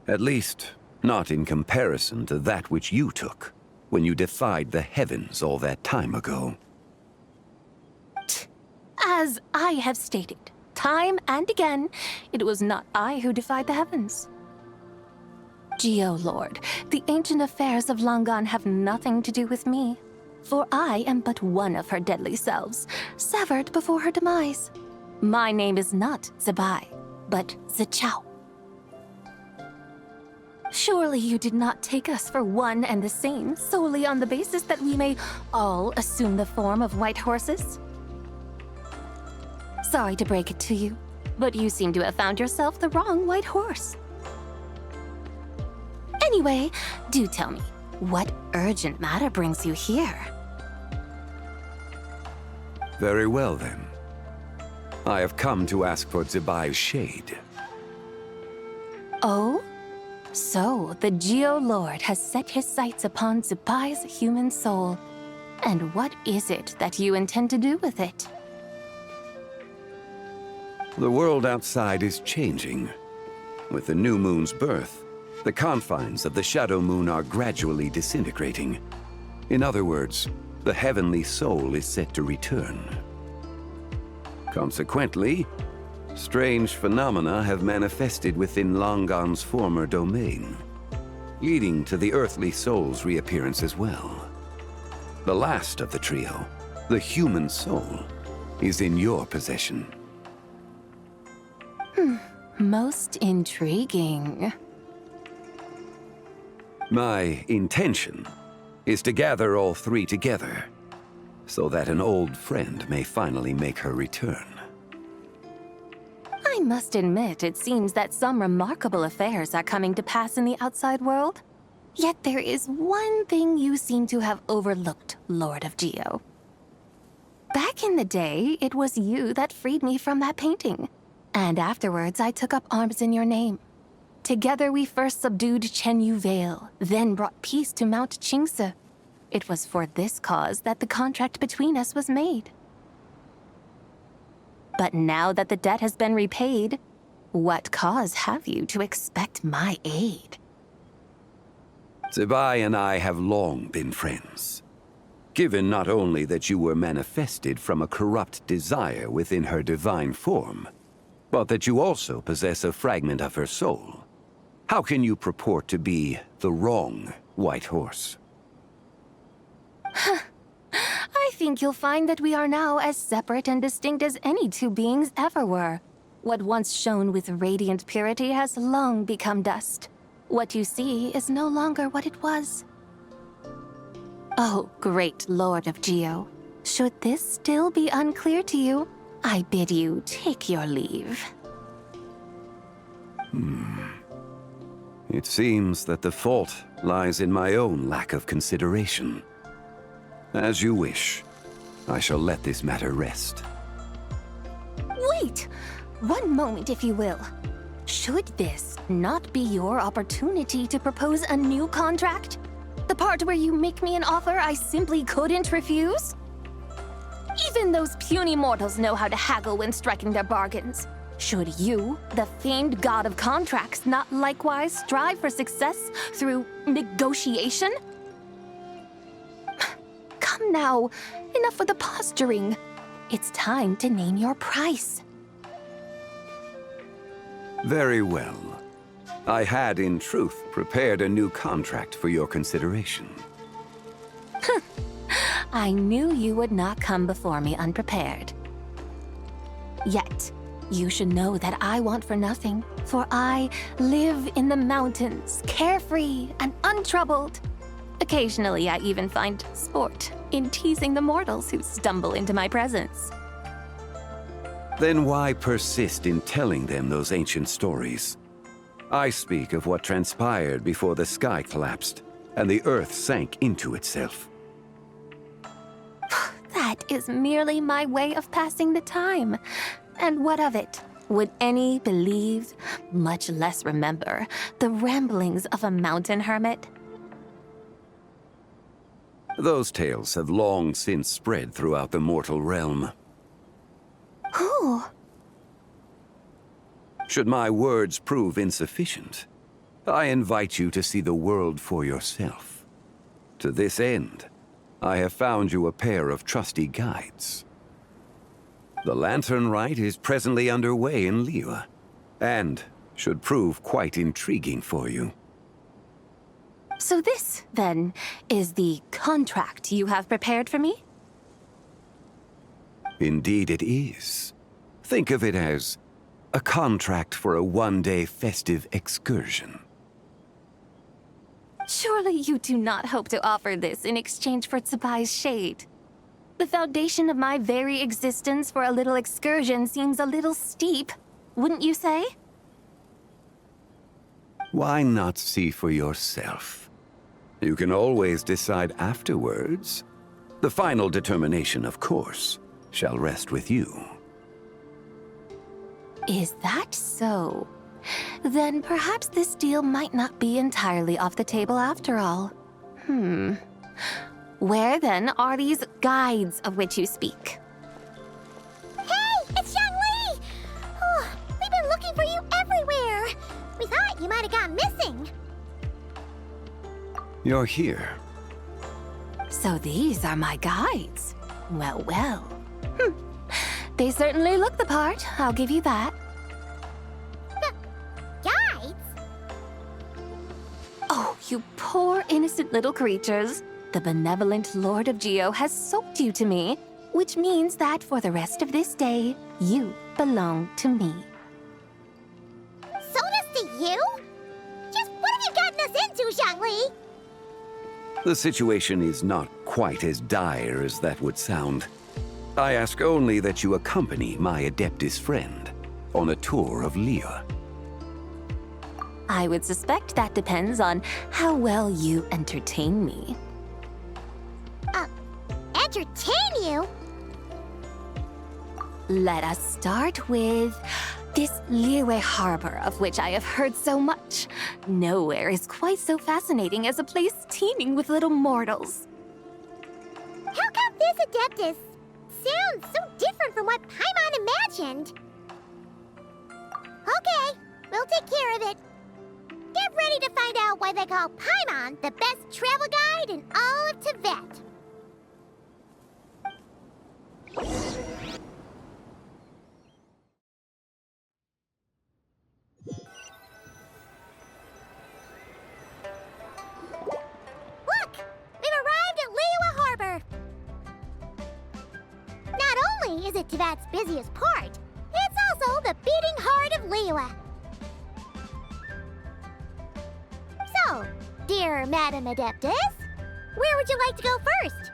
At least, not in comparison to that which you took when you defied the heavens all that time ago. As I have stated, time and again, it was not I who defied the heavens. Geo-Lord, the ancient affairs of Langan have nothing to do with me, for I am but one of her deadly selves, severed before her demise. My name is not Zibai, but Zichao. Surely you did not take us for one and the same, solely on the basis that we may all assume the form of white horses? Sorry to break it to you, but you seem to have found yourself the wrong white horse. Anyway, do tell me, what urgent matter brings you here? Very well, then. I have come to ask for Zibai's shade. Oh? So, the Geo-Lord has set his sights upon Zibai's human soul. And what is it that you intend to do with it? The world outside is changing. With the new moon's birth, the confines of the shadow moon are gradually disintegrating. In other words, the heavenly soul is set to return. Consequently, strange phenomena have manifested within Langan's former domain, leading to the earthly soul's reappearance as well. The last of the trio, the human soul, is in your possession. Most intriguing. My intention is to gather all three together, so that an old friend may finally make her return. I must admit, it seems that some remarkable affairs are coming to pass in the outside world. Yet there is one thing you seem to have overlooked, Lord of Geo. Back in the day, it was you that freed me from that painting. And afterwards, I took up arms in your name. Together we first subdued Chenyu Vale, then brought peace to Mount Qingse. It was for this cause that the contract between us was made. But now that the debt has been repaid, what cause have you to expect my aid? Zibai and I have long been friends. Given not only that you were manifested from a corrupt desire within her divine form, but that you also possess a fragment of her soul, how can you purport to be the wrong White Horse? I think you'll find that we are now as separate and distinct as any two beings ever were. What once shone with radiant purity has long become dust. What you see is no longer what it was. Oh, great Lord of Geo, should this still be unclear to you, I bid you take your leave. It seems that the fault lies in my own lack of consideration. As you wish. I shall let this matter rest. Wait! One moment, if you will. Should this not be your opportunity to propose a new contract? The part where you make me an offer I simply couldn't refuse? Even those puny mortals know how to haggle when striking their bargains. Should you, the famed god of contracts, not likewise strive for success through negotiation? Come now, enough with the posturing. It's time to name your price. Very well. I had, in truth, prepared a new contract for your consideration. I knew you would not come before me unprepared. Yet, you should know that I want for nothing, for I live in the mountains, carefree and untroubled. Occasionally, I even find sport in teasing the mortals who stumble into my presence. Then why persist in telling them those ancient stories? I speak of what transpired before the sky collapsed and the earth sank into itself. That is merely my way of passing the time. And what of it? Would any believe, much less remember, the ramblings of a mountain hermit? Those tales have long since spread throughout the mortal realm. Who? Should my words prove insufficient, I invite you to see the world for yourself. To this end, I have found you a pair of trusty guides. The lantern rite is presently underway in Liyue, and should prove quite intriguing for you. So this, then, is the contract you have prepared for me? Indeed it is. Think of it as a contract for a one-day festive excursion. Surely you do not hope to offer this in exchange for Zibai's shade. The foundation of my very existence for a little excursion seems a little steep, wouldn't you say? Why not see for yourself? You can always decide afterwards. The final determination, of course, shall rest with you. Is that so? Then perhaps this deal might not be entirely off the table after all. Where then are these guides of which you speak? Hey, it's Zhongli! Oh, we've been looking for you everywhere. We thought you might have gone missing. You're here. So these are my guides. Well, well. They certainly look the part, I'll give you that. Guides? Oh, you poor innocent little creatures. The benevolent Lord of Geo has soaked you to me, which means that for the rest of this day, you belong to me. Sold us to you? Just what have you gotten us into, Zhongli? The situation is not quite as dire as that would sound. I ask only that you accompany my Adeptus friend, on a tour of Liyue? I would suspect that depends on how well you entertain me. Entertain you? Let us start with this Liyue harbor of which I have heard so much. Nowhere is quite so fascinating as a place teeming with little mortals. How come this Adeptus sounds so different from what Paimon imagined? Okay, we'll take care of it. Get ready to find out why they call Paimon the best travel guide in all of Tibet. Look! We've arrived at Liyue Harbor! Not only is it Tibet's busiest port, it's also the beating heart of Liyue. So, dear Madam Adeptus, where would you like to go first?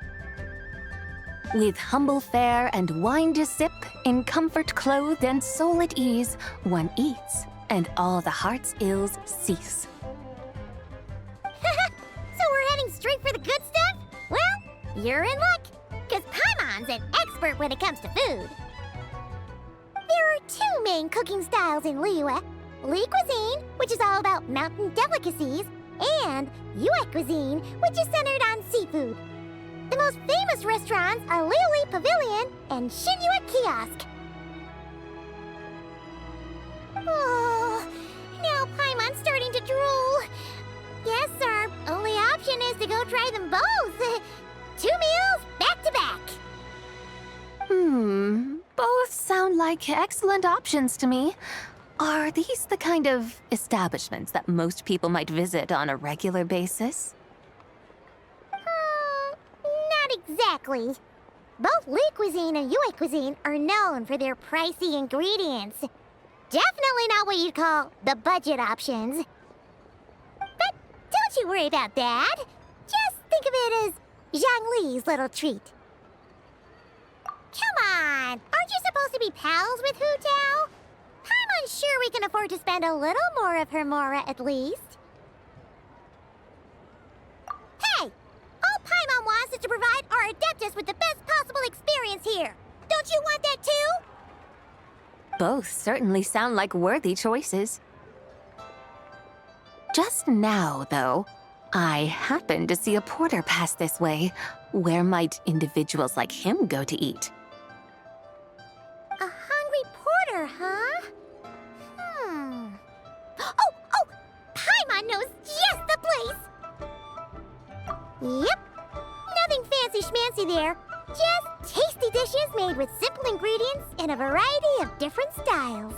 With humble fare and wine to sip, in comfort clothed and soul at ease, one eats, and all the heart's ills cease. So we're heading straight for the good stuff? Well, you're in luck, because Paimon's an expert when it comes to food. There are two main cooking styles in Liyue. Li cuisine, which is all about mountain delicacies, and Yue cuisine, which is centered on seafood. The most famous restaurants are Liyue Pavilion and Xinyue Kiosk. Oh, now Paimon's starting to drool. Guess our only option is to go try them both. 2 meals back to back. Both sound like excellent options to me. Are these the kind of establishments that most people might visit on a regular basis? Not exactly. Both Li cuisine and Yue cuisine are known for their pricey ingredients. Definitely not what you'd call the budget options. But don't you worry about that. Just think of it as Zhongli's little treat. Come on! Aren't you supposed to be pals with Hu Tao? I'm unsure we can afford to spend a little more of her mora at least. Hey! All Paimon wants is to provide our Adeptus with the best possible experience here. Don't you want that too? Both certainly sound like worthy choices. Just now, though, I happened to see a porter pass this way. Where might individuals like him go to eat? A hungry porter, huh? Oh! Paimon knows just the place! Yep. Nothing fancy-schmancy there. Just tasty dishes made with simple ingredients and a variety of different styles.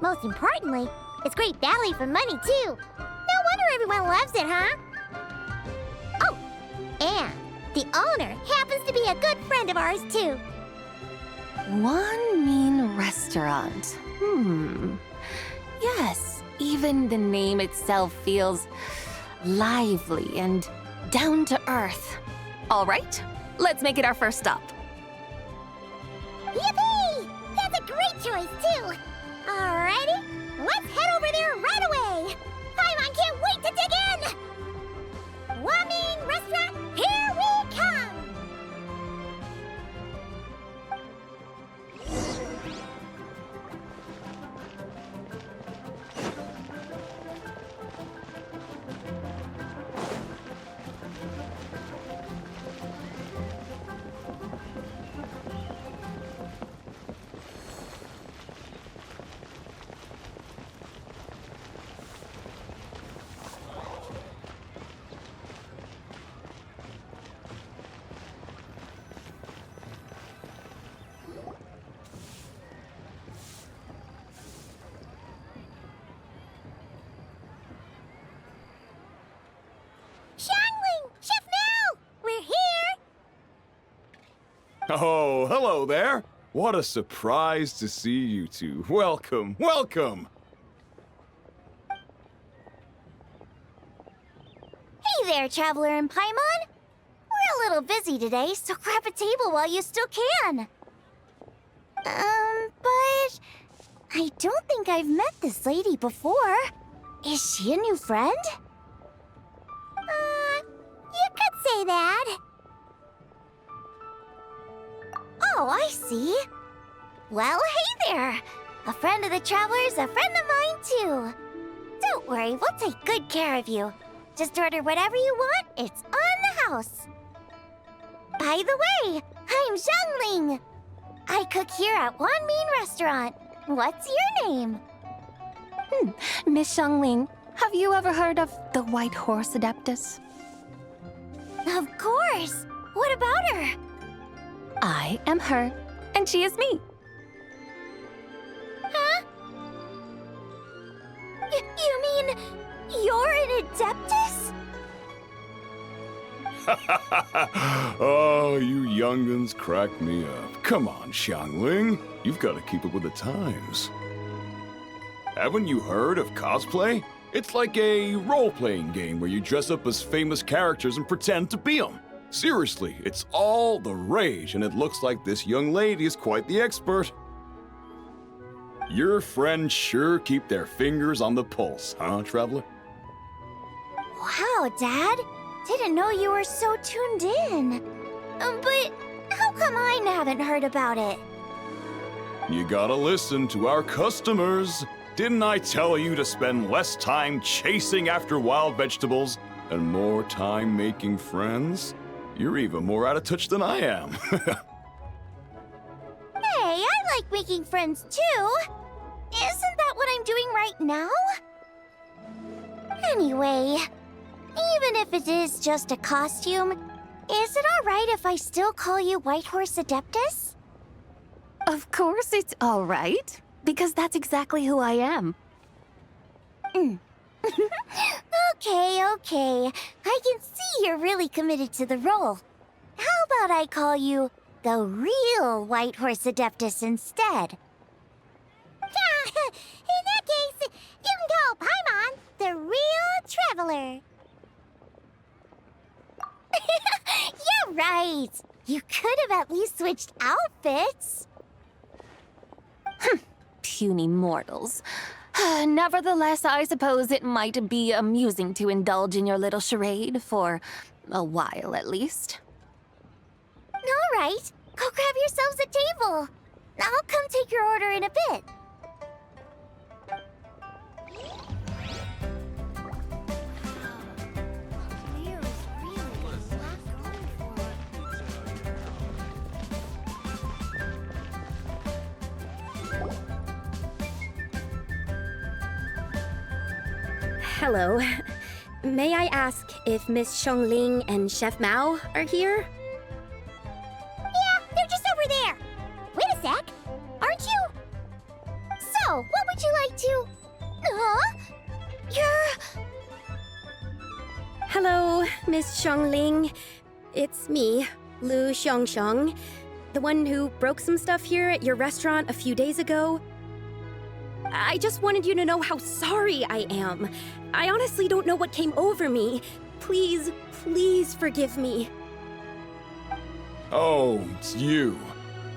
Most importantly, it's great value for money, too. No wonder everyone loves it, huh? Oh, and the owner happens to be a good friend of ours, too. One mean restaurant. Yes, even the name itself feels lively and down to earth. All right, let's make it our first stop. Yippee! That's a great choice, too. Alrighty, let's head over there right away. Paimon can't wait to dig in. Wamin Restaurant, here we come. Oh, hello there. What a surprise to see you two. Welcome, welcome. Hey there, Traveler in Paimon. We're a little busy today, so grab a table while you still can. But I don't think I've met this lady before. Is she a new friend? You could say that. Oh, I see. Well, hey there. A friend of the traveler's a friend of mine, too. Don't worry, we'll take good care of you. Just order whatever you want, it's on the house. By the way, I'm Zhongli. I cook here at Wan Min Restaurant. What's your name? Miss Zhongli, have you ever heard of the White Horse Adeptus? Of course. What about her? I am her, and she is me. Huh? You mean you're an Adeptus? Oh, you young'uns crack me up. Come on, Xiangling. You've got to keep up with the times. Haven't you heard of cosplay? It's like a role-playing game where you dress up as famous characters and pretend to be them. Seriously, it's all the rage, and it looks like this young lady is quite the expert. Your friends sure keep their fingers on the pulse, huh, Traveler? Wow, Dad. Didn't know you were so tuned in. But how come I haven't heard about it? You gotta listen to our customers. Didn't I tell you to spend less time chasing after wild vegetables and more time making friends? You're even more out of touch than I am. Hey, I like making friends too. Isn't that what I'm doing right now? Anyway, even if it is just a costume, is it alright if I still call you White Horse Adeptus? Of course it's all right, because that's exactly who I am. Okay. I can see you're really committed to the role. How about I call you the real White Horse Adeptus instead? In that case, you can call Paimon the real traveler. Yeah, right. You could have at least switched outfits. Puny mortals. Nevertheless, I suppose it might be amusing to indulge in your little charade for a while, at least. All right, go grab yourselves a table. I'll come take your order in a bit. Hello. May I ask if Miss Xiangling and Chef Mao are here? Yeah, they're just over there. Wait a sec. Aren't you? So, what would you like to... Huh? You're... Hello, Miss Xiangling. It's me, Lu Xiangxiang, the one who broke some stuff here at your restaurant a few days ago. I just wanted you to know how sorry I am. I honestly don't know what came over me. Please forgive me. Oh, it's you.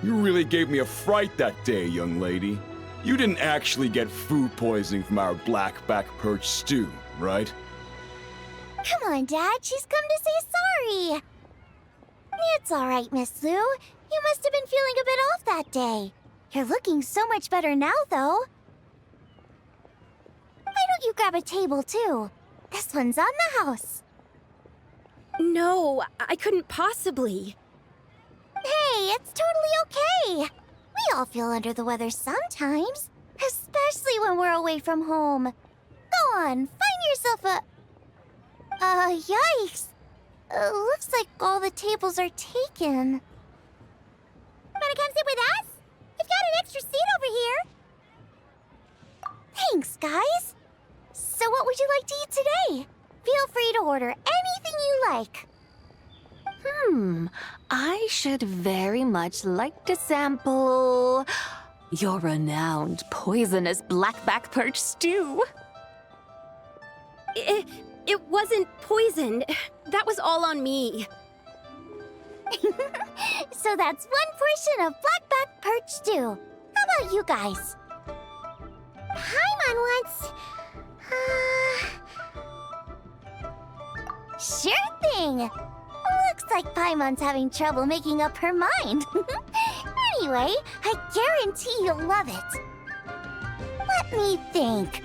You really gave me a fright that day, young lady. You didn't actually get food poisoning from our black-back perch stew, right? Come on, Dad. She's come to say sorry. It's all right, Miss Lu. You must have been feeling a bit off that day. You're looking so much better now, though. Why don't you grab a table, too? This one's on the house. No, I couldn't possibly. Hey, it's totally okay. We all feel under the weather sometimes, especially when we're away from home. Go on, find yourself a... yikes. Looks like all the tables are taken. Wanna come sit with us? We've got an extra seat over here. Thanks, guys. So what would you like to eat today? Feel free to order anything you like. I should very much like to sample your renowned poisonous blackback perch stew. It wasn't poisoned. That was all on me. So that's one portion of blackback perch stew. How about you guys? Paimon once... Sure thing! Looks like Paimon's having trouble making up her mind. Anyway, I guarantee you'll love it. Let me think.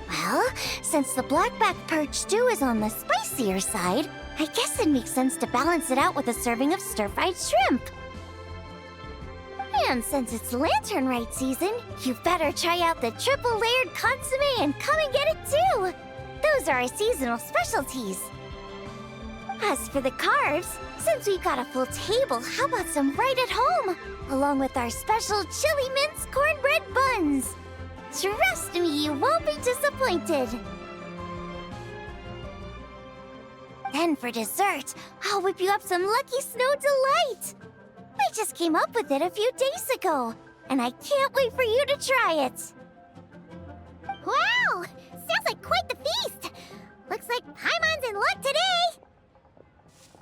Well, since the blackback perch stew is on the spicier side, I guess it makes sense to balance it out with a serving of stir-fried shrimp. And since it's lantern rite season, you better try out the triple-layered consommé and come and get it too! Those are our seasonal specialties. As for the carbs, since we've got a full table, how about some right at home? Along with our special chili mince cornbread buns. Trust me, you won't be disappointed. Then for dessert, I'll whip you up some Lucky Snow Delight. I just came up with it a few days ago, and I can't wait for you to try it. Wow! Sounds like quite the feast! Looks like Paimon's in luck today!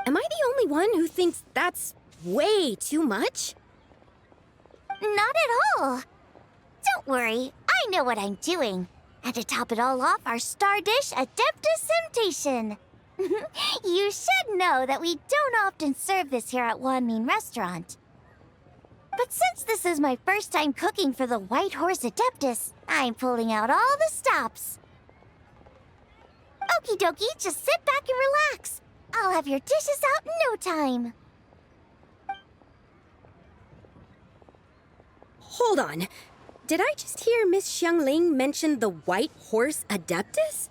Am I the only one who thinks that's way too much? Not at all. Don't worry, I know what I'm doing. And to top it all off, our star dish, Adeptus Temptation. You should know that we don't often serve this here at Wanmin Restaurant. But since this is my first time cooking for the White Horse Adeptus, I'm pulling out all the stops. Okie dokie, just sit back and relax. I'll have your dishes out in no time. Hold on. Did I just hear Miss Xiangling mention the White Horse Adeptus?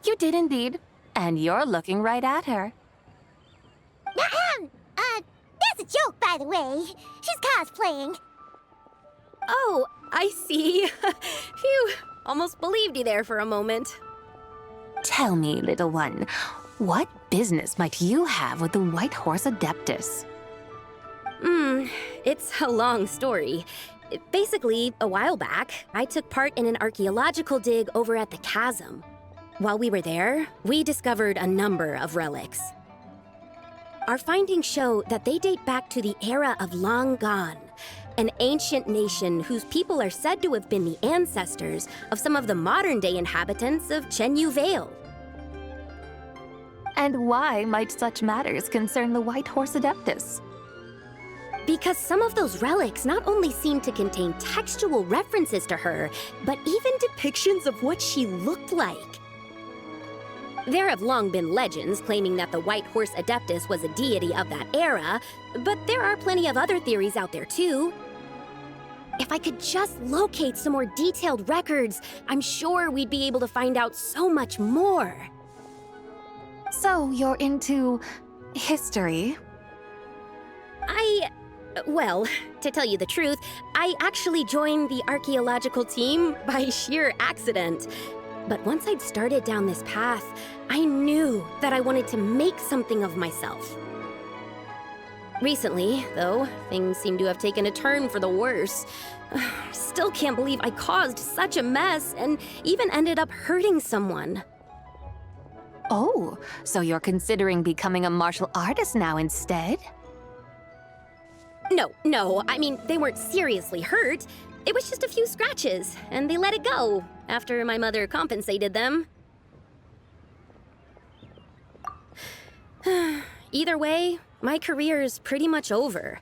You did indeed. And you're looking right at her. That's a joke, by the way. She's cosplaying. Oh, I see. Phew, almost believed you there for a moment. Tell me, little one, what business might you have with the White Horse Adeptus? It's a long story. Basically, a while back, I took part in an archaeological dig over at the chasm. While we were there, we discovered a number of relics. Our findings show that they date back to the era of Long Gone, an ancient nation whose people are said to have been the ancestors of some of the modern-day inhabitants of Chenyu Vale. And why might such matters concern the White Horse Adeptus? Because some of those relics not only seem to contain textual references to her, but even depictions of what she looked like. There have long been legends claiming that the White Horse Adeptus was a deity of that era, but there are plenty of other theories out there too. If I could just locate some more detailed records, I'm sure we'd be able to find out so much more. So you're into history? Well, to tell you the truth, I actually joined the archaeological team by sheer accident. But once I'd started down this path, I knew that I wanted to make something of myself. Recently, though, things seem to have taken a turn for the worse. Still can't believe I caused such a mess and even ended up hurting someone. Oh, so you're considering becoming a martial artist now instead? No, I mean, they weren't seriously hurt. It was just a few scratches, and they let it go after my mother compensated them. Either way, my career's pretty much over.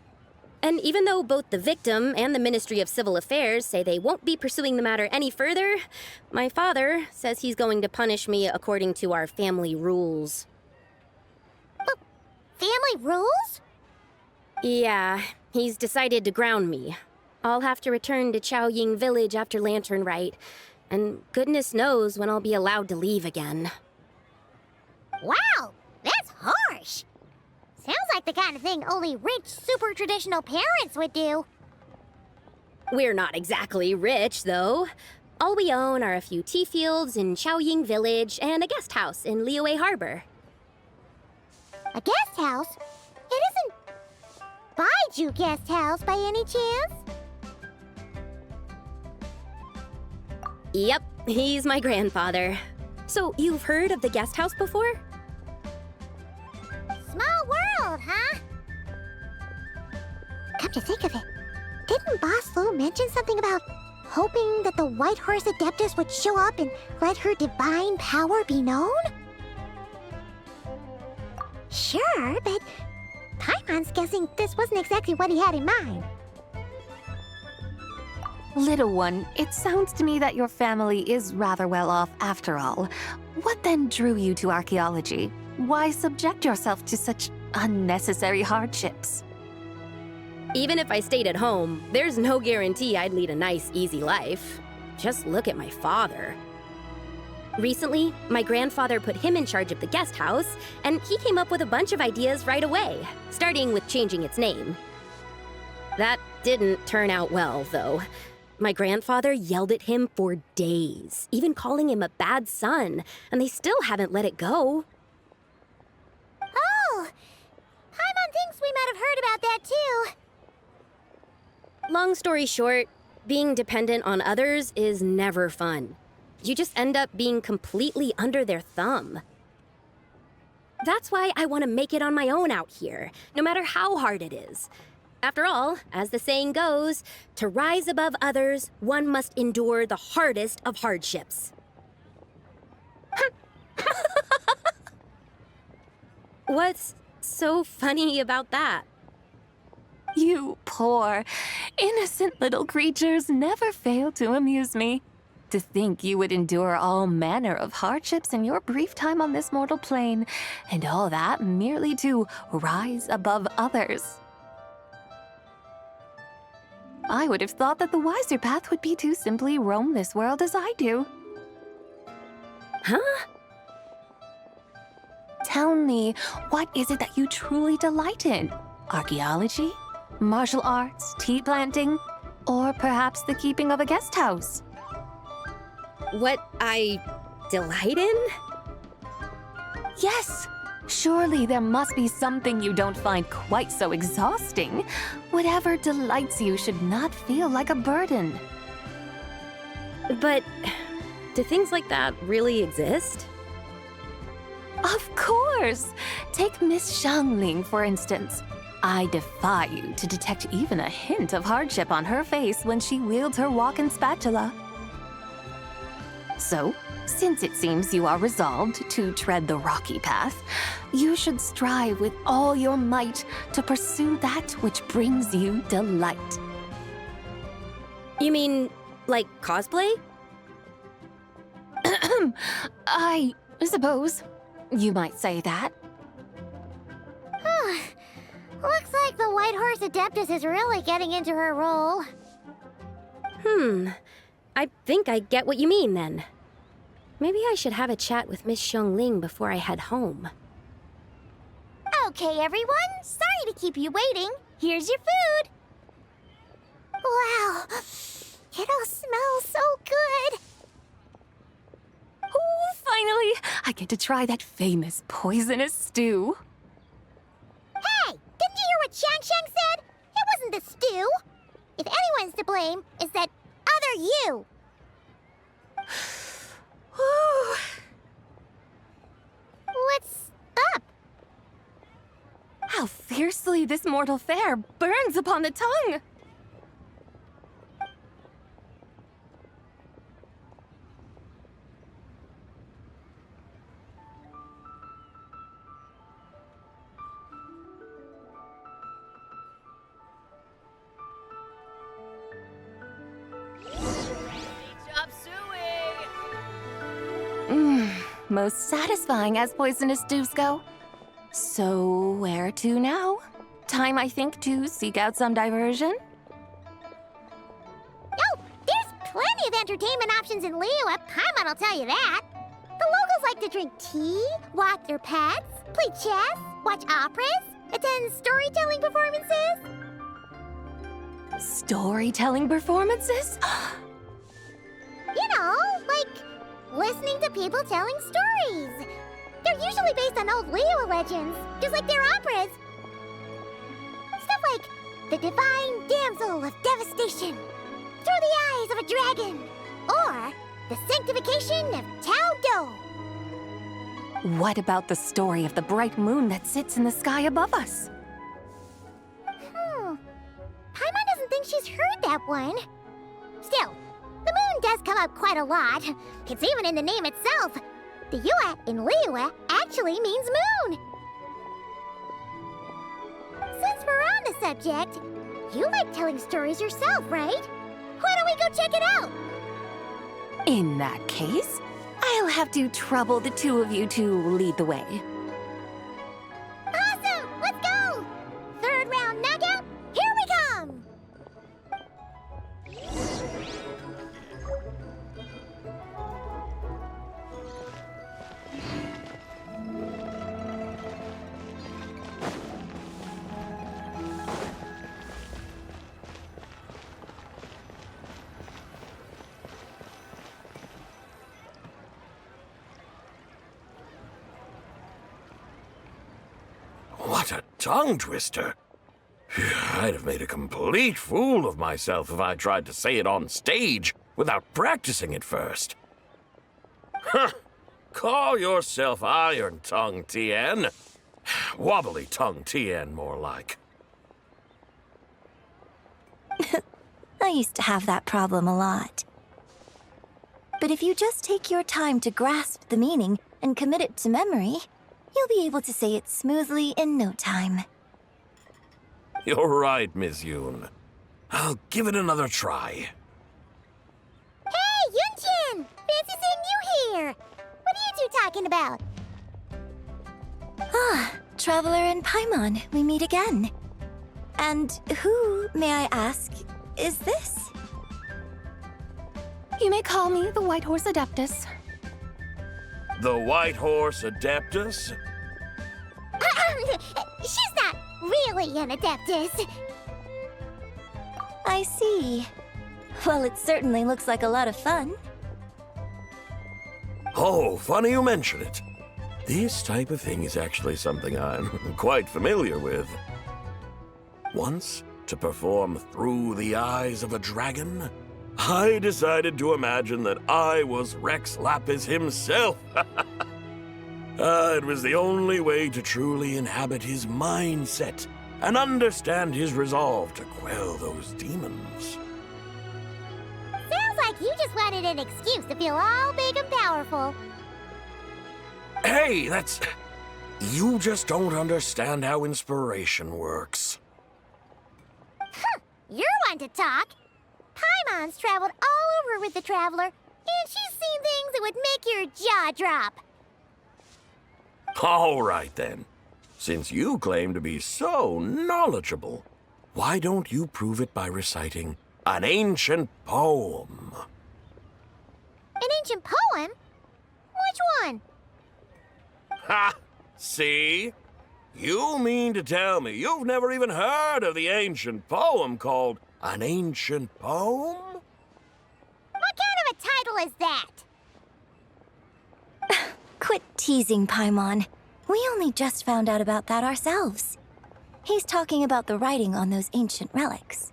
And even though both the victim and the Ministry of Civil Affairs say they won't be pursuing the matter any further, my father says he's going to punish me according to our family rules. Family rules? Yeah, he's decided to ground me. I'll have to return to Chaoying Village after Lantern Rite, and goodness knows when I'll be allowed to leave again. Wow, that's harsh. Sounds like the kind of thing only rich, super traditional parents would do. We're not exactly rich, though. All we own are a few tea fields in Chaoying Village and a guest house in Liyue Harbor. A guest house? It isn't Baiju Guest House by any chance? Yep, he's my grandfather. So you've heard of the guest house before? Small world, huh? Come to think of it, didn't Boss Lu mention something about hoping that the White Horse Adeptus would show up and let her divine power be known? Sure, but Paimon's guessing this wasn't exactly what he had in mind. Little one, it sounds to me that your family is rather well off after all. What then drew you to archaeology? Why subject yourself to such unnecessary hardships? Even if I stayed at home, there's no guarantee I'd lead a nice, easy life. Just look at my father. Recently, my grandfather put him in charge of the guest house, and he came up with a bunch of ideas right away, starting with changing its name. That didn't turn out well, though. My grandfather yelled at him for days, even calling him a bad son, and they still haven't let it go. Oh! Paimon thinks we might have heard about that too. Long story short, being dependent on others is never fun. You just end up being completely under their thumb. That's why I want to make it on my own out here, no matter how hard it is. After all, as the saying goes, to rise above others, one must endure the hardest of hardships. What's so funny about that? You poor, innocent little creatures never fail to amuse me. To think you would endure all manner of hardships in your brief time on this mortal plane, and all that merely to rise above others. I would have thought that the wiser path would be to simply roam this world as I do. Huh? Tell me, what is it that you truly delight in? Archaeology? Martial arts? Tea planting? Or perhaps the keeping of a guest house? What I delight in? Yes! Surely there must be something you don't find quite so exhausting. Whatever delights you should not feel like a burden. But do things like that really exist? Of course! Take Miss Xiangling, for instance. I defy you to detect even a hint of hardship on her face when she wields her walking spatula. So, since it seems you are resolved to tread the rocky path, you should strive with all your might to pursue that which brings you delight. You mean, like cosplay? I suppose you might say that. Looks like the White Horse Adeptus is really getting into her role. I think I get what you mean, then. Maybe I should have a chat with Miss Xiangling before I head home. Okay, everyone. Sorry to keep you waiting. Here's your food. Wow. It all smells so good. Oh, finally! I get to try that famous poisonous stew. Hey! Didn't you hear what Shang said? It wasn't the stew. If anyone's to blame, it's that other you. What's up? How fiercely this mortal fare burns upon the tongue! Most satisfying as poisonous stews go. So, where to now? Time, I think, to seek out some diversion? Oh, there's plenty of entertainment options in Liyue. Paimon will tell you that. The locals like to drink tea, walk their pets, play chess, watch operas, attend storytelling performances. Storytelling performances? You know, like listening to people telling stories. They're usually based on old Liyue legends, just like their operas. Stuff like the Divine Damsel of Devastation, Through the Eyes of a Dragon, or the Sanctification of Chao. What about the story of the bright moon that sits in the sky above us? Paimon doesn't think she's heard that one. Still, does come up quite a lot. It's even in the name itself. The Yue in Liyue actually means moon. Since we're on the subject, you like telling stories yourself, right? Why don't we go check it out? In that case, I'll have to trouble the two of you to lead the way. Awesome! Let's go! Third round knockout, here we come! What a tongue twister! I'd have made a complete fool of myself if I tried to say it on stage without practicing it first. Huh! Call yourself Iron Tongue, Tien. Wobbly Tongue, Tien, more like. I used to have that problem a lot. But if you just take your time to grasp the meaning and commit it to memory, you'll be able to say it smoothly in no time. You're right, Miss Yoon. I'll give it another try. Hey, Yunchin! Fancy seeing you here! What are you two talking about? Ah, Traveler and Paimon, we meet again. And who, may I ask, is this? You may call me the White Horse Adeptus. The White Horse Adeptus? She's not really an Adeptus. I see. Well, it certainly looks like a lot of fun. Oh, funny you mention it. This type of thing is actually something I'm quite familiar with. Once, to perform Through the Eyes of a Dragon, I decided to imagine that I was Rex Lapis himself. It was the only way to truly inhabit his mindset and understand his resolve to quell those demons. Sounds like you just wanted an excuse to feel all big and powerful. Hey, that's... You just don't understand how inspiration works. You're one to talk. Paimon's traveled all over with the Traveler, and she's seen things that would make your jaw drop. All right, then. Since you claim to be so knowledgeable, why don't you prove it by reciting an ancient poem? An ancient poem? Which one? Ha! See? You mean to tell me you've never even heard of the ancient poem called An Ancient Poem? What kind of a title is that? Quit teasing, Paimon. We only just found out about that ourselves. He's talking about the writing on those ancient relics.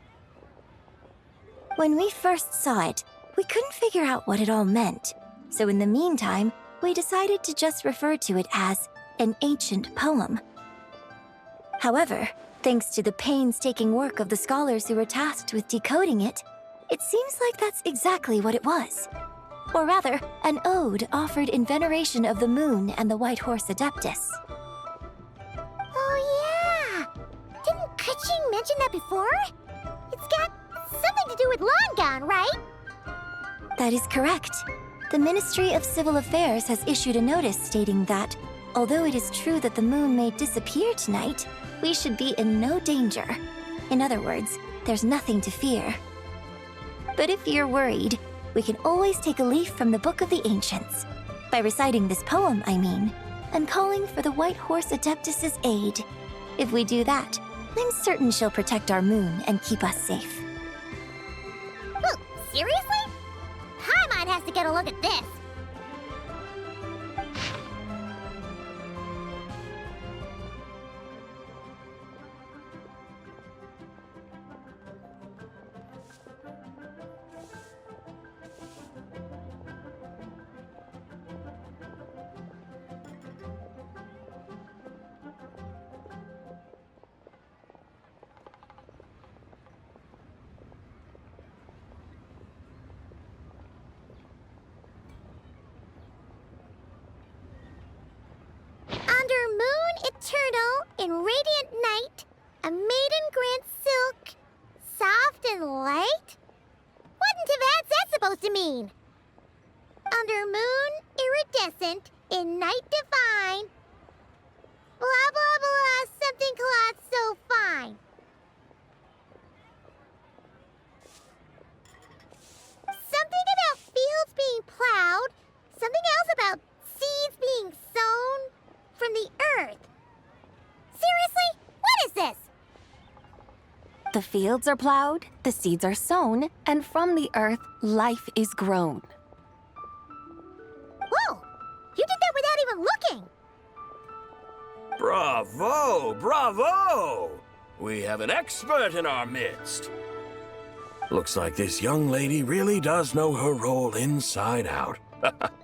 When we first saw it, we couldn't figure out what it all meant. So in the meantime, we decided to just refer to it as an ancient poem. However, thanks to the painstaking work of the scholars who were tasked with decoding it, it seems like that's exactly what it was. Or rather, an ode offered in veneration of the moon and the White Horse Adeptus. Oh yeah! Didn't Qiqi mention that before? It's got something to do with Longon, right? That is correct. The Ministry of Civil Affairs has issued a notice stating that, although it is true that the moon may disappear tonight, we should be in no danger. In other words, there's nothing to fear. But if you're worried, we can always take a leaf from the Book of the Ancients. By reciting this poem, I mean, and calling for the White Horse Adeptus' aid. If we do that, I'm certain she'll protect our moon and keep us safe. Oh, seriously? Paimon has to get a look at this. A maiden grant silk, soft and light? What in Tibet's that supposed to mean? Under moon, iridescent, in night divine. Blah blah blah, something cloth so fine. Something about fields being plowed, something else about seeds being sown from the earth. Seriously? What is this? The fields are plowed, the seeds are sown, and from the earth, life is grown. Whoa! You did that without even looking! Bravo! Bravo! We have an expert in our midst. Looks like this young lady really does know her role inside out.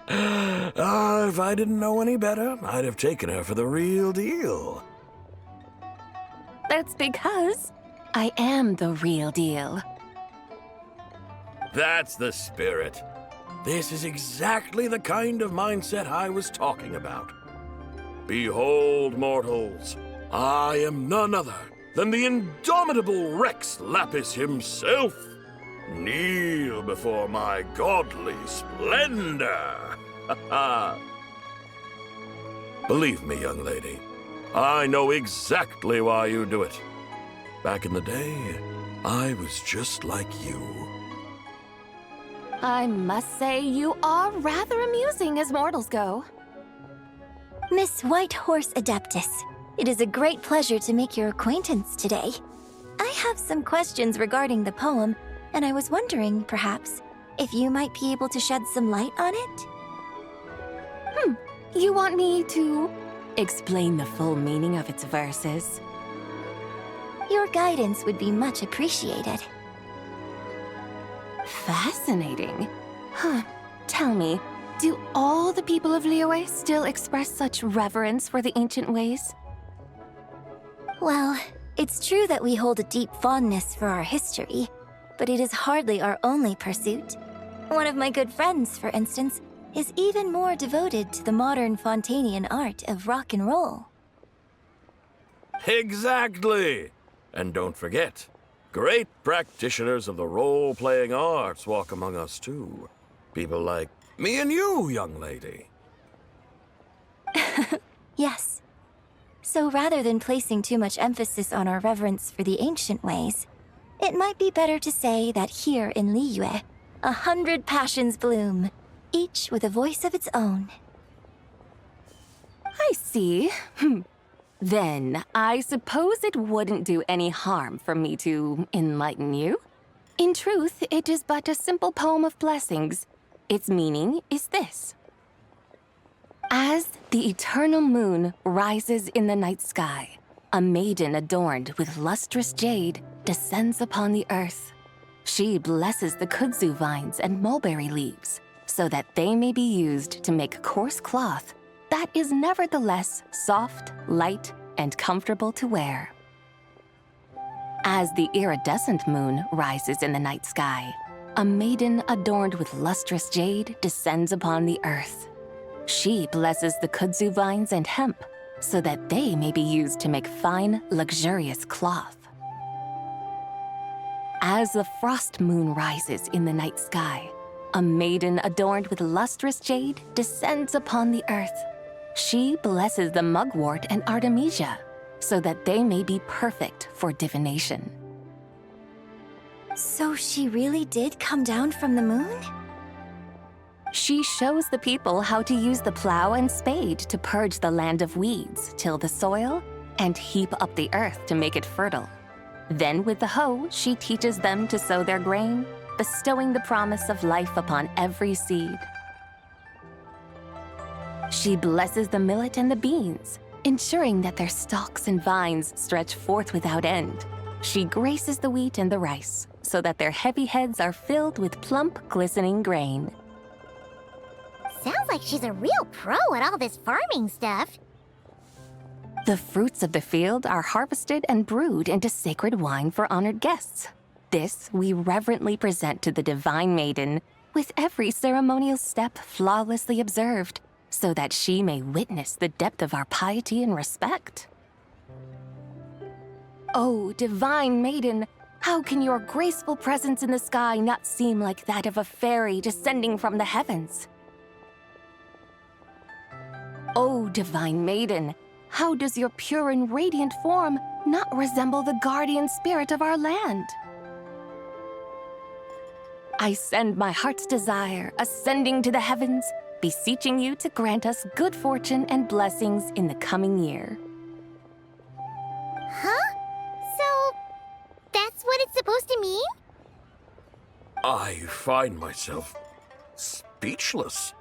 If I didn't know any better, I'd have taken her for the real deal. That's because I am the real deal. That's the spirit. This is exactly the kind of mindset I was talking about. Behold, mortals, I am none other than the indomitable Rex Lapis himself. Kneel before my godly splendor. Believe me, young lady, I know exactly why you do it. Back in the day, I was just like you. I must say you are rather amusing as mortals go. Miss White Horse Adeptus, it is a great pleasure to make your acquaintance today. I have some questions regarding the poem, and I was wondering, perhaps, if you might be able to shed some light on it? You want me to explain the full meaning of its verses? Your guidance would be much appreciated. Fascinating. Tell me, do all the people of Liyue still express such reverence for the ancient ways? Well, it's true that we hold a deep fondness for our history, but it is hardly our only pursuit. One of my good friends, for instance, is even more devoted to the modern Fontanian art of rock and roll. Exactly! And don't forget, great practitioners of the role-playing arts walk among us too. People like me and you, young lady. Yes. So rather than placing too much emphasis on our reverence for the ancient ways, it might be better to say that here in Liyue, 100 passions bloom, each with a voice of its own. I see. Then, I suppose it wouldn't do any harm for me to enlighten you. In truth, it is but a simple poem of blessings. Its meaning is this. As the eternal moon rises in the night sky, a maiden adorned with lustrous jade descends upon the earth. She blesses the kudzu vines and mulberry leaves, so that they may be used to make coarse cloth that is nevertheless soft, light, and comfortable to wear. As the iridescent moon rises in the night sky, a maiden adorned with lustrous jade descends upon the earth. She blesses the kudzu vines and hemp, so that they may be used to make fine, luxurious cloth. As the frost moon rises in the night sky, a maiden adorned with lustrous jade descends upon the earth. She blesses the mugwort and artemisia, so that they may be perfect for divination. So she really did come down from the moon? She shows the people how to use the plow and spade to purge the land of weeds, till the soil, and heap up the earth to make it fertile. Then with the hoe, she teaches them to sow their grain, bestowing the promise of life upon every seed. She blesses the millet and the beans, ensuring that their stalks and vines stretch forth without end. She graces the wheat and the rice, so that their heavy heads are filled with plump, glistening grain. Sounds like she's a real pro at all this farming stuff. The fruits of the field are harvested and brewed into sacred wine for honored guests. This we reverently present to the divine maiden, with every ceremonial step flawlessly observed, so that she may witness the depth of our piety and respect. Oh, divine maiden, how can your graceful presence in the sky not seem like that of a fairy descending from the heavens? Oh, divine maiden, how does your pure and radiant form not resemble the guardian spirit of our land? I send my heart's desire, ascending to the heavens, beseeching you to grant us good fortune and blessings in the coming year. Huh? So, that's what it's supposed to mean? I find myself speechless.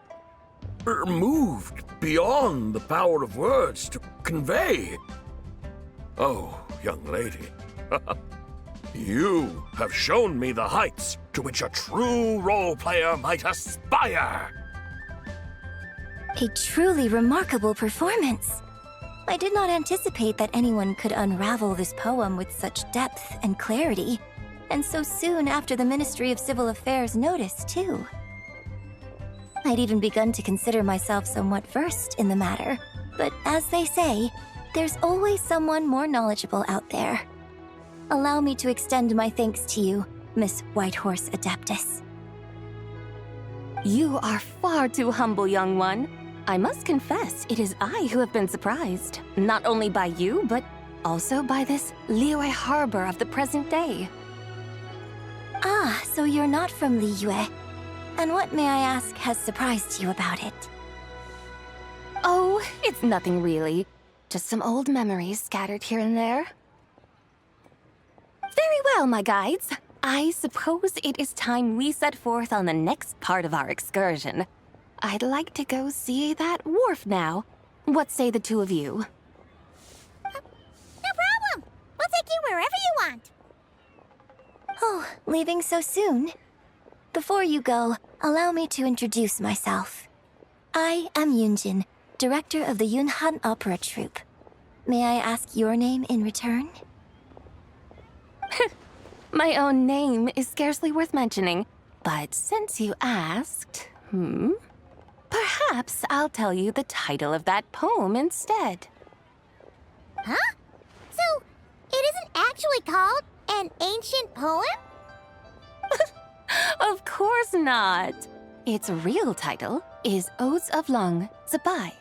Moved beyond the power of words to convey. Oh, young lady, you have shown me the heights to which a true role player might aspire. A truly remarkable performance. I did not anticipate that anyone could unravel this poem with such depth and clarity, and so soon after the Ministry of Civil Affairs noticed, too. I'd even begun to consider myself somewhat versed in the matter, but as they say, there's always someone more knowledgeable out there. Allow me to extend my thanks to you, Miss Whitehorse Adeptus. You are far too humble, young one. I must confess, it is I who have been surprised, not only by you, but also by this Liyue harbor of the present day. Ah, so you're not from Liyue. And what, may I ask, has surprised you about it? Oh, it's nothing really. Just some old memories scattered here and there. Very well, my guides. I suppose it is time we set forth on the next part of our excursion. I'd like to go see that wharf now. What say the two of you? No problem. We'll take you wherever you want. Oh, leaving so soon? Before you go, allow me to introduce myself. I am Yunjin, director of the Yunhan Opera Troupe. May I ask your name in return? My own name is scarcely worth mentioning, but since you asked, perhaps I'll tell you the title of that poem instead. Huh? So, it isn't actually called an ancient poem? Of course not. Its real title is Odes of Long, Zibai.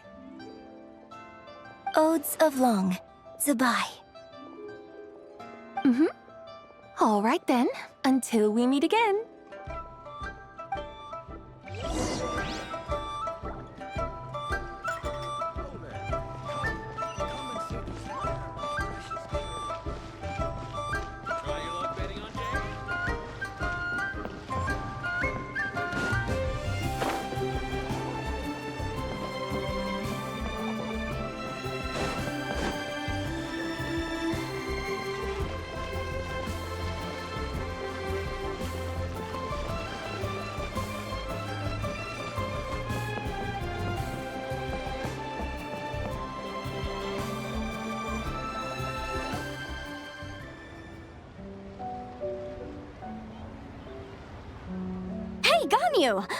Odes of Long, Zibai. All right then, until we meet again.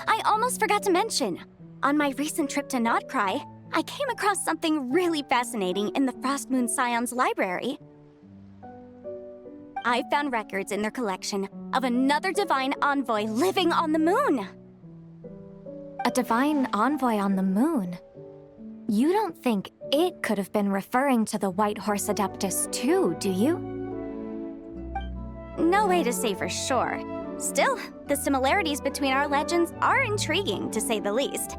I almost forgot to mention. On my recent trip to Nodcry, I came across something really fascinating in the Frostmoon Scion's library. I found records in their collection of another divine envoy living on the moon. A divine envoy on the moon? You don't think it could have been referring to the White Horse Adeptus too, do you? No way to say for sure. Still, the similarities between our legends are intriguing, to say the least.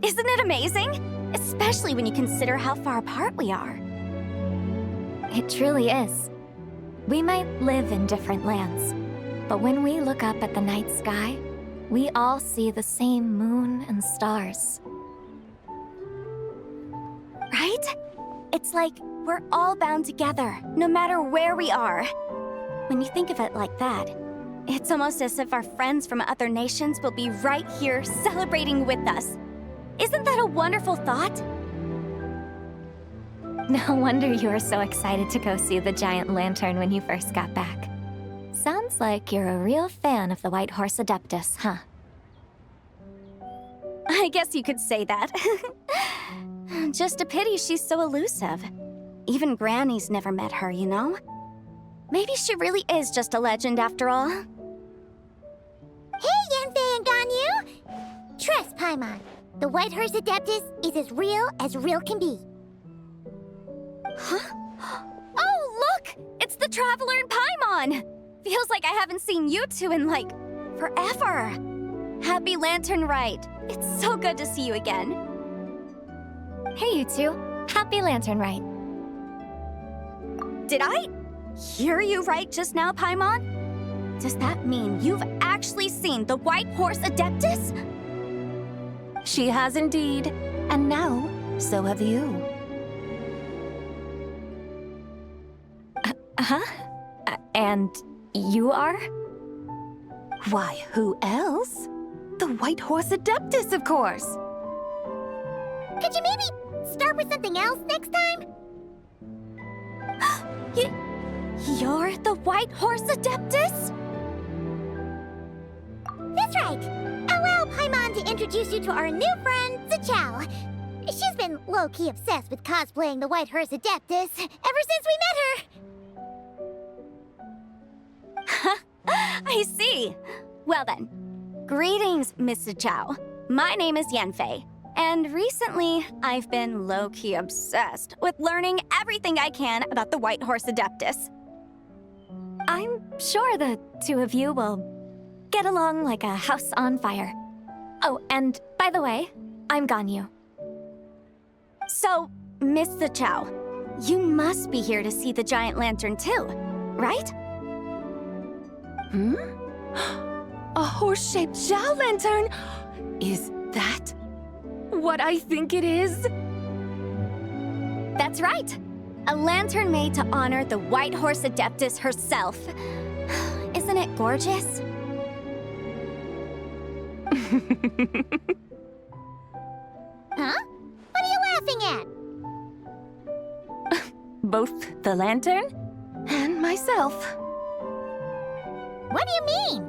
Isn't it amazing? Especially when you consider how far apart we are. It truly is. We might live in different lands, but when we look up at the night sky, we all see the same moon and stars. Right? It's like we're all bound together, no matter where we are. When you think of it like that, it's almost as if our friends from other nations will be right here celebrating with us. Isn't that a wonderful thought? No wonder you were so excited to go see the giant lantern when you first got back. Sounds like you're a real fan of the White Horse Adeptus, huh? I guess you could say that. Just a pity she's so elusive. Even Granny's never met her, you know? Maybe she really is just a legend after all. Hey, Yanfei and Ganyu! Trust Paimon. The White Horse Adeptus is as real can be. Huh? Oh, look! It's the Traveler and Paimon! Feels like I haven't seen you two in, like, forever. Happy Lantern Rite. It's so good to see you again. Hey, you two. Happy Lantern Rite. Did I hear you right just now, Paimon? Does that mean you've actually seen the White Horse Adeptus? She has indeed. And now, so have you. And you are? Why, who else? The White Horse Adeptus, of course. Could you maybe start with something else next time? You're the White Horse Adeptus? That's right. Allow Paimon to introduce you to our new friend, Zichao. She's been low-key obsessed with cosplaying the White Horse Adeptus ever since we met her. I see. Well then, greetings, Miss Zichao. My name is Yanfei, and recently I've been low-key obsessed with learning everything I can about the White Horse Adeptus. I'm sure the two of you will get along like a house on fire. Oh, and by the way, I'm Ganyu. So, Miss Zichao, you must be here to see the giant lantern too, right? A horse-shaped Zhao lantern? Is that what I think it is? That's right. A lantern made to honor the White Horse Adeptus herself. Isn't it gorgeous? Huh? What are you laughing at? Both the lantern and myself. What do you mean?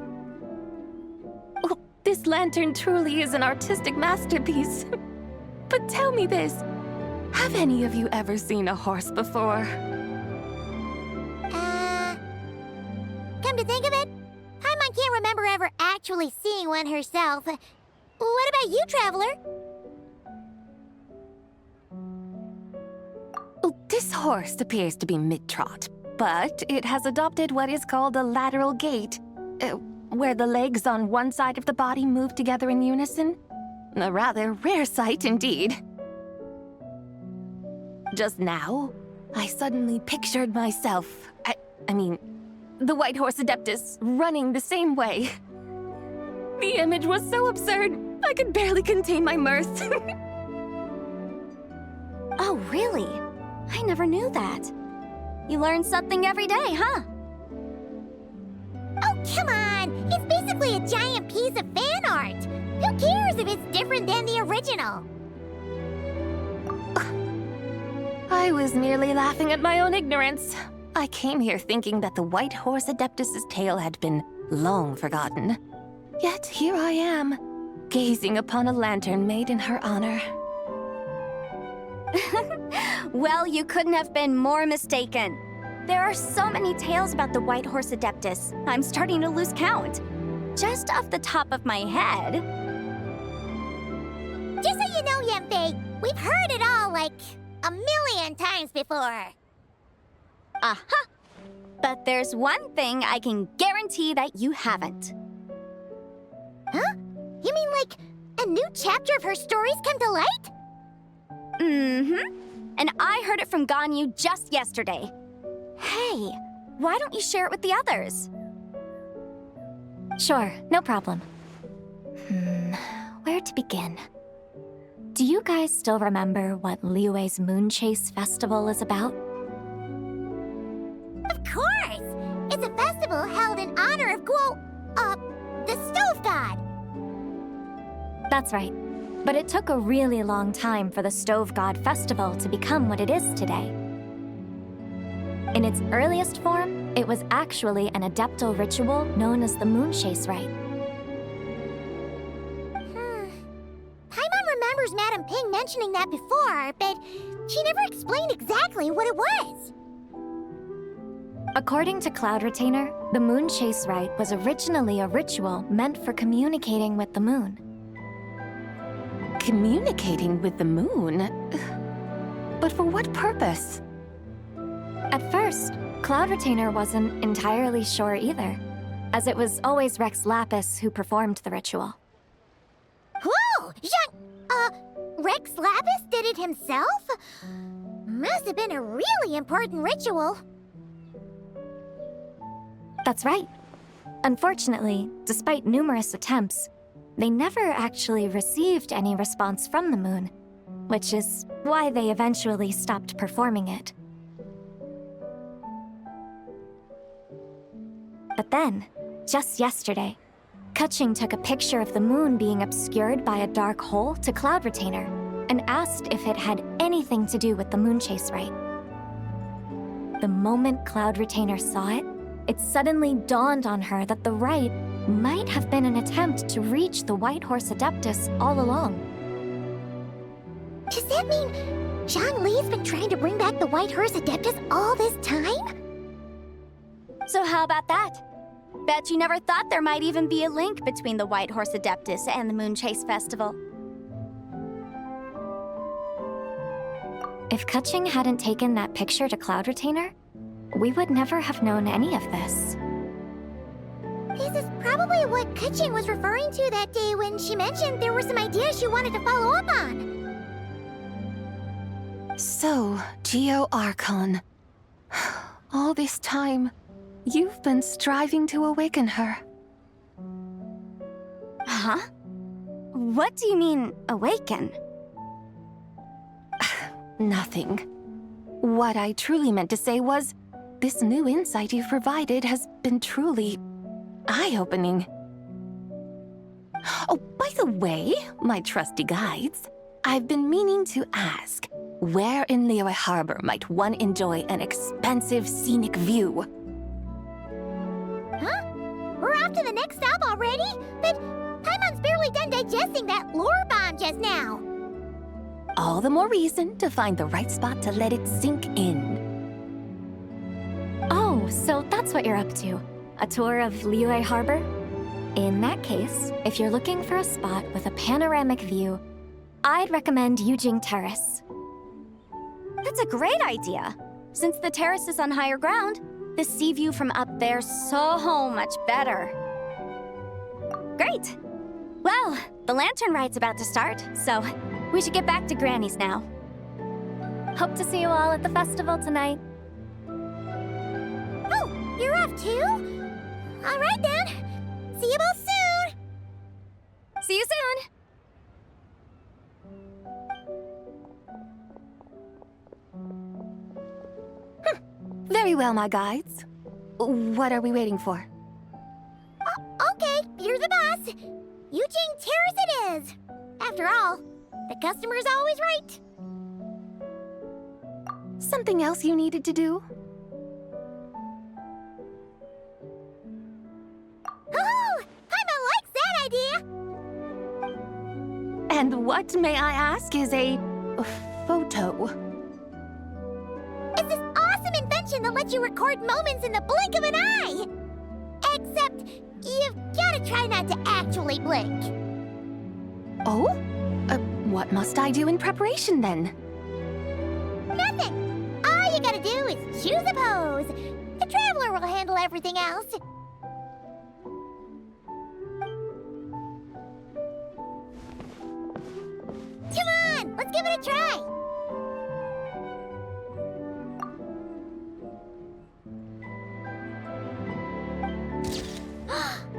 Oh, this lantern truly is an artistic masterpiece. But tell me this, have any of you ever seen a horse before? Come to think of it, Paimon can't remember ever actually seeing one herself. What about you, Traveler? Oh, this horse appears to be mid-trot, but it has adopted what is called a lateral gait, where the legs on one side of the body move together in unison. A rather rare sight indeed. Just now, I suddenly pictured myself, I mean, the White Horse Adeptus running the same way. The image was so absurd, I could barely contain my mirth. Oh, really? I never knew that. You learn something every day, huh? Oh, come on! It's basically a giant piece of fan art! Who cares if it's different than the original? I was merely laughing at my own ignorance. I came here thinking that the White Horse Adeptus's tale had been long forgotten. Yet here I am, gazing upon a lantern made in her honor. Well, you couldn't have been more mistaken. There are so many tales about the White Horse Adeptus, I'm starting to lose count. Just off the top of my head... Just so you know, Yanfei, we've heard it all like a million times before. Aha! But there's one thing I can guarantee that you haven't. Huh? You mean like a new chapter of her stories come to light? Mm-hmm. And I heard it from Ganyu just yesterday. Hey, why don't you share it with the others? Sure, no problem. Where to begin? Do you guys still remember what Liyue's Moon Chase Festival is about? Of course! It's a festival held in honor of the Stove God! That's right. But it took a really long time for the Stove God Festival to become what it is today. In its earliest form, it was actually an adeptal ritual known as the Moon Chase Rite. Paimon remembers Madame Ping mentioning that before, but She never explained exactly what it was. According to Cloud Retainer, the moon chase rite was originally a ritual meant for communicating with the moon. Communicating with the moon? But for what purpose? At first, Cloud Retainer wasn't entirely sure either, as it was always Rex Lapis who performed the ritual. Whoa! Rex Lapis did it himself? Must have been a really important ritual. That's right. Unfortunately, despite numerous attempts, they never actually received any response from the moon, which is why they eventually stopped performing it. But then, just yesterday, Qiqi took a picture of the moon being obscured by a dark hole to Cloud Retainer and asked if it had anything to do with the moon chase rite. The moment Cloud Retainer saw it, it suddenly dawned on her that the rite might have been an attempt to reach the White Horse Adeptus all along. Does that mean Zhongli's been trying to bring back the White Horse Adeptus all this time? So how about that? Bet you never thought there might even be a link between the White Horse Adeptus and the Moon Chase Festival. If Qiqi hadn't taken that picture to Cloud Retainer, we would never have known any of this. This is probably what Qiqi was referring to that day when she mentioned there were some ideas she wanted to follow up on. So, Geo Archon. All this time, you've been striving to awaken her. Huh? What do you mean, awaken? Nothing. What I truly meant to say was, this new insight you've provided has been truly eye-opening. Oh, by the way, my trusty guides, I've been meaning to ask, where in Liyue Harbor might one enjoy an expansive scenic view? Huh? We're off to the next stop already? But Paimon's barely done digesting that lore bomb just now. All the more reason to find the right spot to let it sink in. Oh, so that's what you're up to. A tour of Liyue Harbor? In that case, if you're looking for a spot with a panoramic view, I'd recommend Yujing Terrace. That's a great idea. Since the terrace is on higher ground, the sea view from up there's so much better. Great! Well, the lantern ride's about to start, so we should get back to Granny's now. Hope to see you all at the festival tonight. Oh, you're off too? All right then. See you both soon. See you soon. Very well, my guides. What are we waiting for? Okay, you're the boss. Yujing Terrace it is. After all, the customer's always right. Something else you needed to do? Oh, Paimon likes that idea. And what, may I ask, is a photo? It's this awesome invention that lets you record moments in the blink of an eye. Except, you've gotta try not to actually blink. Oh? What must I do in preparation, then? Nothing. All you gotta do is choose a pose. The Traveler will handle everything else. Come on, let's give it a try.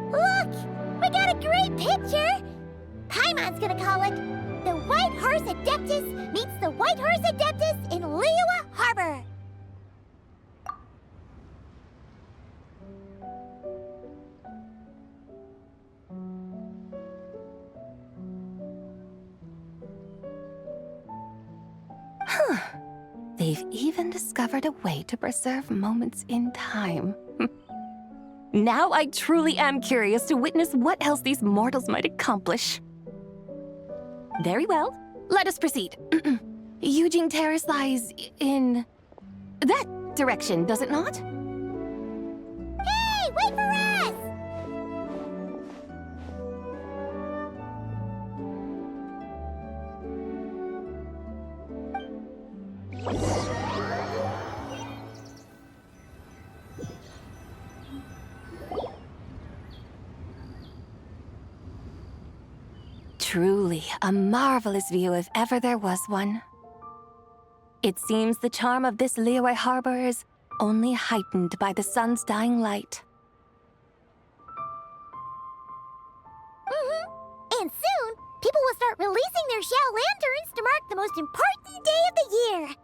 Look! We got a great picture! Paimon's gonna call it The White Horse Adeptus Meets the White Horse Adeptus in Liyue Harbor. Huh. They've even discovered a way to preserve moments in time. Now I truly am curious to witness what else these mortals might accomplish. Very well, let us proceed. Eugene Terrace lies in that direction, does it not? Hey, wait for us! Truly a marvelous view if ever there was one. It seems the charm of this Liyue harbor is only heightened by the sun's dying light. And soon, people will start releasing their Xiao lanterns to mark the most important day of the year.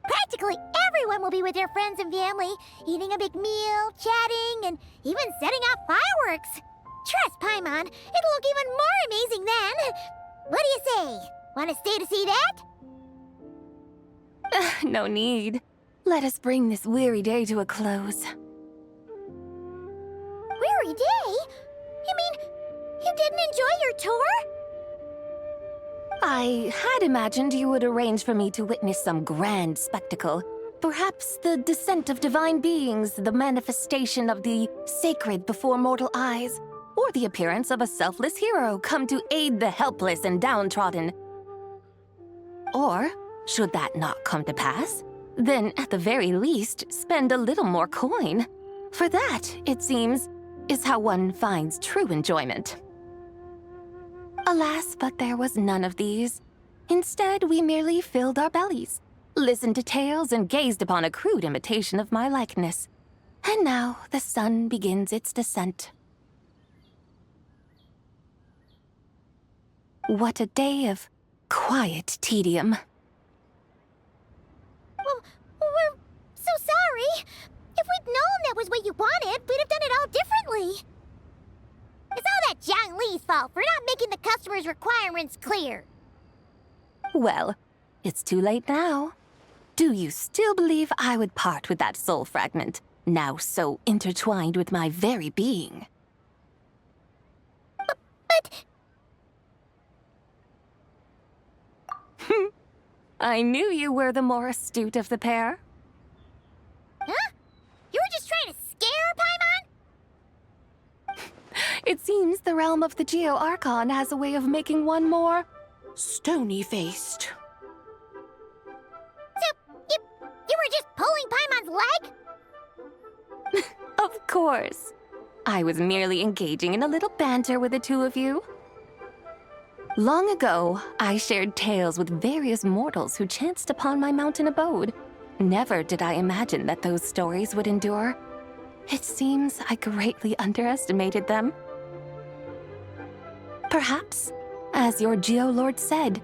Practically everyone will be with their friends and family, eating a big meal, chatting, and even setting off fireworks. Trust Paimon, it'll look even more amazing then. What do you say? Want to stay to see that? No need. Let us bring this weary day to a close. Weary day? You mean you didn't enjoy your tour? I had imagined you would arrange for me to witness some grand spectacle. Perhaps the descent of divine beings, the manifestation of the sacred before mortal eyes, or the appearance of a selfless hero come to aid the helpless and downtrodden. Or, should that not come to pass, then at the very least, spend a little more coin. For that, it seems, is how one finds true enjoyment. Alas, but there was none of these. Instead, we merely filled our bellies, listened to tales, and gazed upon a crude imitation of my likeness. And now the sun begins its descent. What a day of quiet tedium. Well, we're so sorry. If we'd known that was what you wanted, we'd have done it all differently. It's all that Zhongli's fault for not making the customer's requirements clear. Well, it's too late now. Do you still believe I would part with that soul fragment, now so intertwined with my very being? But... I knew you were the more astute of the pair. Huh? You were just trying to scare Paimon? It seems the realm of the Geo-Archon has a way of making one more stony-faced. So, you were just pulling Paimon's leg? Of course. I was merely engaging in a little banter with the two of you. Long ago, I shared tales with various mortals who chanced upon my mountain abode. Never did I imagine that those stories would endure. It seems I greatly underestimated them. Perhaps, as your Geolord said,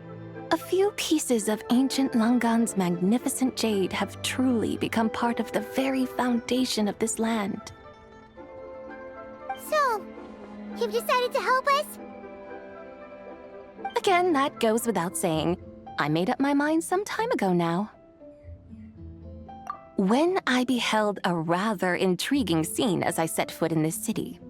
a few pieces of ancient Langan's magnificent jade have truly become part of the very foundation of this land. So, you've decided to help us? Again, that goes without saying. I made up my mind some time ago now. When I beheld a rather intriguing scene as I set foot in this city.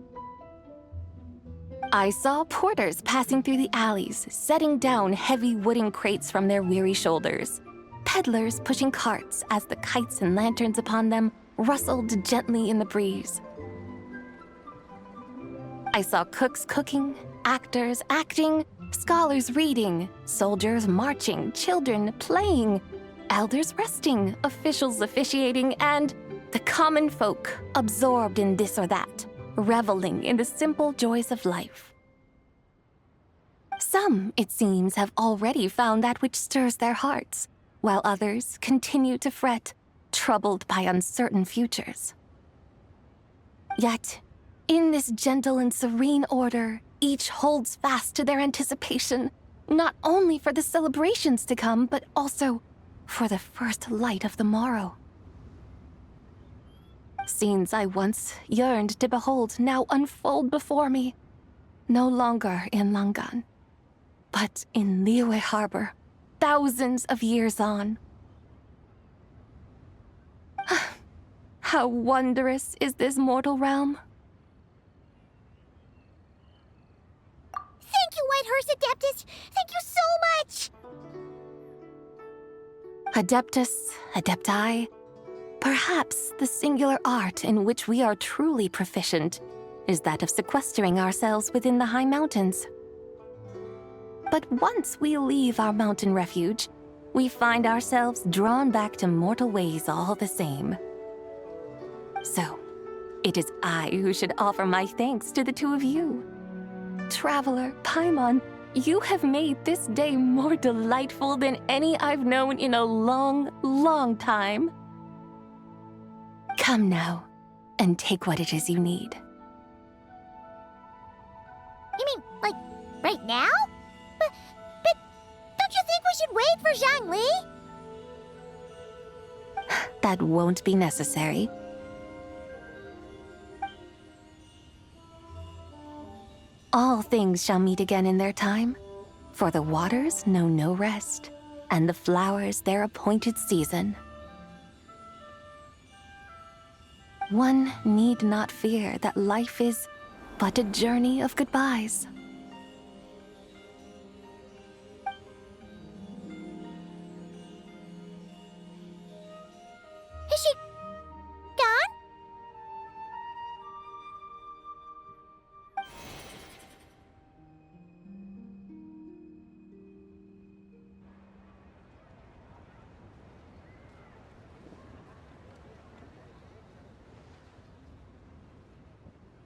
I saw porters passing through the alleys, setting down heavy wooden crates from their weary shoulders. Peddlers pushing carts as the kites and lanterns upon them rustled gently in the breeze. I saw cooks cooking, actors acting, scholars reading, soldiers marching, children playing, elders resting, officials officiating, and the common folk absorbed in this or that, reveling in the simple joys of life. Some, it seems, have already found that which stirs their hearts, while others continue to fret, troubled by uncertain futures. Yet, in this gentle and serene order, each holds fast to their anticipation, not only for the celebrations to come, but also for the first light of the morrow. Scenes I once yearned to behold now unfold before me, no longer in Langan, but in Liyue Harbor, thousands of years on. How wondrous is this mortal realm! Thank you, White Horse Adeptus! Thank you so much! Adeptus, adepti, perhaps the singular art in which we are truly proficient is that of sequestering ourselves within the high mountains. But once we leave our mountain refuge, we find ourselves drawn back to mortal ways all the same. So, it is I who should offer my thanks to the two of you. Traveler, Paimon, you have made this day more delightful than any I've known in a long, long time. Come now, and take what it is you need. You mean, like, right now? But don't you think we should wait for Zhongli? That won't be necessary. All things shall meet again in their time, for the waters know no rest, and the flowers their appointed season. One need not fear that life is but a journey of goodbyes. Is she gone?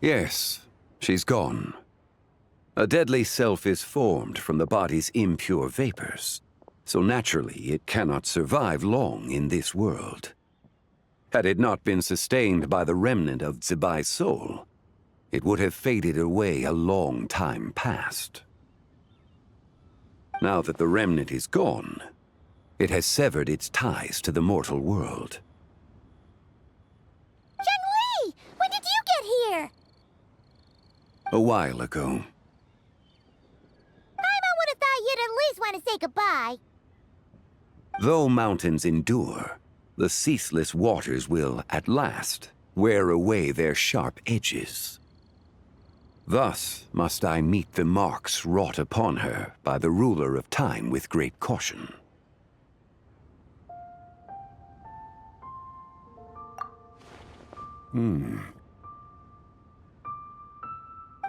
Yes, she's gone. A deadly self is formed from the body's impure vapors, so naturally it cannot survive long in this world. Had it not been sustained by the remnant of Zibai's soul, it would have faded away a long time past. Now that the remnant is gone, it has severed its ties to the mortal world. Zhongli! When did you get here? A while ago. Paimon would have thought you'd at least want to say goodbye. Though mountains endure, the ceaseless waters will, at last, wear away their sharp edges. Thus must I meet the marks wrought upon her by the ruler of time with great caution.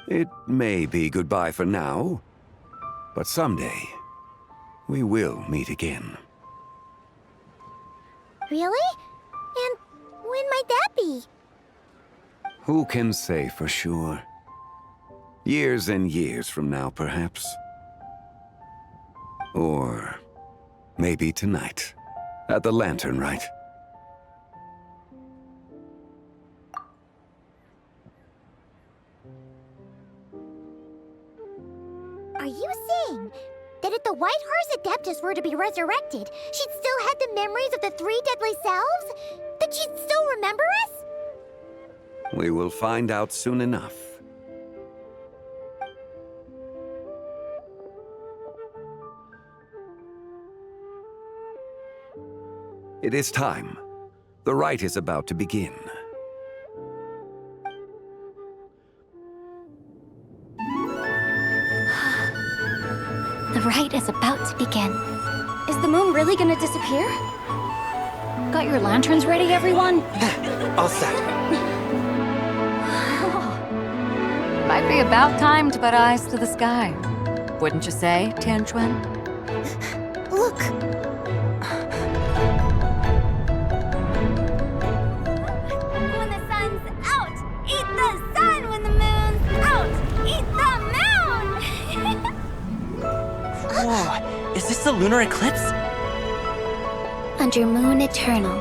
It may be goodbye for now, but someday we will meet again. Really? And when might that be? Who can say for sure? Years and years from now, perhaps. Or maybe tonight, at the lantern, right? Are you saying that if the White Horse Adeptus were to be resurrected, she'd still have the memories of the three deadly selves? That she'd still remember us? We will find out soon enough. It is time. The rite is about to begin. The rite is about to begin. Is the moon really gonna disappear? Got your lanterns ready, everyone? All set. Might be about time to put eyes to the sky. Wouldn't you say, Tianchuan? Look! When the sun's out, eat the sun. When the moon's out, eat the moon! Whoa, is this the lunar eclipse? Under moon eternal,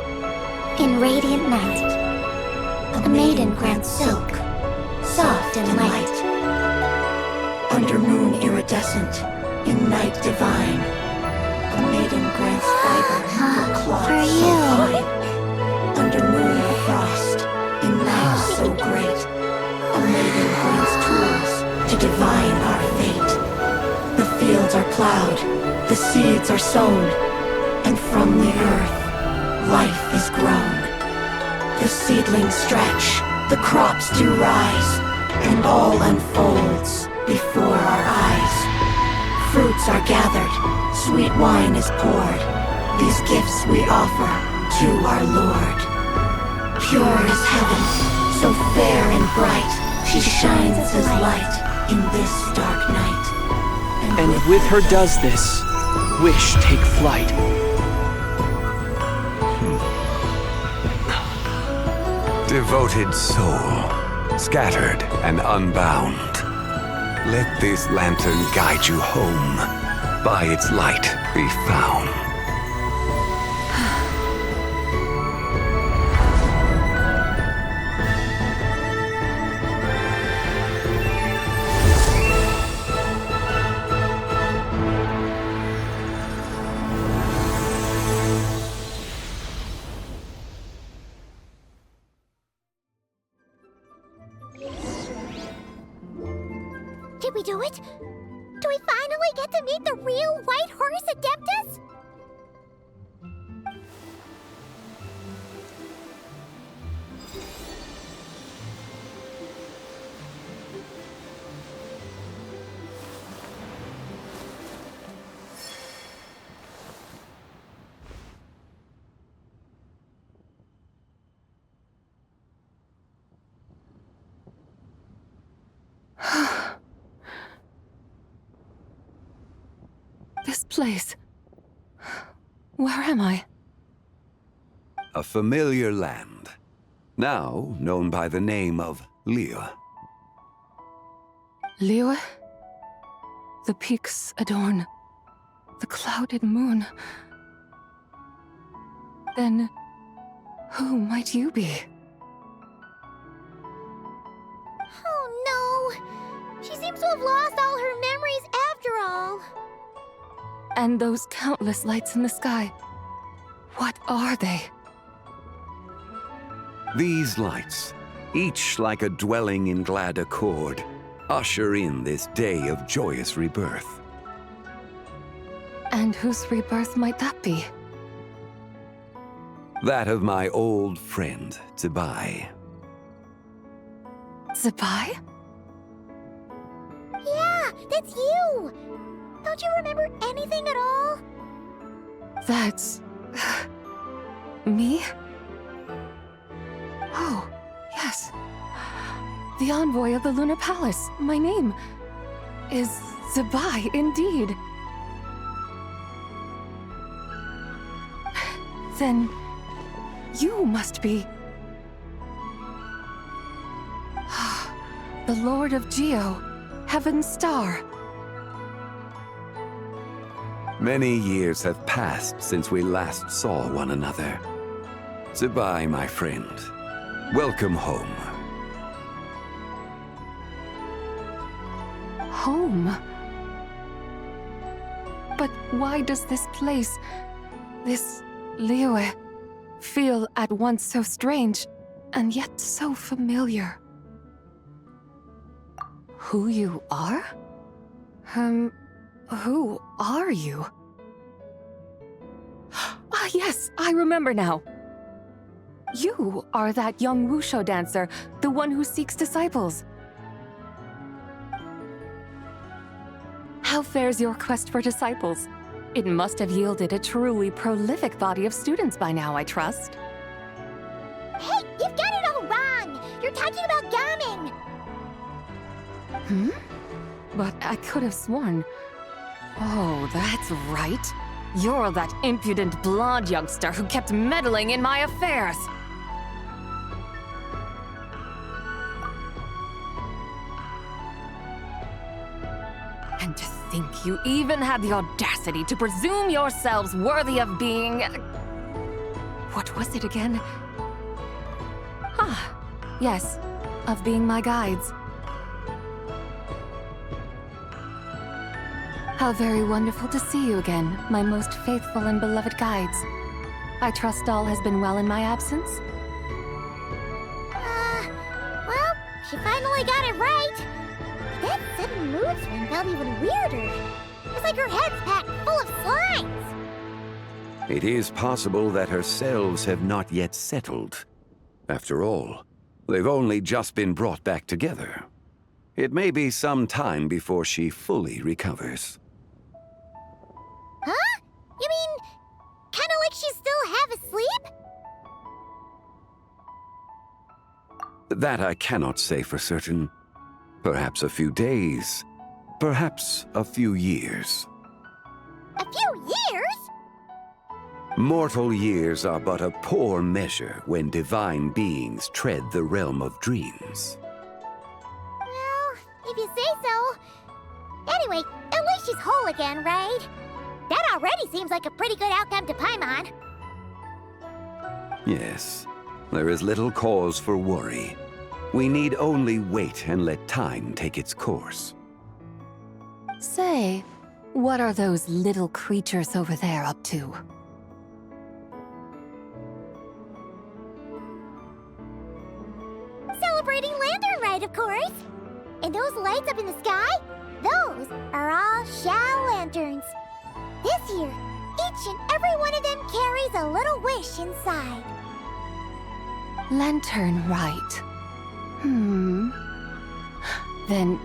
in radiant night, a maiden grants silk, soft and light. Under moon iridescent, in night divine, a maiden grants fiber for cloth For so you. fine. Under moon of frost, in night so great, a maiden grants tools to divine our fate. The fields are plowed, the seeds are sown, and from the earth, life is grown. The seedlings stretch, the crops do rise, and all unfolds before our eyes. Fruits are gathered, sweet wine is poured, These gifts we offer to our Lord. Pure as heaven, so fair and bright, she shines as his light in this dark night. And with her does this, wish take flight. Devoted soul, scattered and unbound. Let this lantern guide you home. By its light be found. Did we do it? Do we finally get to meet the real White Horse Adeptus? This place. Where am I? A familiar land, now known by the name of Liyue. Liyue? The peaks adorn the clouded moon. Then, who might you be? Oh no! She seems to have lost all her memories after all. And those countless lights in the sky, what are they? These lights, each like a dwelling in glad accord, usher in this day of joyous rebirth. And whose rebirth might that be? That of my old friend, Zibai. Zibai? Yeah, that's you! Don't you remember anything at all? That's... me? Oh, yes. The envoy of the Lunar Palace. My name is Zibai, indeed. Then you must be... the Lord of Geo, Heaven's Star. Many years have passed since we last saw one another. Zibai, my friend, welcome home. Home? But why does this place, this Liyue, feel at once so strange and yet so familiar? Who you are? Who are you? Ah, yes, I remember now. You are that young Wushu dancer, the one who seeks disciples. How fares your quest for disciples? It must have yielded a truly prolific body of students by now, I trust. Hey, you've got it all wrong! You're talking about gaming! Hmm? But I could have sworn... Oh, that's right. You're that impudent blonde youngster who kept meddling in my affairs. And to think you even had the audacity to presume yourselves worthy of being... What was it again? Ah, yes, of being my guides. How very wonderful to see you again, my most faithful and beloved guides. I trust all has been well in my absence? Well, she finally got it right. But that sudden mood swing felt even weirder. It's like her head's packed full of slimes. It is possible that her selves have not yet settled. After all, they've only just been brought back together. It may be some time before she fully recovers. Huh? You mean, kind That I cannot say for certain. Perhaps a few days, perhaps a few years. A few years? Mortal years are but a poor measure when divine beings tread the realm of dreams. Well, if you say so. Anyway, at least she's whole again, right? That already seems like a pretty good outcome to Paimon. Yes, there is little cause for worry. We need only wait and let time take its course. Say, what are those little creatures over there up to? Celebrating Lantern Rite, of course. And those lights up in the sky? Those are all Xiao lanterns. This year, each and every one of them carries a little wish inside. Lantern Rite. Then,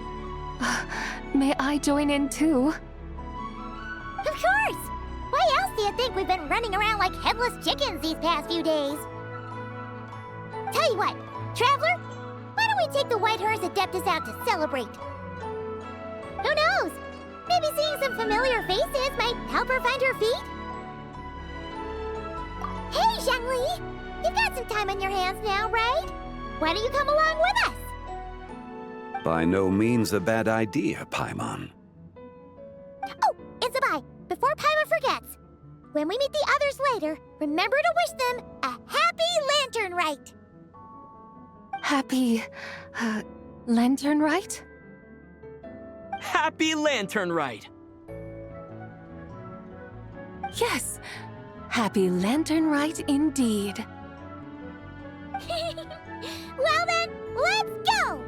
may I join in too? Of course! Why else do you think we've been running around like headless chickens these past few days? Tell you what, Traveler, why don't we take the White Horse Adeptus out to celebrate? Who knows? Maybe seeing some familiar faces might help her find her feet? Hey, Zhongli! You've got some time on your hands now, right? Why don't you come along with us? By no means a bad idea, Paimon. Oh, and Zibai, before Paimon forgets, when we meet the others later, remember to wish them a happy Lantern Rite. Happy, Lantern Rite? Happy Lantern Rite! Yes, happy Lantern Rite indeed. Well then, let's go!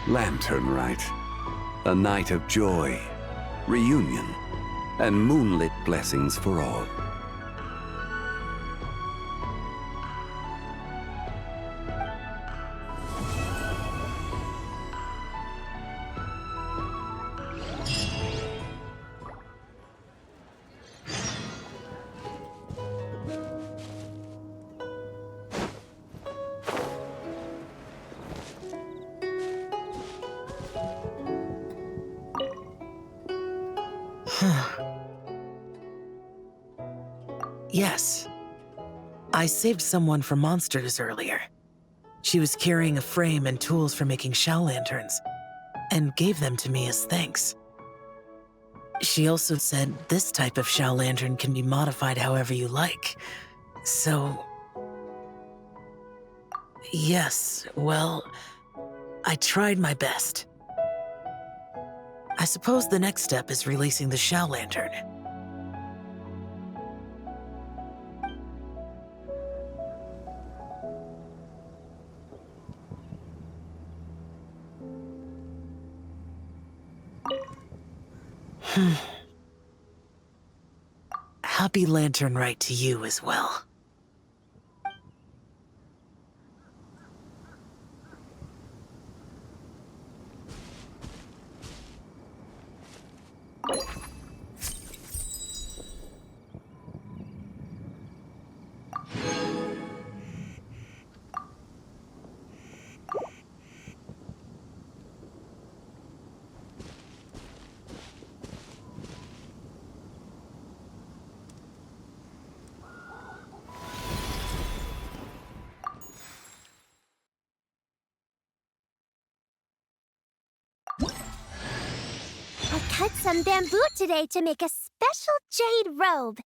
Lantern Rite. A night of joy, reunion, and moonlit blessings for all. Yes. I saved someone from monsters earlier. She was carrying a frame and tools for making Xiao lanterns, and gave them to me as thanks. She also said this type of Xiao lantern can be modified however you like. So... yes, well, I tried my best. I suppose the next step is releasing the Xiao lantern. Happy Lantern Rite to you as well. I cut some bamboo today to make a special jade robe.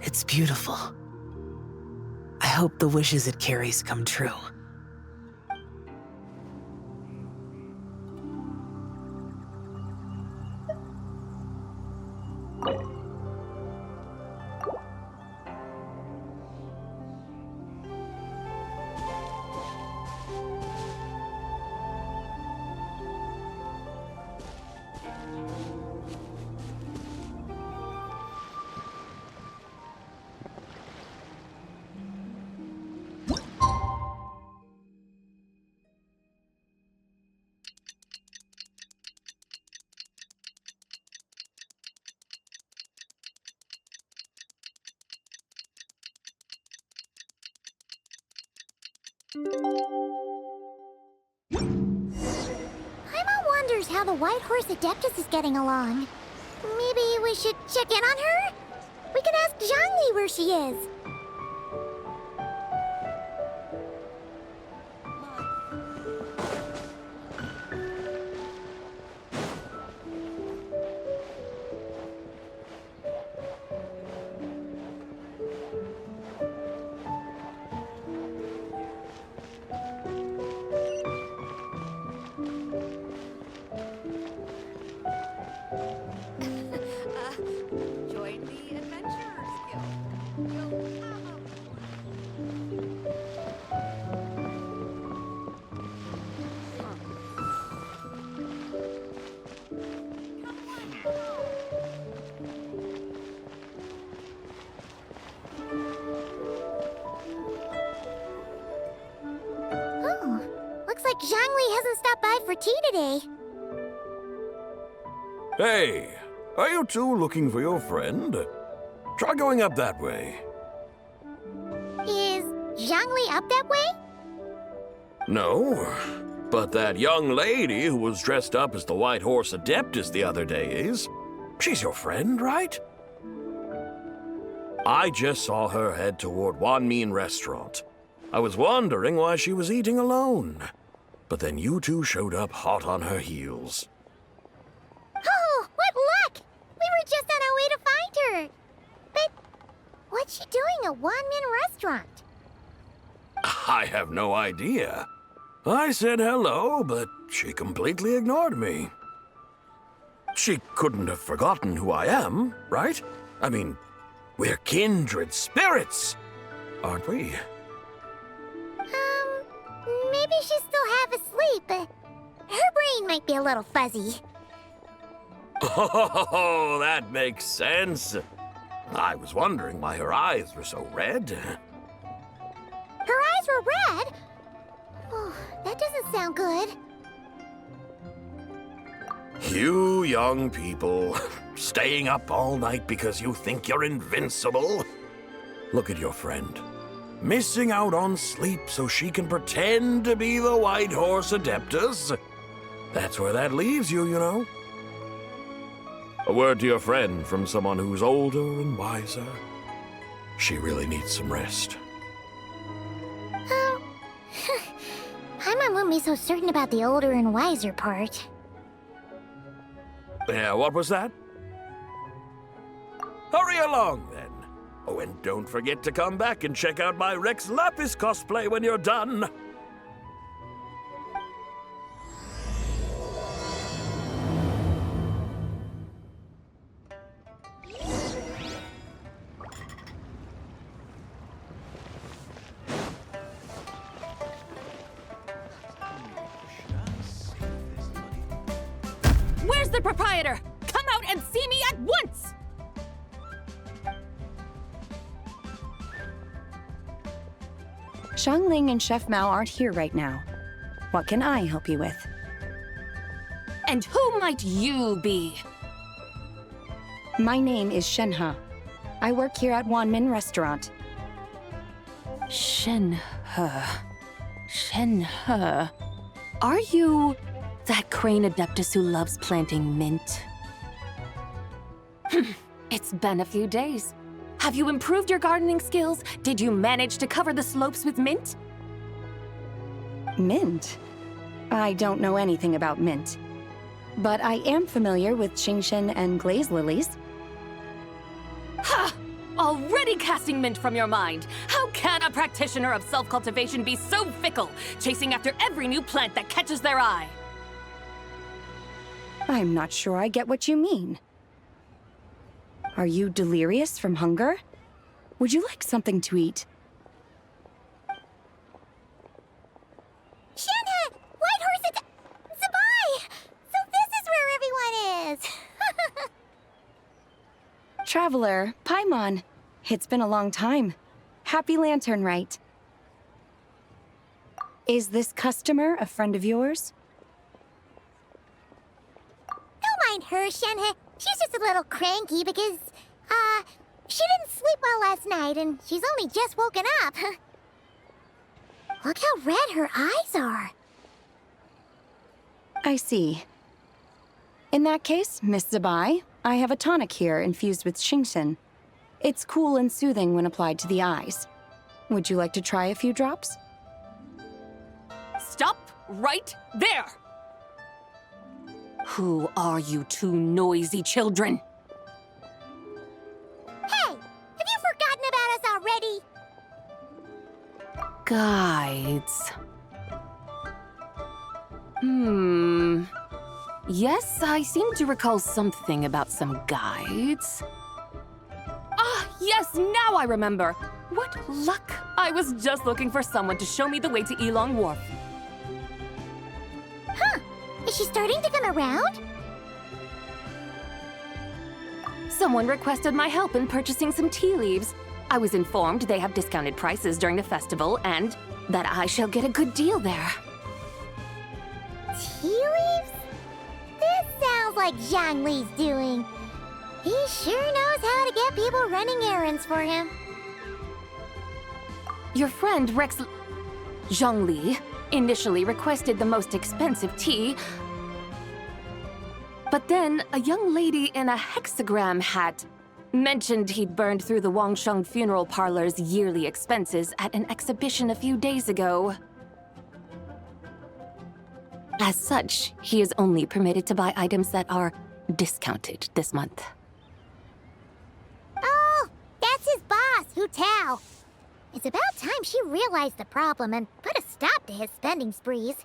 It's beautiful. I hope the wishes it carries come true. Paimon wonders how the White Horse Adeptus is getting along. Maybe we should check in on her? We can ask Zhongli where she is. Join the Adventurers Guild. Oh, looks like Zhongli hasn't stopped by for tea today. Hey, are you two looking for your friend? Try going up that way. Is Zhongli up that way? No, but that young lady who was dressed up as the White Horse Adeptus the other day is. She's your friend, right? I just saw her head toward Wanmin Restaurant. I was wondering why she was eating alone. But then you two showed up hot on her heels. Oh, what luck! We were just on our way to find her. But what's she doing at Wanmin Restaurant? I have no idea. I said hello, but she completely ignored me. She couldn't have forgotten who I am, right? I mean, we're kindred spirits, aren't we? Maybe she's still half asleep, but her brain might be a little fuzzy. Oh, that makes sense. I was wondering why her eyes were so red. Her eyes were red? Oh, that doesn't sound good. You young people, staying up all night because you think you're invincible. Look at your friend. Missing out on sleep so she can pretend to be the White Horse Adeptus. That's where that leaves you, you know. A word to your friend from someone who's older and wiser. She really needs some rest. Paimon won't be so certain about the older and wiser part. Yeah, what was that? Hurry along, then. Oh, and don't forget to come back and check out my Rex Lapis cosplay when you're done. Where's the proprietor? Come out and see me at once! Xiangling and Chef Mao aren't here right now. What can I help you with? And who might you be? My name is Shenhe. I work here at Wanmin Restaurant. Shenhe. Shenhe. Are you that crane adeptus who loves planting mint? It's been a few days. Have you improved your gardening skills? Did you manage to cover the slopes with mint? Mint? I don't know anything about mint. But I am familiar with Qingshen and glaze lilies. Ha! Already casting mint from your mind. How can a practitioner of self-cultivation be so fickle, chasing after every new plant that catches their eye? I'm not sure I get what you mean. Are you delirious from hunger? Would you like something to eat? Shenhe! White Horse Zibai! So this is where everyone is! Traveler, Paimon. It's been a long time. Happy Lantern Rite. Is this customer a friend of yours? Don't mind her, Shenhe. She's just a little cranky because, she didn't sleep well last night and she's only just woken up. Look how red her eyes are. I see. In that case, Miss Zibai, I have a tonic here infused with Xingxin. It's cool and soothing when applied to the eyes. Would you like to try a few drops? Stop right there! Who are you two noisy children? Hey! Have you forgotten about us already? Guides. Yes, I seem to recall something about some guides. Ah, yes, now I remember. What luck! I was just looking for someone to show me the way to Ilong Wharf. Huh. Is she starting to come around? Someone requested my help in purchasing some tea leaves. I was informed they have discounted prices during the festival and that I shall get a good deal there. Tea leaves? This sounds like Zhongli's doing. He sure knows how to get people running errands for him. Your friend Rex Zhongli initially requested the most expensive tea, but then a young lady in a hexagram hat mentioned he'd burned through the Wangsheng funeral parlor's yearly expenses at an exhibition a few days ago. As such, he is only permitted to buy items that are discounted this month. Oh, that's his boss, Hu Tao. It's about time she realized the problem and put a stop to his spending sprees.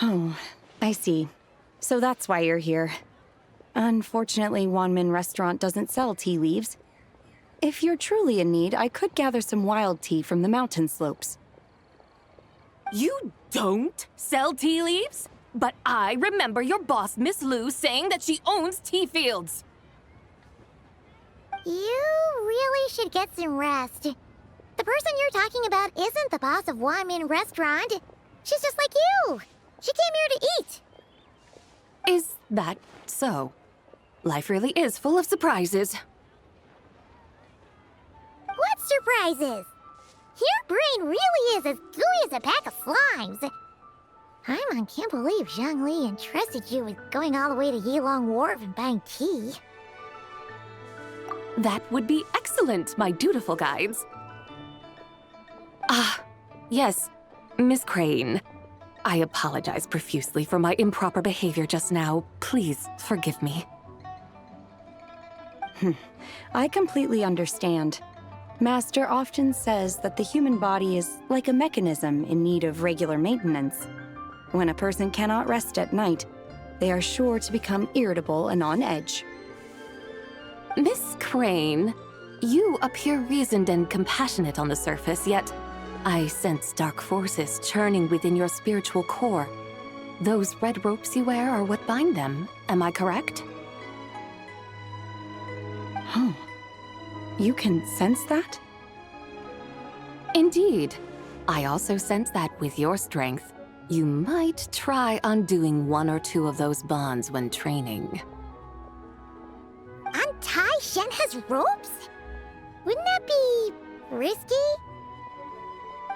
Oh, I see. So that's why you're here. Unfortunately, Wanmin Restaurant doesn't sell tea leaves. If you're truly in need, I could gather some wild tea from the mountain slopes. You don't sell tea leaves? But I remember your boss, Miss Lu, saying that she owns tea fields. You really should get some rest. The person you're talking about isn't the boss of Wanmin Restaurant. She's just like you. She came here to eat. Is that so? Life really is full of surprises. What surprises? Your brain really is as gooey as a pack of slimes. Paimon can't believe Zhongli entrusted you with going all the way to Yilong Wharf and buying tea. That would be excellent, my dutiful guides. Ah, yes, Miss Crane. I apologize profusely for my improper behavior just now. Please forgive me. I completely understand. Master often says that the human body is like a mechanism in need of regular maintenance. When a person cannot rest at night, they are sure to become irritable and on edge. Miss Crane, you appear reasoned and compassionate on the surface, yet I sense dark forces churning within your spiritual core. Those red ropes you wear are what bind them, am I correct? Oh, you can sense that? Indeed. I also sense that with your strength, you might try undoing one or two of those bonds when training. Untie Shenhe's ropes? Wouldn't that be risky?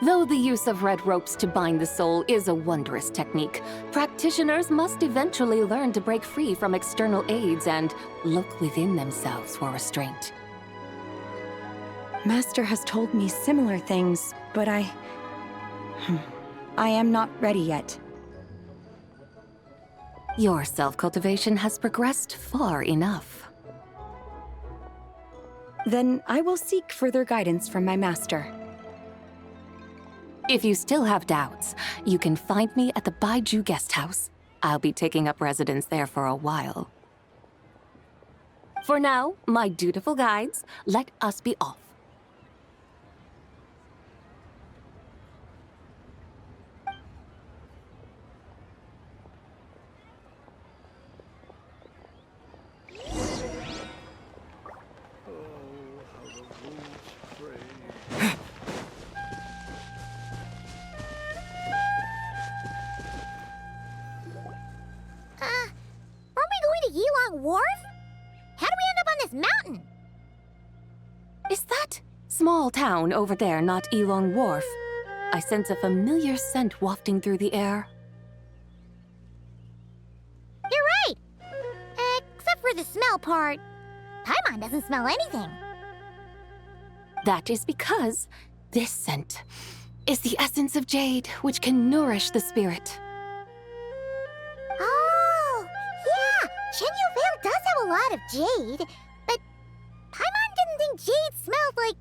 Though the use of red ropes to bind the soul is a wondrous technique, practitioners must eventually learn to break free from external aids and look within themselves for restraint. Master has told me similar things, but I am not ready yet. Your self-cultivation has progressed far enough. Then I will seek further guidance from my master. If you still have doubts, you can find me at the Baiju guest house. I'll be taking up residence there for a while. For now, my dutiful guides, let us be off. Yilong Wharf? How do we end up on this mountain? Is that small town over there not Ilong Wharf? I sense a familiar scent wafting through the air. You're right! Except for the smell part. Paimon doesn't smell anything. That is because this scent is the essence of jade, which can nourish the spirit. Oh, yeah! Neuvillette does have a lot of jade, but Paimon didn't think jade smelled like,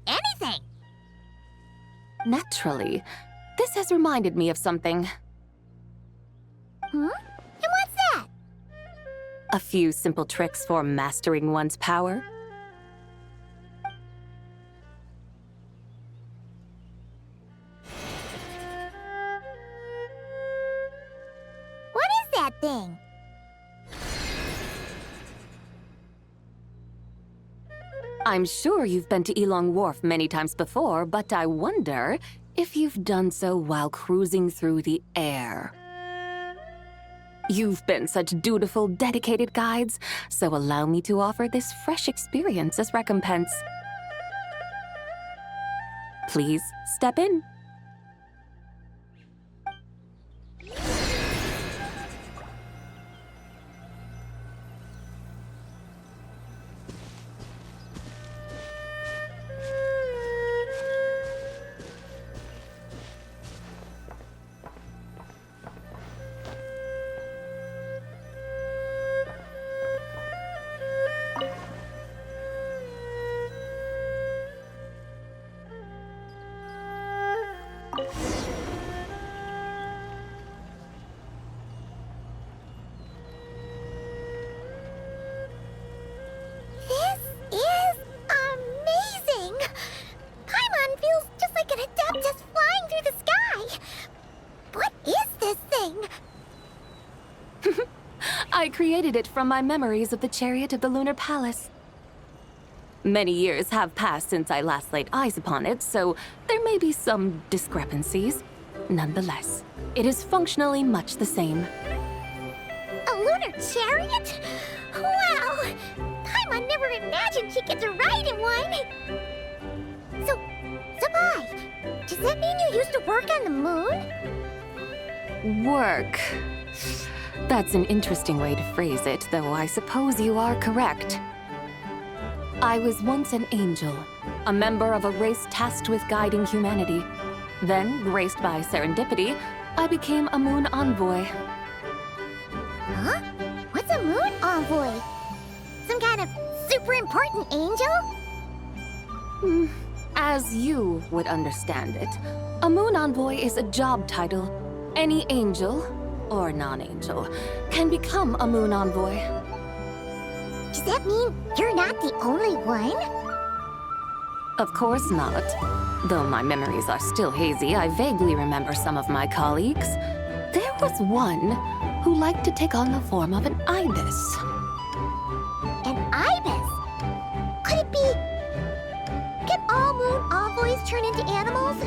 anything. Naturally, this has reminded me of something. Hmm? And what's that? A few simple tricks for mastering one's power. What is that thing? I'm sure you've been to Ilong Wharf many times before, but I wonder if you've done so while cruising through the air. You've been such dutiful, dedicated guides, so allow me to offer this fresh experience as recompense. Please step in. I created it from my memories of the chariot of the Lunar Palace. Many years have passed since I last laid eyes upon it, so there may be some discrepancies. Nonetheless, it is functionally much the same. A lunar chariot? Wow! Paimon never imagined she'd get to ride in one! So, Zibai, does that mean you used to work on the moon? Work. That's an interesting way to phrase it, though I suppose you are correct. I was once an angel, a member of a race tasked with guiding humanity. Then, graced by serendipity, I became a moon envoy. Huh? What's a moon envoy? Some kind of super important angel? As you would understand it, a moon envoy is a job title. Any angel, or non-angel, can become a moon envoy. Does that mean you're not the only one? Of course not. Though my memories are still hazy, I vaguely remember some of my colleagues. There was one who liked to take on the form of an ibis. An ibis? Could it be... Can all moon envoys turn into animals?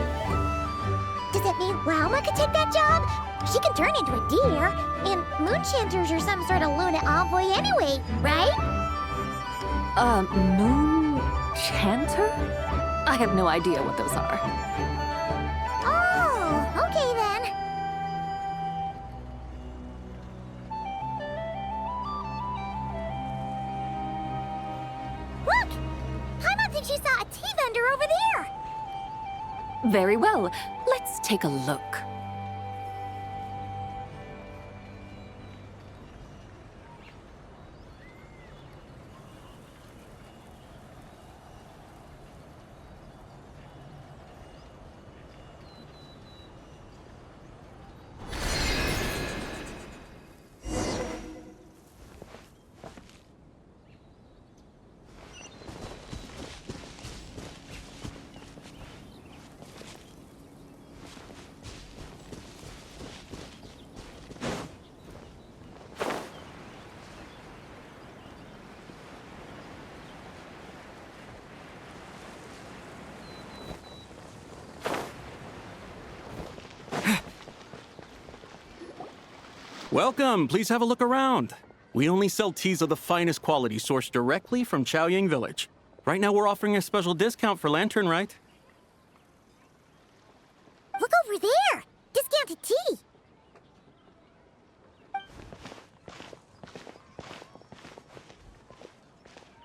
Does that mean Lauma could take that job? She can turn into a deer, and moon chanters are some sort of Luna envoy anyway, right? Moon chanter? I have no idea what those are. Oh, okay then. Look! Paimon thinks she saw a tea vendor over there! Very well. Let's take a look. Welcome, please have a look around. We only sell teas of the finest quality sourced directly from Chaoyang Village. Right now we're offering a special discount for Lantern, right? over there! Discounted tea!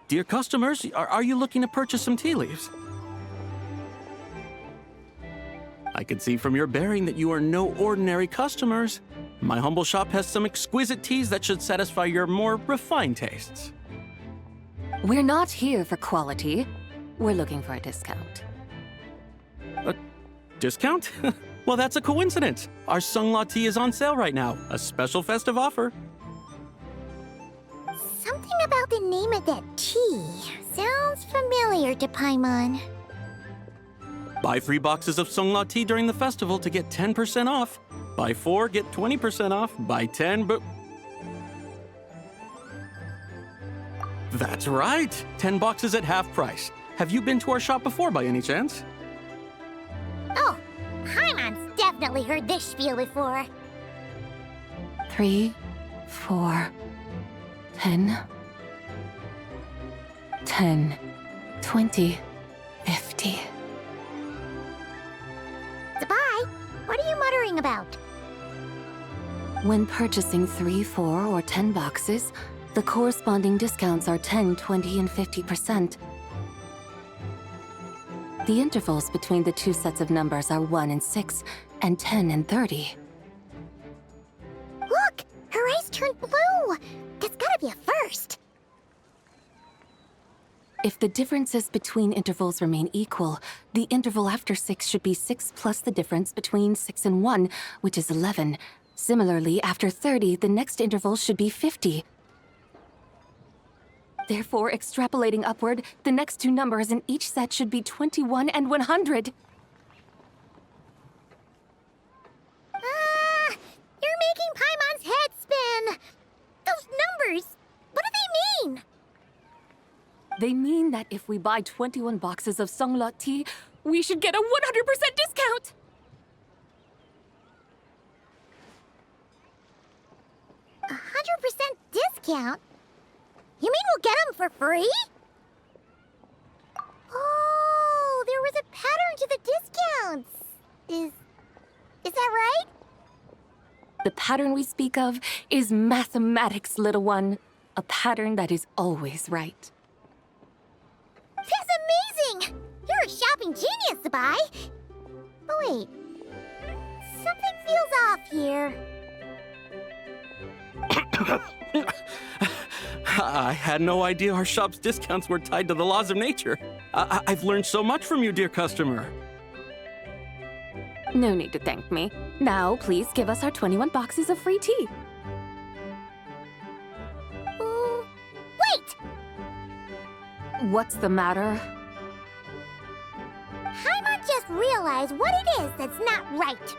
Dear customers, are you looking to purchase some tea leaves? I can see from your bearing that you are no ordinary customers. My humble shop has some exquisite teas that should satisfy your more refined tastes. We're not here for quality. We're looking for a discount. A discount? Well, that's a coincidence. Our Sungla tea is on sale right now. A special festive offer. Something about the name of that tea sounds familiar to Paimon. Buy 3 boxes of Sungla tea during the festival to get 10% off. Buy 4, get 20% off. Buy 10, but... That's right! 10 boxes at half price. Have you been to our shop before by any chance? Oh, Paimon's definitely heard this spiel before. 3, 4, 10, 10, 20, 50. Zibai, what are you muttering about? When purchasing 3, 4, or 10 boxes, the corresponding discounts are 10, 20, and 50%. The intervals between the two sets of numbers are 1 and 6, and 10 and 30. Look! Her eyes turned blue! That's gotta be a first! If the differences between intervals remain equal, the interval after 6 should be 6 plus the difference between 6 and 1, which is 11. Similarly, after 30, the next interval should be 50. Therefore, extrapolating upward, the next two numbers in each set should be 21 and 100. You're making Paimon's head spin! Those numbers, what do they mean? They mean that if we buy 21 boxes of Sungla tea, we should get a 100% discount! A 100% discount? You mean we'll get them for free? Oh, there was a pattern to the discounts. Is that right? The pattern we speak of is mathematics, little one. A pattern that is always right. That's amazing! You're a shopping genius, Zibai. But wait, something feels off here. I had no idea our shop's discounts were tied to the laws of nature. I've learned so much from you, dear customer. No need to thank me. Now, please give us our 21 boxes of free tea. Wait! What's the matter? Paimon just realized what it is that's not right.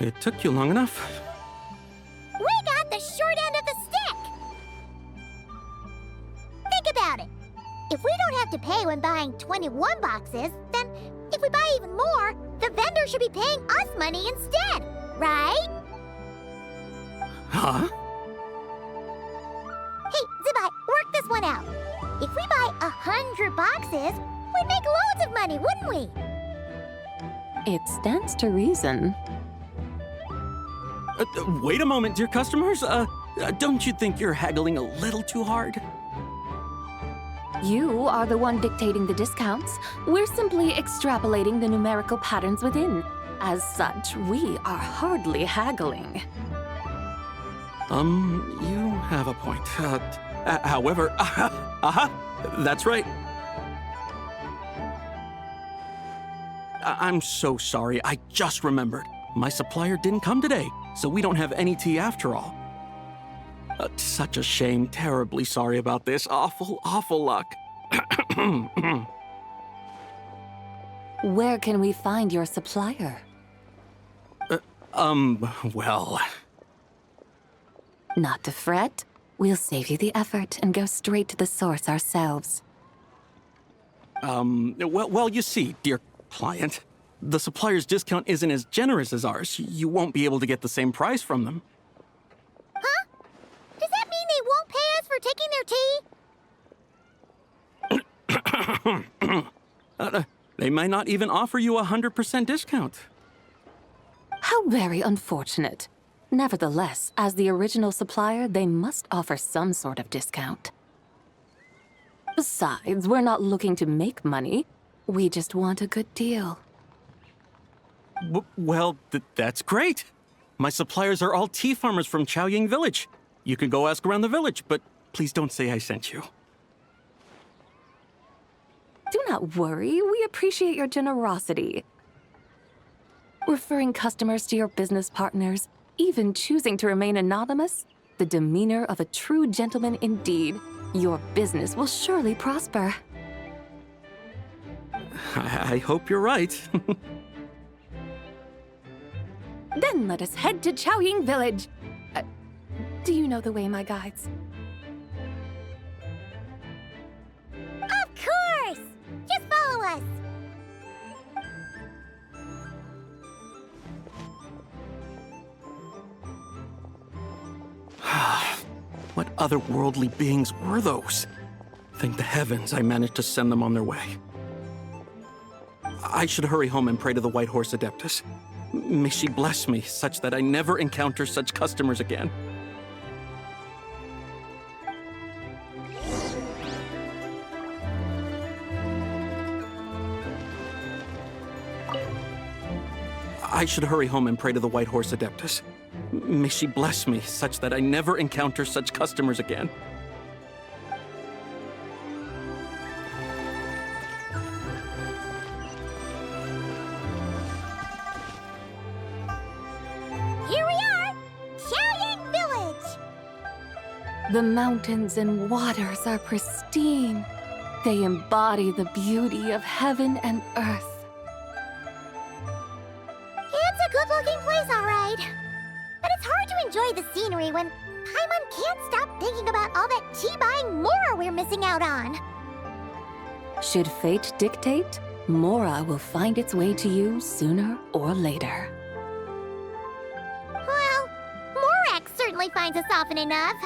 It took you long enough. We got the short end of the stick! Think about it. If we don't have to pay when buying 21 boxes, then if we buy even more, the vendor should be paying us money instead, right? Huh? Hey, Zibai, work this one out. If we buy 100 boxes, we'd make loads of money, wouldn't we? It stands to reason. Wait a moment, dear customers. Don't you think you're haggling a little too hard? You are the one dictating the discounts. We're simply extrapolating the numerical patterns within. As such, we are hardly haggling. You have a point. However, that's right. I'm so sorry. I just remembered. My supplier didn't come today, so we don't have any tea after all. Such a shame. Terribly sorry about this. Awful luck. Where can we find your supplier? Well... Not to fret. We'll save you the effort and go straight to the source ourselves. Well, you see, dear client, the supplier's discount isn't as generous as ours. You won't be able to get the same price from them. Huh? Does that mean they won't pay us for taking their tea? They might not even offer you a 100% discount. How very unfortunate. Nevertheless, as the original supplier, they must offer some sort of discount. Besides, we're not looking to make money. We just want a good deal. Well, that's great. My suppliers are all tea farmers from Chaoying Village. You can go ask around the village, but please don't say I sent you. Do not worry, we appreciate your generosity. Referring customers to your business partners, even choosing to remain anonymous, the demeanor of a true gentleman indeed. Your business will surely prosper. I hope you're right. Then let us head to Chaoying Village. Do you know the way, my guides? Of course! Just follow us! What otherworldly beings were those? Thank the heavens I managed to send them on their way. I should hurry home and pray to the White Horse Adeptus. May she bless me such that I never encounter such customers again. I should hurry home and pray to the White Horse Adeptus. May she bless me such that I never encounter such customers again. Here we are! Chaoying Village! The mountains and waters are pristine. They embody the beauty of heaven and earth. It's a good-looking place, all right. But it's hard to enjoy the scenery when Paimon can't stop thinking about all that tea-buying Mora we're missing out on. Should fate dictate, Mora will find its way to you sooner or later. Well, Morak certainly finds us often enough.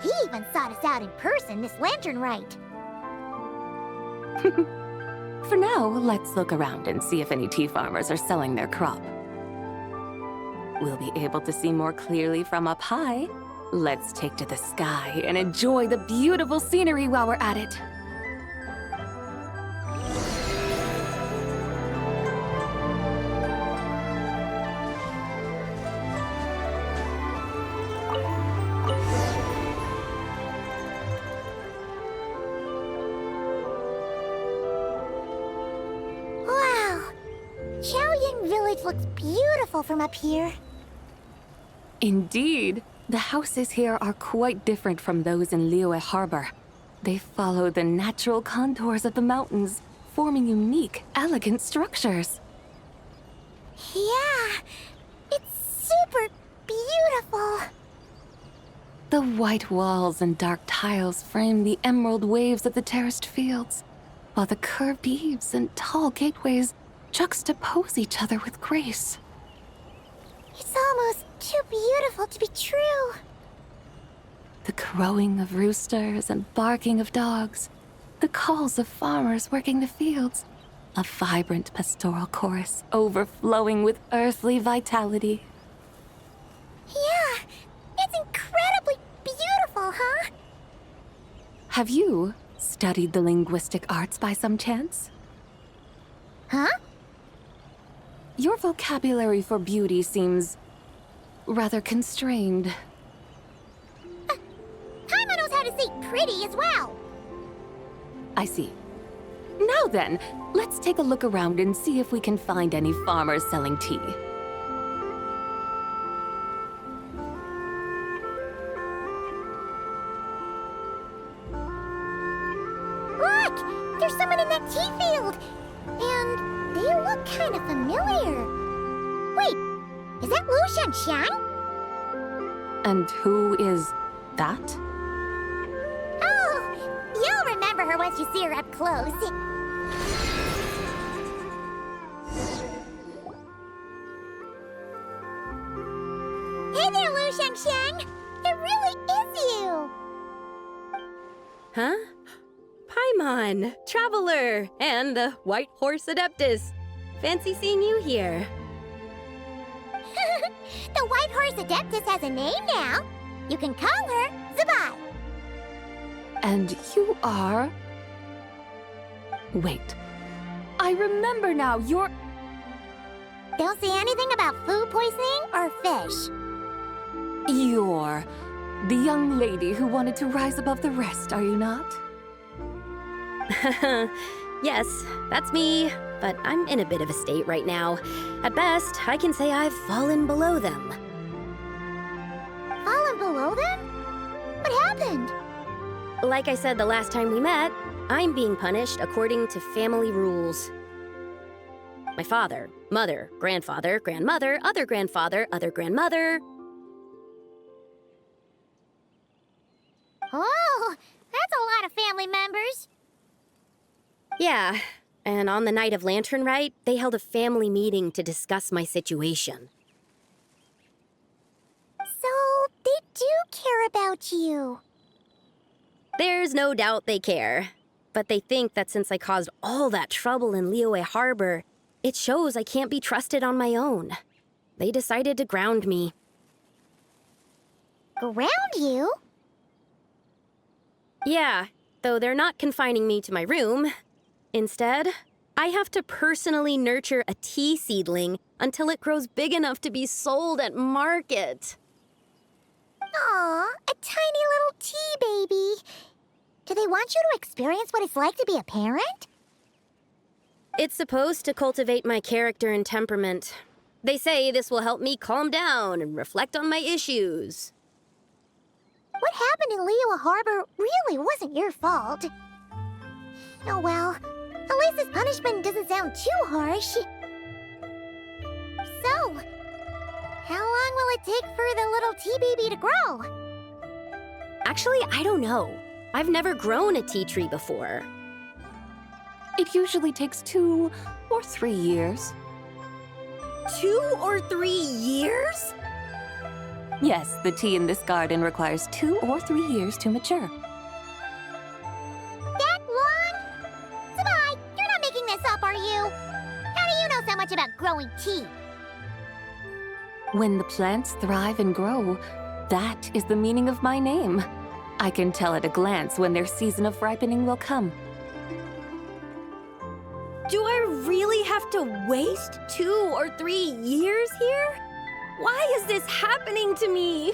He even sought us out in person this lantern rite. For now, let's look around and see if any tea farmers are selling their crop. We'll be able to see more clearly from up high. Let's take to the sky and enjoy the beautiful scenery while we're at it. Wow! Chaoying Village looks beautiful from up here. Indeed. The houses here are quite different from those in Liyue Harbor. They follow the natural contours of the mountains, forming unique, elegant structures. Yeah, it's super beautiful. The white walls and dark tiles frame the emerald waves of the terraced fields, while the curved eaves and tall gateways juxtapose each other with grace. It's almost too beautiful to be true. The crowing of roosters and barking of dogs, the calls of farmers working the fields, a vibrant pastoral chorus overflowing with earthly vitality. Yeah, it's incredibly beautiful, huh? Have you studied the linguistic arts by some chance? Huh? Your vocabulary for beauty seems rather constrained. Paimon knows how to say pretty as well. I see. Now then, let's take a look around and see if we can find any farmers selling tea. Look! There's someone in that tea field! And they look kind of familiar. Wait, is that Lu Shanxiang? And who is that? Oh, you'll remember her once you see her up close. Hey there, Lu Shanxiang! It really is you! Huh? Paimon, Traveler, and the White Horse Adeptus. Fancy seeing you here. The White Horse Adeptus has a name now. You can call her Zibai. And you are... Wait. I remember now, you're... Don't say anything about food poisoning or fish. You're the young lady who wanted to rise above the rest, are you not? Yes, that's me, but I'm in a bit of a state right now. At best, I can say I've fallen below them. Fallen below them? What happened? Like I said the last time we met, I'm being punished according to family rules. My father, mother, grandfather, grandmother, other grandfather, other grandmother. Oh, that's a lot of family members. Yeah, and on the night of Lantern Rite, they held a family meeting to discuss my situation. So, they do care about you. There's no doubt they care. But they think that since I caused all that trouble in Liyue Harbor, it shows I can't be trusted on my own. They decided to ground me. Ground you? Yeah, though they're not confining me to my room. Instead, I have to personally nurture a tea seedling until it grows big enough to be sold at market. Aw, a tiny little tea baby. Do they want you to experience what it's like to be a parent? It's supposed to cultivate my character and temperament. They say this will help me calm down and reflect on my issues. What happened in Liyue Harbor really wasn't your fault. Oh well, at least this punishment doesn't sound too harsh. So, how long will it take for the little tea baby to grow? Actually, I don't know. I've never grown a tea tree before. It usually takes 2 or 3 years. 2 or 3 years? Yes, the tea in this garden requires 2 or 3 years to mature. That long? Zibai, you're not making this up, are you? How do you know so much about growing tea? When the plants thrive and grow, that is the meaning of my name. I can tell at a glance when their season of ripening will come. Do I really have to waste 2 or 3 years here? Why is this happening to me?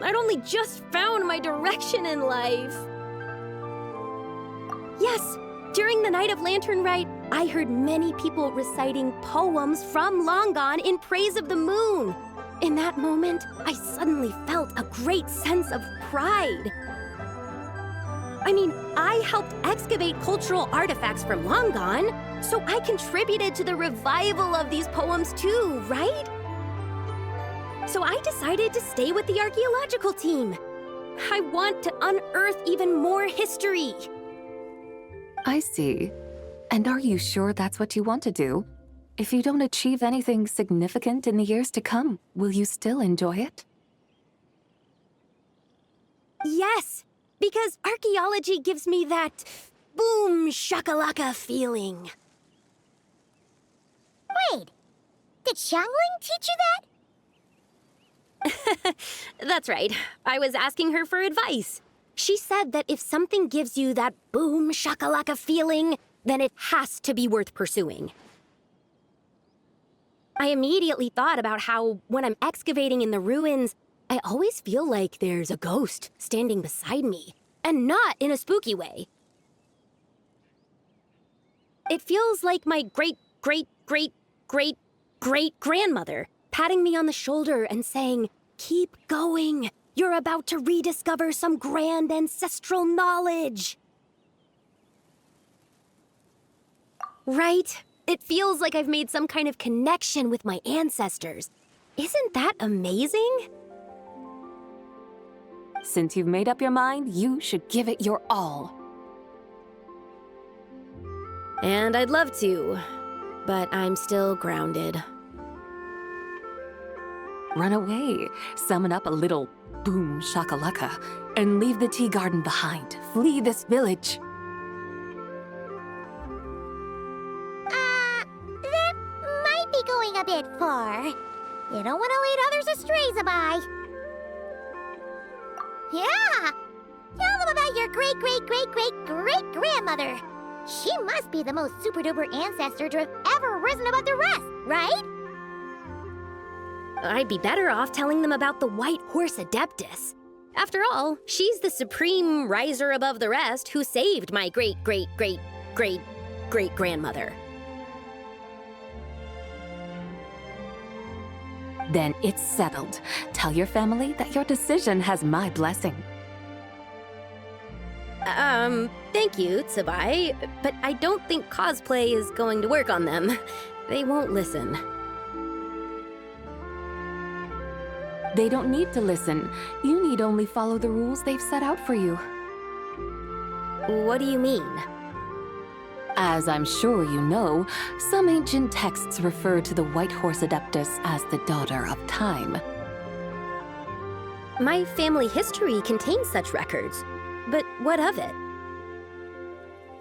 I'd only just found my direction in life. Yes, during the night of Lantern Rite, I heard many people reciting poems from long gone in praise of the moon. In that moment, I suddenly felt a great sense of pride. I mean, I helped excavate cultural artifacts from long gone, so I contributed to the revival of these poems too, right? So I decided to stay with the archaeological team. I want to unearth even more history. I see. And are you sure that's what you want to do? If you don't achieve anything significant in the years to come, will you still enjoy it? Yes, because archaeology gives me that boom shakalaka feeling. Wait, did Xiangling teach you that? That's right. I was asking her for advice. She said that if something gives you that boom shakalaka feeling, then it has to be worth pursuing. I immediately thought about how, when I'm excavating in the ruins, I always feel like there's a ghost standing beside me, and not in a spooky way. It feels like my great-great-great-great-great-grandmother patting me on the shoulder and saying, "Keep going. You're about to rediscover some grand ancestral knowledge." Right? It feels like I've made some kind of connection with my ancestors. Isn't that amazing? Since you've made up your mind, you should give it your all. And I'd love to, but I'm still grounded. Run away, summon up a little boom shakalaka, and leave the tea garden behind. Flee this village. That might be going a bit far. You don't want to lead others astray, Zibai. Yeah! Tell them about your great-great-great-great-great-grandmother. She must be the most super-duper ancestor to have ever risen above the rest, right? I'd be better off telling them about the White Horse Adeptus. After all, she's the supreme riser above the rest who saved my great-great-great-great-great-grandmother. Then it's settled. Tell your family that your decision has my blessing. Thank you, Zibai, but I don't think cosplay is going to work on them. They won't listen. They don't need to listen. You need only follow the rules they've set out for you. What do you mean? As I'm sure you know, some ancient texts refer to the White Horse Adeptus as the Daughter of Time. My family history contains such records, but what of it?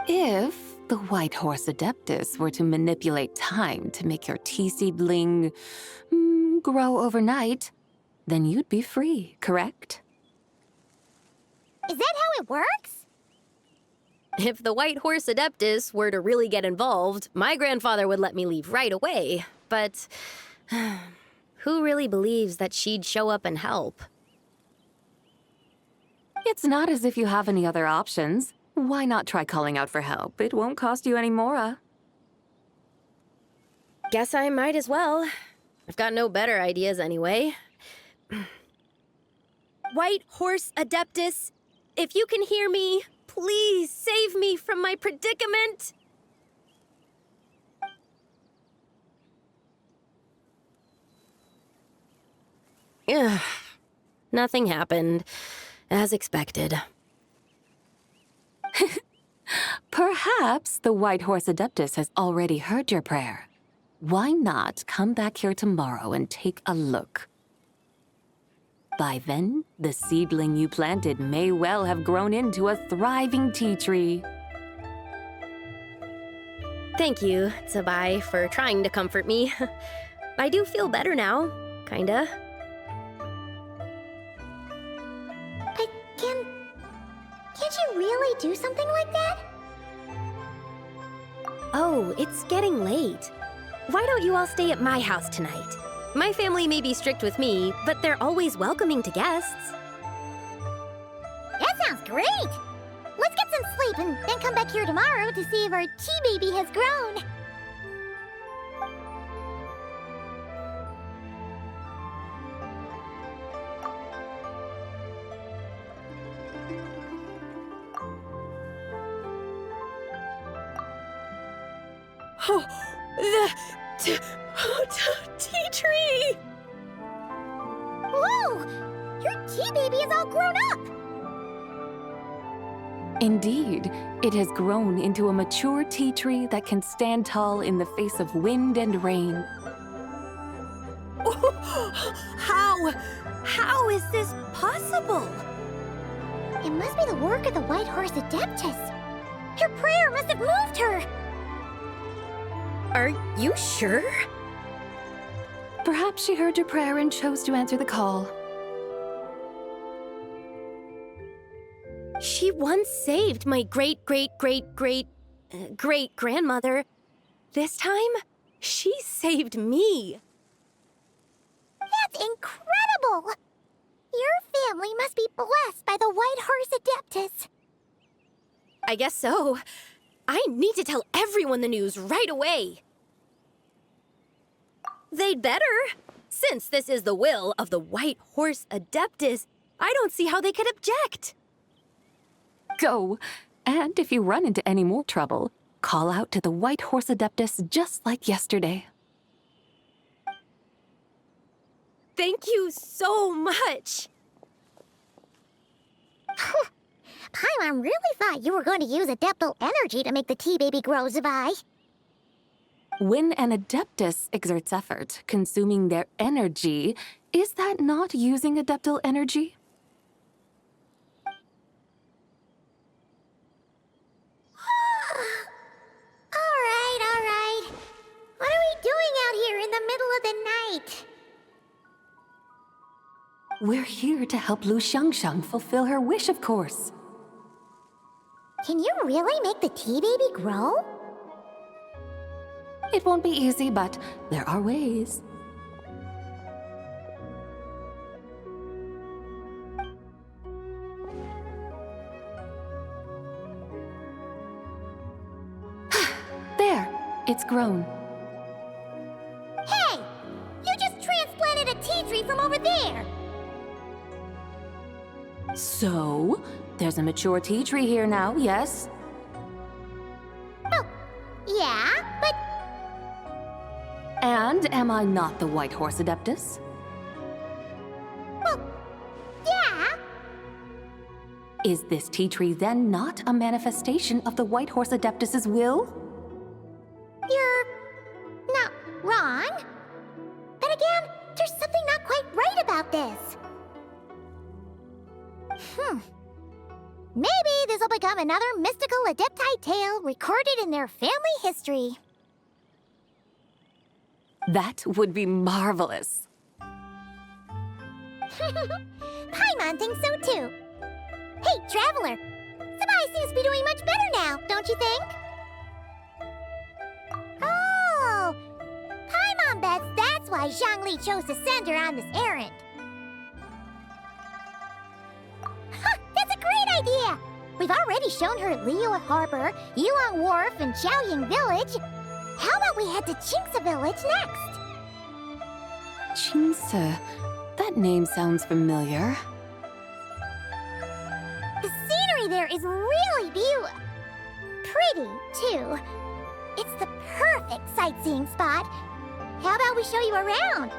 If the White Horse Adeptus were to manipulate time to make your tea seedling grow overnight, then you'd be free, correct? Is that how it works? If the White Horse Adeptus were to really get involved, my grandfather would let me leave right away. But who really believes that she'd show up and help? It's not as if you have any other options. Why not try calling out for help? It won't cost you any more. Guess I might as well. I've got no better ideas anyway. White Horse Adeptus, if you can hear me, please save me from my predicament. Ugh. Nothing happened, as expected. Perhaps the White Horse Adeptus has already heard your prayer. Why not come back here tomorrow and take a look? By then, the seedling you planted may well have grown into a thriving tea tree. Thank you, Zibai, for trying to comfort me. I do feel better now, kinda. But can't you really do something like that? Oh, it's getting late. Why don't you all stay at my house tonight? My family may be strict with me, but they're always welcoming to guests. That sounds great! Let's get some sleep and then come back here tomorrow to see if our tea baby has grown. Oh, the tea tree! Whoa! Your tea baby is all grown up! Indeed, it has grown into a mature tea tree that can stand tall in the face of wind and rain. How is this possible? It must be the work of the White Horse Adeptus. Your prayer must have moved her! Are you sure? Perhaps she heard your prayer and chose to answer the call. She once saved my great-great-great-great-great-grandmother. This time, she saved me. That's incredible! Your family must be blessed by the White Horse Adeptus. I guess so. I need to tell everyone the news right away. They'd better. Since this is the will of the White Horse Adeptus, I don't see how they could object. Go. And if you run into any more trouble, call out to the White Horse Adeptus just like yesterday. Thank you so much. Paimon really thought you were going to use adeptal energy to make the tea baby grow, Zibai. When an Adeptus exerts effort, consuming their energy, is that not using adeptal energy? All right. What are we doing out here in the middle of the night? We're here to help Lu Xiangxiang fulfill her wish, of course. Can you really make the tea baby grow? It won't be easy, but there are ways. There, it's grown. Hey! You just transplanted a tea tree from over there! So, there's a mature tea tree here now, yes? Oh, yeah, but... And am I not the White Horse Adeptus? Well, yeah. Is this tea tree then not a manifestation of the White Horse Adeptus's will? You're not wrong. But again, there's something not quite right about this. Maybe this will become another mystical Adepti tale recorded in their family history. That would be marvelous. Paimon thinks so too. Hey, Traveler! Zibai seems to be doing much better now, don't you think? Oh! Paimon bets that's why Zhongli chose to send her on this errand. That's a great idea! We've already shown her Liyue Harbor, Yulong Wharf, and Xiaoying Village. How about we head to Qingce Village next? Qingce. That name sounds familiar. The scenery there is really pretty, too. It's the perfect sightseeing spot. How about we show you around?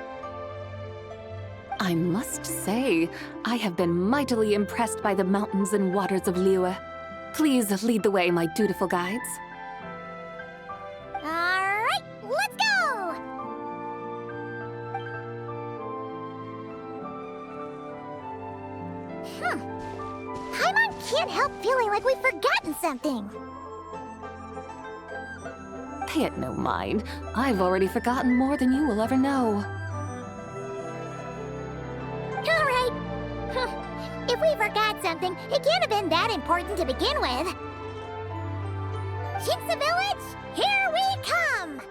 I must say, I have been mightily impressed by the mountains and waters of Liyue. Please lead the way, my dutiful guides. Alright, let's go! Paimon can't help feeling like we've forgotten something. Pay it no mind. I've already forgotten more than you will ever know. Alright. If we forgot something, it can't have been that important to begin with. Qingce Village, here we come!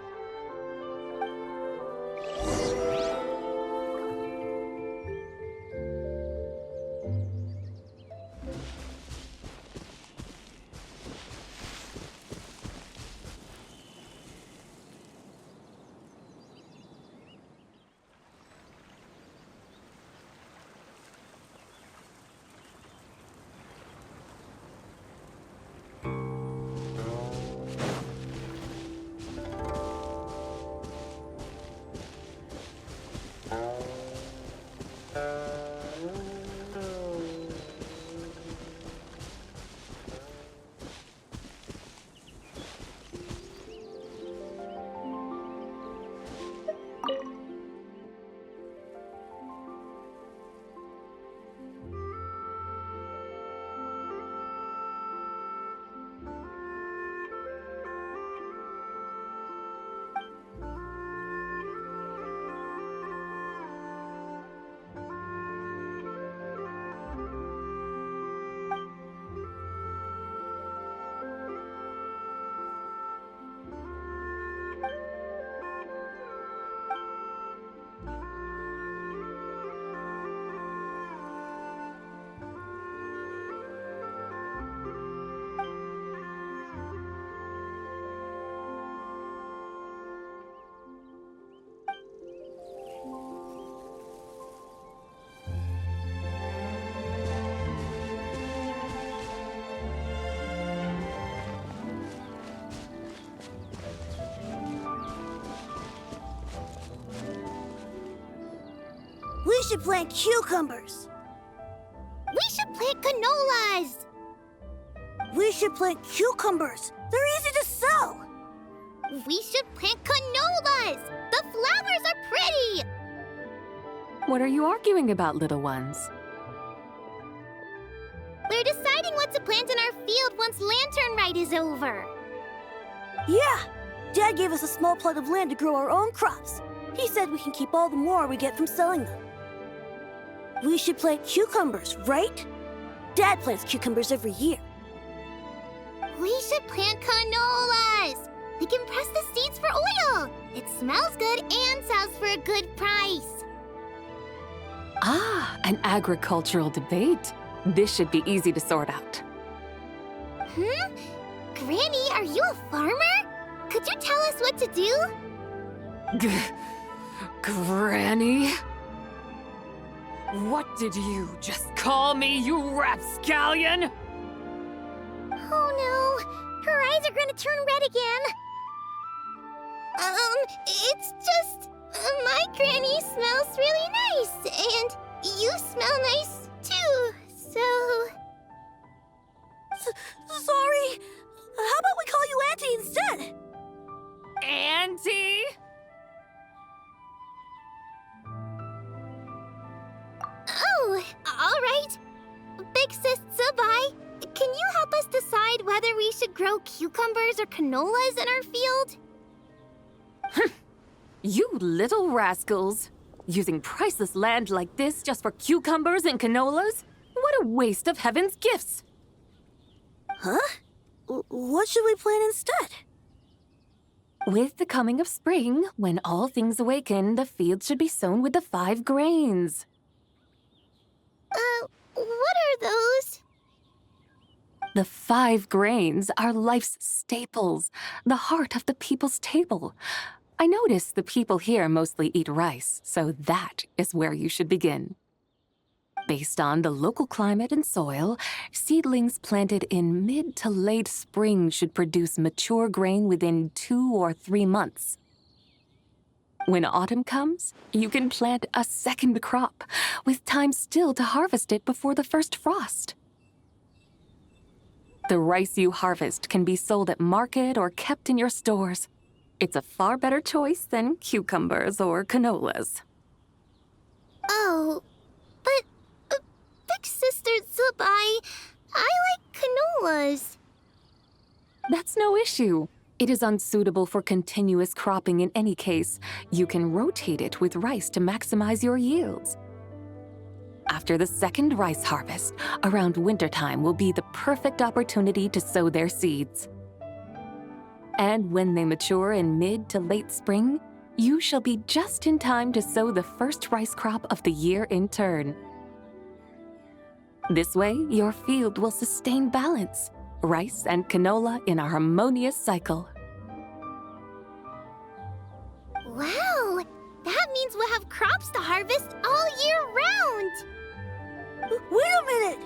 We should plant cucumbers. We should plant canolas. We should plant cucumbers. They're easy to sow. We should plant canolas. The flowers are pretty. What are you arguing about, little ones? We're deciding what to plant in our field once Lantern Rite is over. Yeah, Dad gave us a small plot of land to grow our own crops. He said we can keep all the more we get from selling them. We should plant cucumbers, right? Dad plants cucumbers every year. We should plant canolas! We can press the seeds for oil! It smells good and sells for a good price. Ah, an agricultural debate. This should be easy to sort out. Granny, are you a farmer? Could you tell us what to do? Granny? What did you just call me, you rapscallion? Oh no, her eyes are gonna turn red again. It's just... my granny smells really nice, and you smell nice too, so... Sorry. How about we call you Auntie instead? Auntie? Oh, all right. Big Sis Zibai, can you help us decide whether we should grow cucumbers or canolas in our field? You little rascals! Using priceless land like this just for cucumbers and canolas? What a waste of heaven's gifts! Huh? What should we plant instead? With the coming of spring, when all things awaken, the field should be sown with the 5 grains. What are those? The 5 grains are life's staples, the heart of the people's table. I notice the people here mostly eat rice, so that is where you should begin. Based on the local climate and soil, seedlings planted in mid to late spring should produce mature grain within 2 or 3 months. When autumn comes, you can plant a second crop, with time still to harvest it before the first frost. The rice you harvest can be sold at market or kept in your stores. It's a far better choice than cucumbers or canolas. Oh, but Big Sister Zibai, I like canolas. That's no issue. It is unsuitable for continuous cropping in any case. You can rotate it with rice to maximize your yields. After the second rice harvest, around wintertime will be the perfect opportunity to sow their seeds. And when they mature in mid to late spring, you shall be just in time to sow the first rice crop of the year in turn. This way, your field will sustain balance, rice and canola in a harmonious cycle. Wow! That means we'll have crops to harvest all year round! Wait a minute!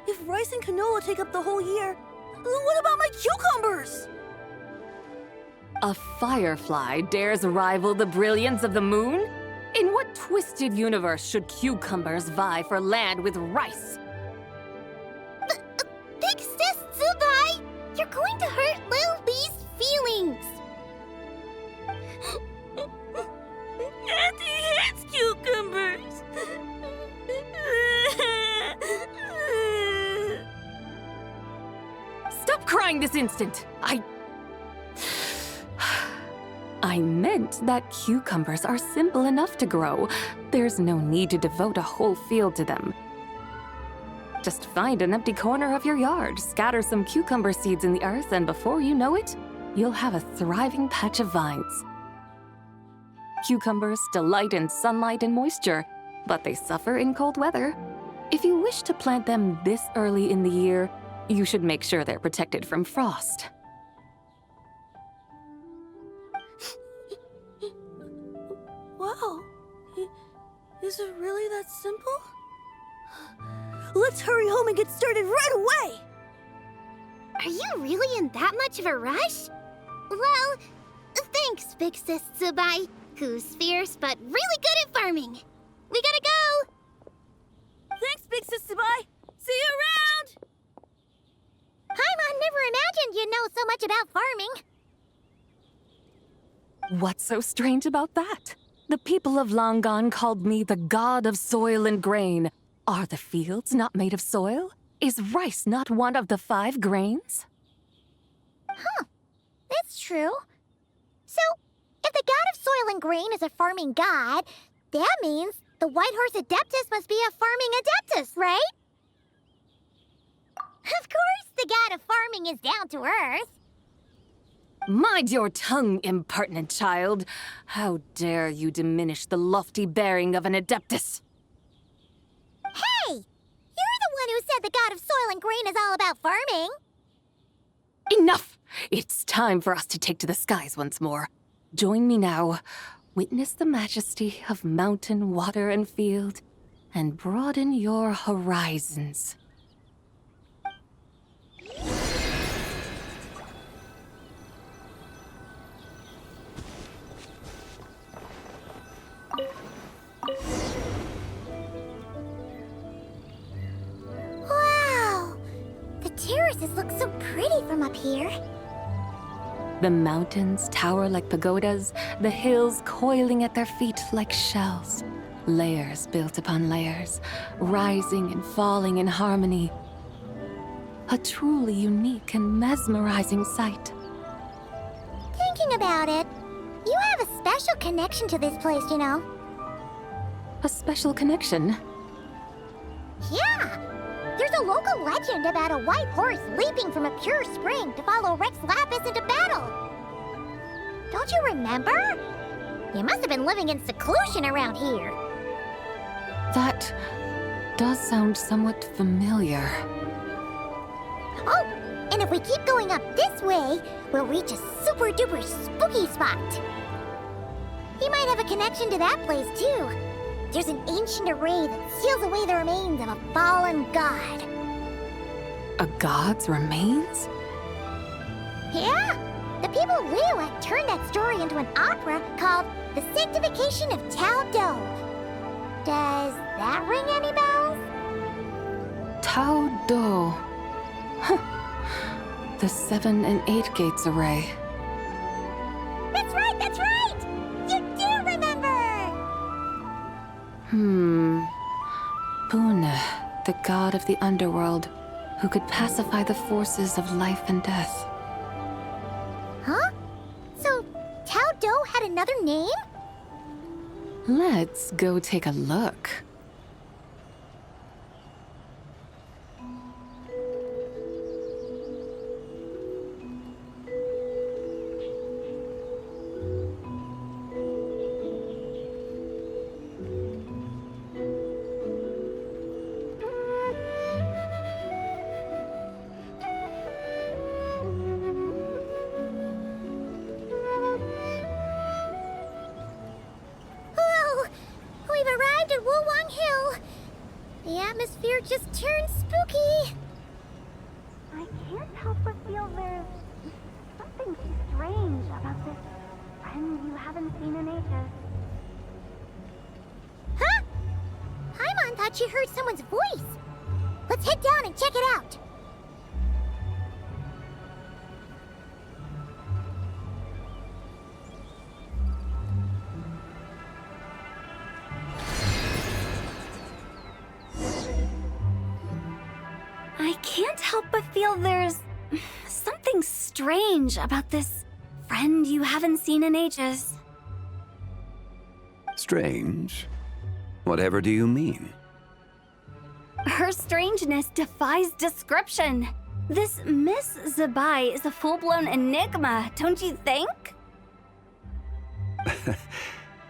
If rice and canola take up the whole year, what about my cucumbers? A firefly dares rival the brilliance of the moon? In what twisted universe should cucumbers vie for land with rice? Big Sis Zibai, you're going to hurt Lil Bee's feelings! Auntie hates cucumbers! Stop crying this instant! I meant that cucumbers are simple enough to grow. There's no need to devote a whole field to them. Just find an empty corner of your yard, scatter some cucumber seeds in the earth, and before you know it, you'll have a thriving patch of vines. Cucumbers delight in sunlight and moisture, but they suffer in cold weather. If you wish to plant them this early in the year, you should make sure they're protected from frost. Wow. Is it really that simple? Let's hurry home and get started right away! Are you really in that much of a rush? Well, thanks, Big Sis Zibai, who's fierce but really good at farming. We gotta go! Thanks, Big Sis Zibai! See you around! Paimon never imagined you'd know so much about farming. What's so strange about that? The people of Langan called me the god of soil and grain. Are the fields not made of soil? Is rice not one of the 5 grains? Huh. That's true. So, if the god of soil and grain is a farming god, that means the White Horse Adeptus must be a farming adeptus, right? Of course the god of farming is down to earth. Mind your tongue, impertinent child. How dare you diminish the lofty bearing of an adeptus? Hey! You're the one who said the god of soil and grain is all about farming. Enough! It's time for us to take to the skies once more. Join me now. Witness the majesty of mountain, water, and field, and broaden your horizons. Wow! The terraces look so pretty from up here. The mountains tower like pagodas, the hills coiling at their feet like shells. Layers built upon layers, rising and falling in harmony. A truly unique and mesmerizing sight. Thinking about it, you have a special connection to this place, you know. A special connection? Yeah! There's a local legend about a white horse leaping from a pure spring to follow Rex Lapis into battle. Don't you remember? You must have been living in seclusion around here. That does sound somewhat familiar. Oh, and if we keep going up this way, we'll reach a super-duper spooky spot. You might have a connection to that place, too. There's an ancient array that seals away the remains of a fallen god. A god's remains? Yeah! The people of Liyue turned that story into an opera called The Sanctification of Tao Do. Does that ring any bells? Tao Do. Huh. The 7 and 8 gates array. That's right, that's right! You do remember! Puna, the god of the underworld, who could pacify the forces of life and death. Huh? So, Tao Do had another name? Let's go take a look. The atmosphere just turned spooky. I can't help but feel there's something strange about this friend you haven't seen in ages. Huh? Paimon thought she heard someone's voice. Let's head down and check it out. I can't help but feel there's something strange about this friend you haven't seen in ages. Strange? Whatever do you mean? Her strangeness defies description. This Miss Zibai is a full-blown enigma, don't you think?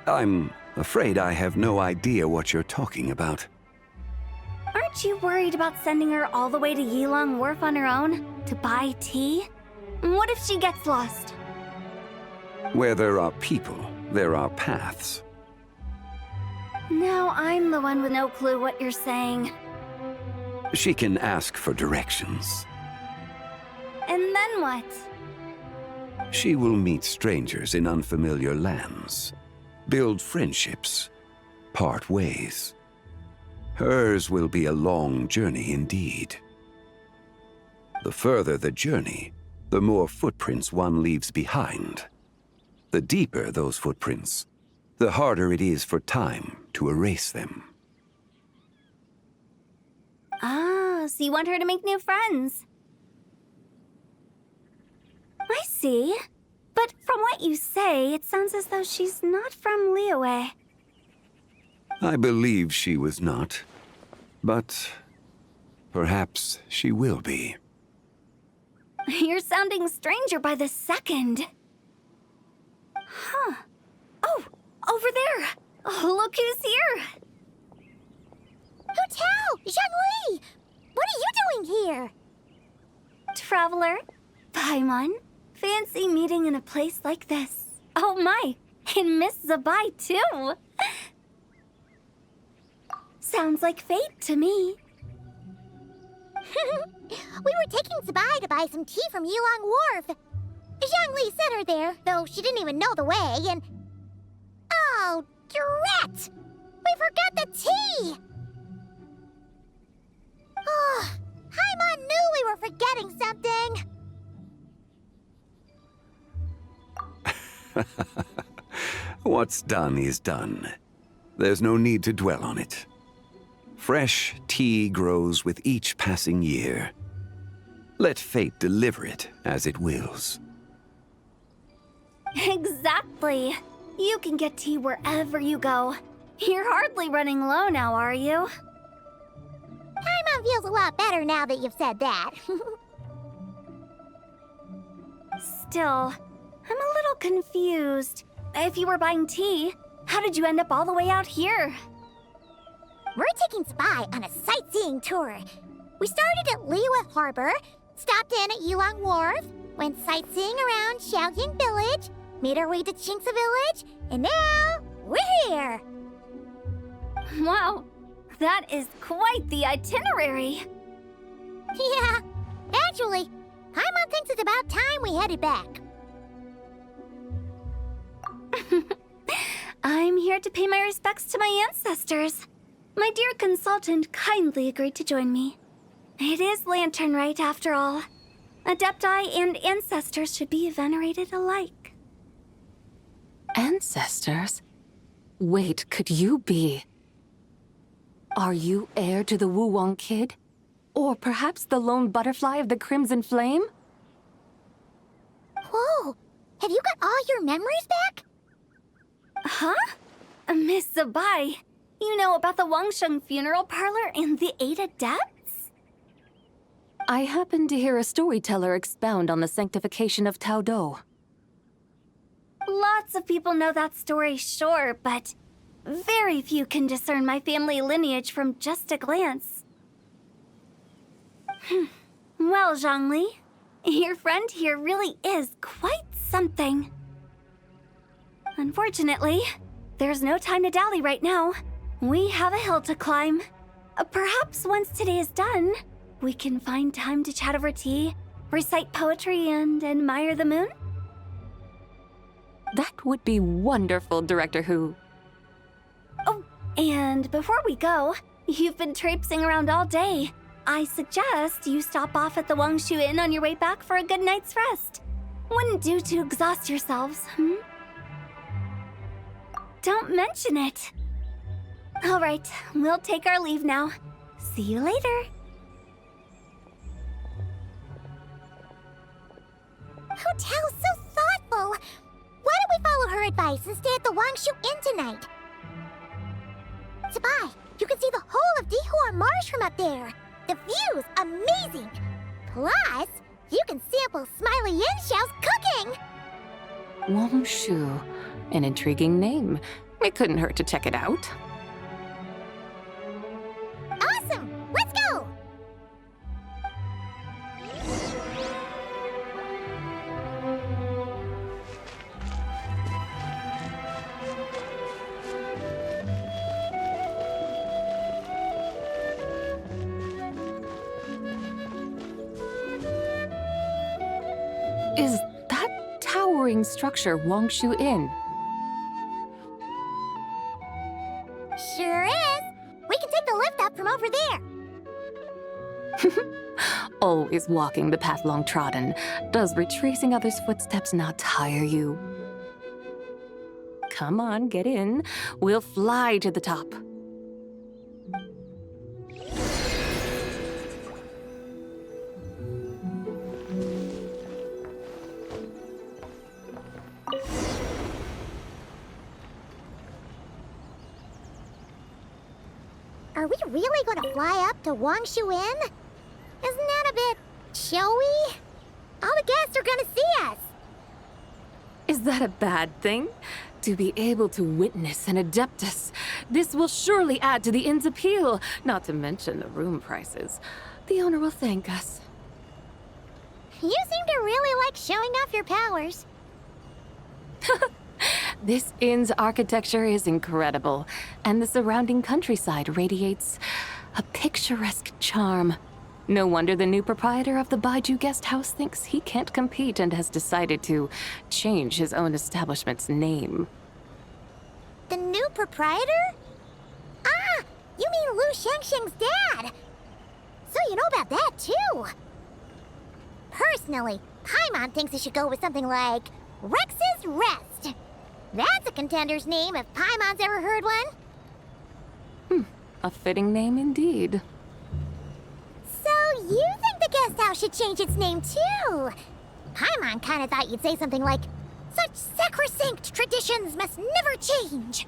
I'm afraid I have no idea what you're talking about. Aren't you worried about sending her all the way to Yilong Wharf on her own to buy tea? What if she gets lost? Where there are people, there are paths. Now I'm the one with no clue what you're saying. She can ask for directions. And then what? She will meet strangers in unfamiliar lands, build friendships, part ways. Hers will be a long journey indeed. The further the journey, the more footprints one leaves behind. The deeper those footprints, the harder it is for time to erase them. Ah, so you want her to make new friends. I see. But from what you say, it sounds as though she's not from Liyue. I believe she was not. But perhaps she will be. You're sounding stranger by the second. Huh. Oh, over there. Oh, look who's here. Hotel! Zhongli! What are you doing here? Traveler, Paimon, fancy meeting in a place like this. Oh my, and Miss Zibai too. Sounds like fate to me. We were taking Zibai to buy some tea from Yulong Wharf. Zhongli sent her there, though she didn't even know the way, and... Oh, drat! We forgot the tea! Oh, Paimon knew we were forgetting something! What's done is done. There's no need to dwell on it. Fresh tea grows with each passing year. Let fate deliver it as it wills. Exactly. You can get tea wherever you go. You're hardly running low now, are you? Paimon feels a lot better now that you've said that. Still, I'm a little confused. If you were buying tea, how did you end up all the way out here? We're taking Zibai on a sightseeing tour. We started at Liyue Harbor, stopped in at Yulong Wharf, went sightseeing around Xiaoying Village, made our way to Qingce Village, and now we're here. Wow, that is quite the itinerary. Yeah, actually, Paimon thinks it's about time we headed back. I'm here to pay my respects to my ancestors. My dear consultant kindly agreed to join me. It is Lantern Rite, after all. Adepti and ancestors should be venerated alike. Ancestors? Wait, could you be? Are you heir to the Wu-Wong kid? Or perhaps the lone butterfly of the Crimson Flame? Whoa, have you got all your memories back? Huh? Miss Zibai, you know about the Wangsheng funeral parlor and the 8 adepts? I happened to hear a storyteller expound on the sanctification of Tao Do. Lots of people know that story, sure, but very few can discern my family lineage from just a glance. Well, Zhongli, your friend here really is quite something. Unfortunately, there's no time to dally right now. We have a hill to climb. Perhaps once today is done, we can find time to chat over tea, recite poetry, and admire the moon? That would be wonderful, Director Hu. Oh, and before we go, you've been traipsing around all day. I suggest you stop off at the Wangshu Inn on your way back for a good night's rest. Wouldn't do to exhaust yourselves, Don't mention it. All right, we'll take our leave now. See you later. Hotel's so thoughtful. Why don't we follow her advice and stay at the Wangshu Inn tonight? Zibai, you can see the whole of Dihua Marsh from up there. The view's amazing. Plus, you can sample Smiley Yin-Xiao's cooking. Wangshu, an intriguing name. It couldn't hurt to check it out. Awesome! Let's go! Is that towering structure Wangshu Inn? Sure is. We can take the lift up from over there. Always walking the path long trodden. Does retracing others' footsteps not tire you? Come on, get in. We'll fly to the top. Are we really gonna fly up to Wangshu Inn? Isn't that a bit showy? All the guests are gonna see us. Is that a bad thing? To be able to witness an Adeptus. This will surely add to the inn's appeal, not to mention the room prices. The owner will thank us. You seem to really like showing off your powers. This inn's architecture is incredible, and the surrounding countryside radiates a picturesque charm. No wonder the new proprietor of the Baiju guest house thinks he can't compete and has decided to change his own establishment's name. The new proprietor? Ah, you mean Lu Shengsheng's dad. So you know about that too. Personally, Paimon thinks it should go with something like Rex's Rest. That's a contender's name if Paimon's ever heard one. A fitting name indeed. So you think the guest house should change its name too? Paimon kinda thought you'd say something like, such sacrosanct traditions must never change.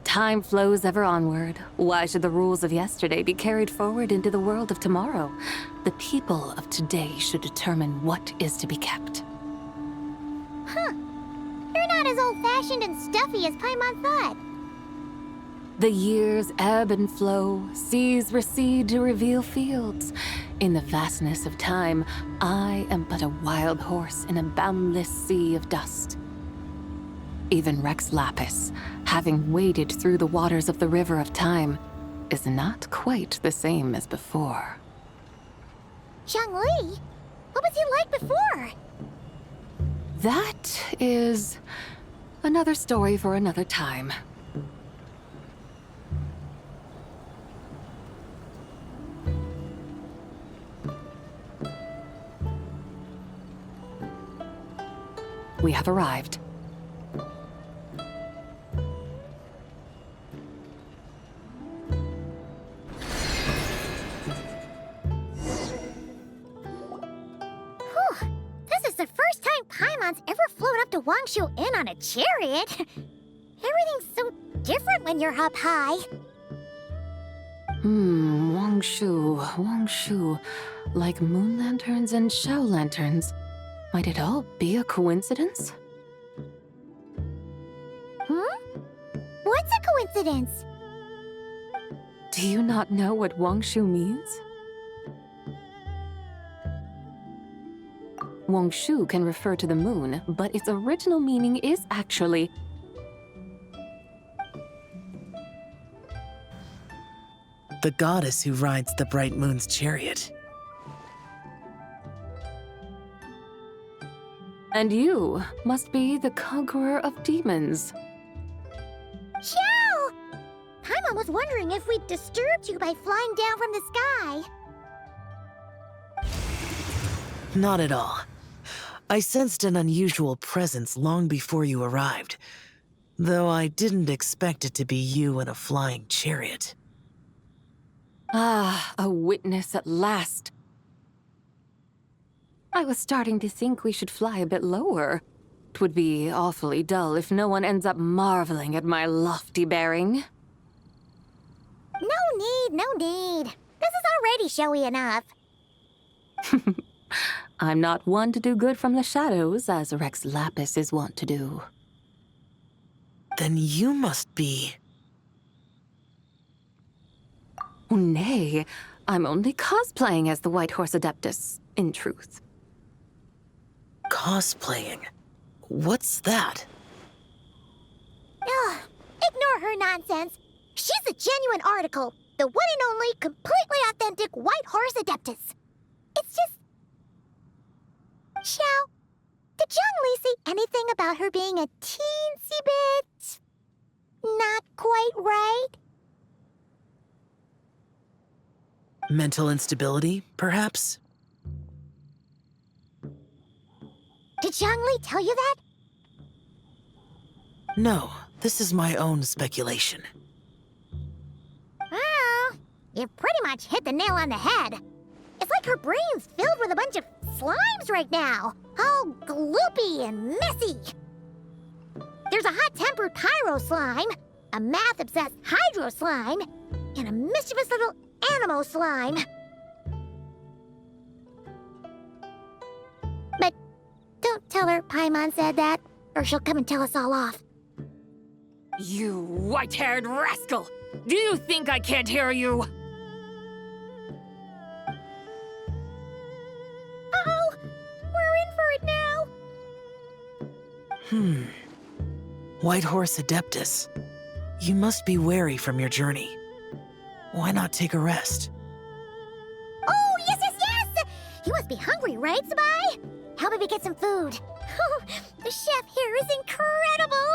Time flows ever onward. Why should the rules of yesterday be carried forward into the world of tomorrow? The people of today should determine what is to be kept. Huh. You're not as old-fashioned and stuffy as Paimon thought. The years ebb and flow, seas recede to reveal fields. In the vastness of time, I am but a wild horse in a boundless sea of dust. Even Rex Lapis, having waded through the waters of the river of time, is not quite the same as before. Zhongli? What was he like before? That is another story for another time. We have arrived. This is the first time Paimon's ever flown up to Wangshu Inn on a chariot. Everything's so different when you're up high. Wangshu. Like moon lanterns and Shao lanterns. Might it all be a coincidence? What's a coincidence? Do you not know what Wangshu means? Wangshu can refer to the moon, but its original meaning is actually the goddess who rides the bright moon's chariot. And you must be the conqueror of demons. Ciao! Paimon was wondering if we'd disturbed you by flying down from the sky. Not at all. I sensed an unusual presence long before you arrived, though I didn't expect it to be you in a flying chariot. Ah, a witness at last. I was starting to think we should fly a bit lower. 'Twould be awfully dull if no one ends up marveling at my lofty bearing. No need. This is already showy enough. I'm not one to do good from the shadows, as Rex Lapis is wont to do. Then you must be... Oh, nay, I'm only cosplaying as the White Horse Adeptus, in truth. Cosplaying? What's that? Ugh, ignore her nonsense. She's a genuine article. The one and only, completely authentic White Horse Adeptus. It's just... Xiao, did Zhongli say anything about her being a teensy bit... not quite right? Mental instability, perhaps? Did Zhongli tell you that? No, this is my own speculation. Well, you pretty much hit the nail on the head. It's like her brain's filled with a bunch of slimes right now, all gloopy and messy. There's a hot-tempered pyro slime, a math-obsessed hydro slime, and a mischievous little animal slime. But don't tell her Paimon said that, or she'll come and tell us all off. You white-haired rascal! Do you think I can't hear you? Uh-oh! We're in for it now! White Horse Adeptus. You must be weary from your journey. Why not take a rest? Oh, yes, yes, yes! You must be hungry, right, Zibai? How about we get some food? The chef here is incredible!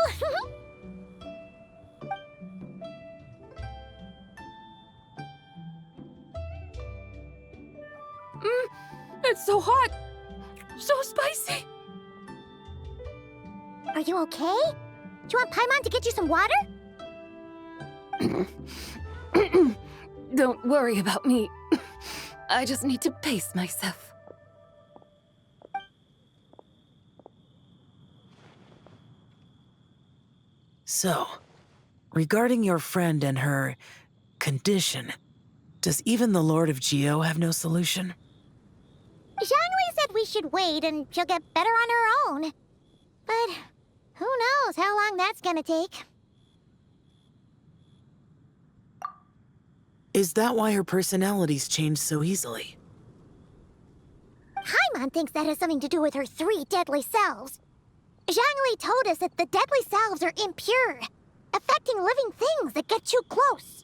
It's so hot! So spicy! Are you okay? Do you want Paimon to get you some water? Don't worry about me. I just need to pace myself. So, regarding your friend and her condition, does even the Lord of Geo have no solution? Zhongli said we should wait and she'll get better on her own. But who knows how long that's gonna take. Is that why her personalities change so easily? Paimon thinks that has something to do with her 3 deadly selves. Zhongli told us that the deadly selves are impure, affecting living things that get too close.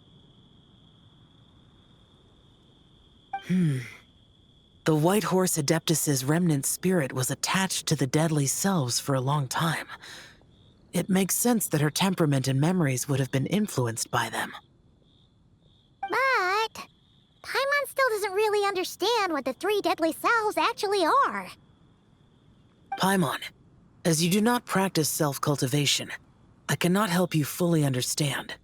The White Horse Adeptus's remnant spirit was attached to the deadly selves for a long time. It makes sense that her temperament and memories would have been influenced by them. But Paimon still doesn't really understand what the 3 deadly selves actually are. Paimon, as you do not practice self-cultivation, I cannot help you fully understand.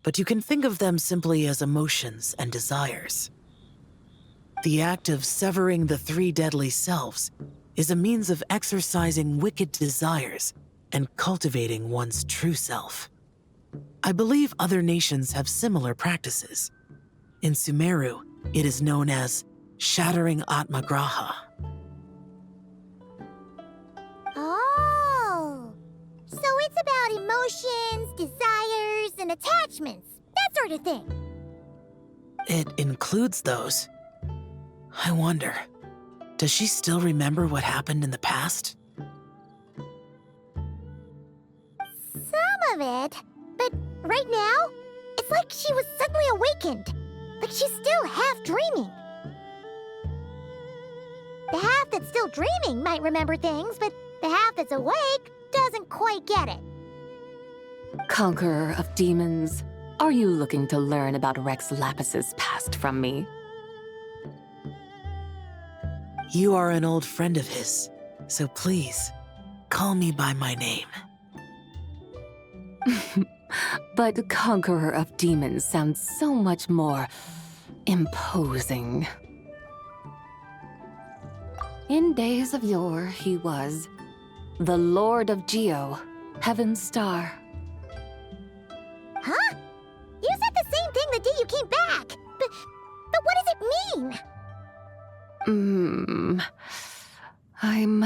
But you can think of them simply as emotions and desires. The act of severing the 3 deadly selves is a means of exercising wicked desires and cultivating one's true self. I believe other nations have similar practices. In Sumeru, it is known as shattering Atmagraha. Oh, so it's about emotions, desires, and attachments, that sort of thing. It includes those. I wonder, does she still remember what happened in the past? Some of it, but right now, it's like she was suddenly awakened. Like she's still half dreaming. The half that's still dreaming might remember things, but the half that's awake doesn't quite get it. Conqueror of demons, are you looking to learn about Rex Lapis's past from me? You are an old friend of his, so please, call me by my name. But Conqueror of Demons sounds so much more imposing. In days of yore, he was the Lord of Geo, Heaven's Star. Huh? You said the same thing the day you came back. But what does it mean? I'm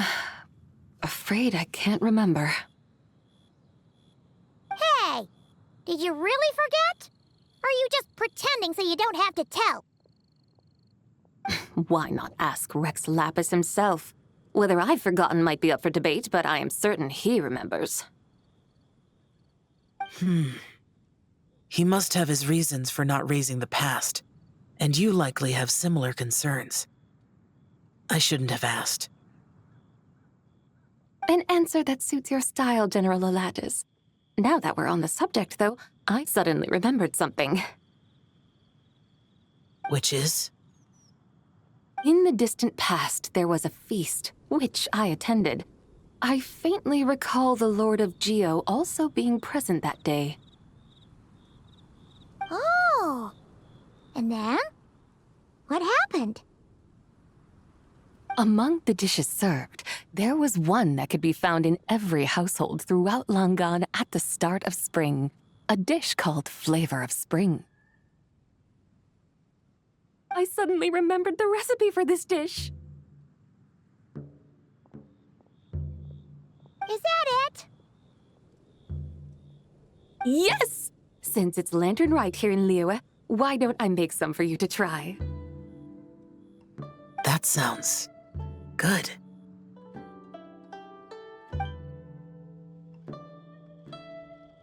afraid I can't remember. Hey! Did you really forget? Or are you just pretending so you don't have to tell? Why not ask Rex Lapis himself? Whether I've forgotten might be up for debate, but I am certain he remembers. He must have his reasons for not raising the past, and you likely have similar concerns. I shouldn't have asked. An answer that suits your style, General Elatis. Now that we're on the subject, though, I suddenly remembered something. Which is? In the distant past, there was a feast, which I attended. I faintly recall the Lord of Geo also being present that day. Oh! And then? What happened? Among the dishes served, there was one that could be found in every household throughout Langan at the start of spring, a dish called Flavor of Spring. I suddenly remembered the recipe for this dish. Is that it? Yes! Since it's lantern right here in Liyue, why don't I make some for you to try? That sounds good.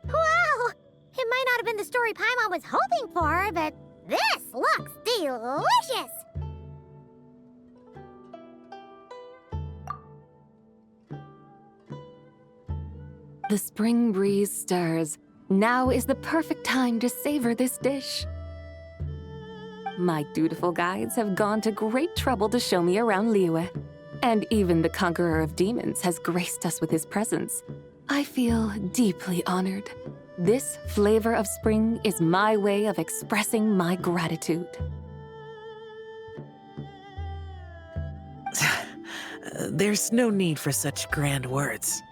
Wow! It might not have been the story Paimon was hoping for, but this looks delicious! The spring breeze stirs. Now is the perfect time to savor this dish. My dutiful guides have gone to great trouble to show me around Liyue, and even the conqueror of demons has graced us with his presence. I feel deeply honored. This flavor of spring is my way of expressing my gratitude. There's no need for such grand words.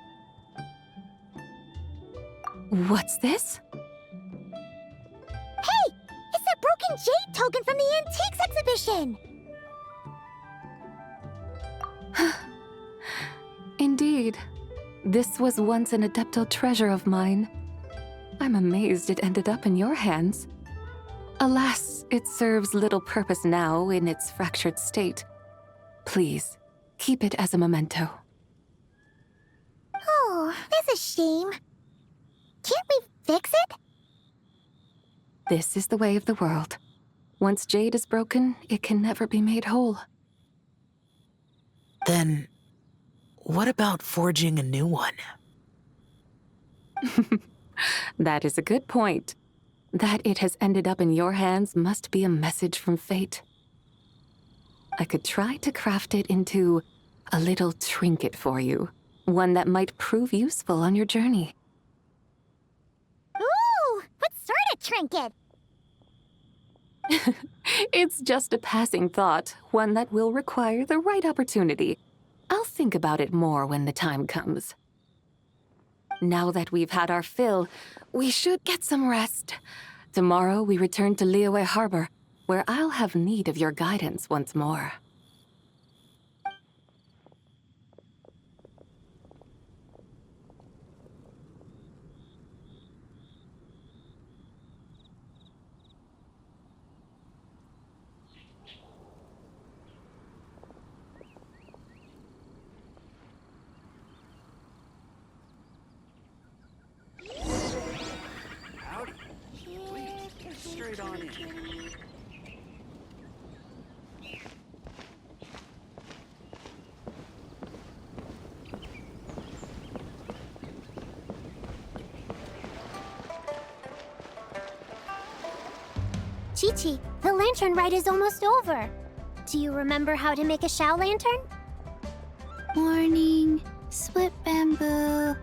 What's this? Hey! It's that broken jade token from the antiques exhibition! Indeed. This was once an Adepto treasure of mine. I'm amazed it ended up in your hands. Alas, it serves little purpose now in its fractured state. Please, keep it as a memento. Oh, that's a shame. Can't we fix it? This is the way of the world. Once jade is broken, it can never be made whole. Then, what about forging a new one? That is a good point. That it has ended up in your hands must be a message from fate. I could try to craft it into a little trinket for you. One that might prove useful on your journey. Ooh! What sort of trinket? It's just a passing thought, one that will require the right opportunity. I'll think about it more when the time comes. Now that we've had our fill, we should get some rest. Tomorrow we return to Liyue Harbor, where I'll have need of your guidance once more. Straight on in. Qiqi, the lantern ride is almost over. Do you remember how to make a Shao lantern? Morning, split bamboo,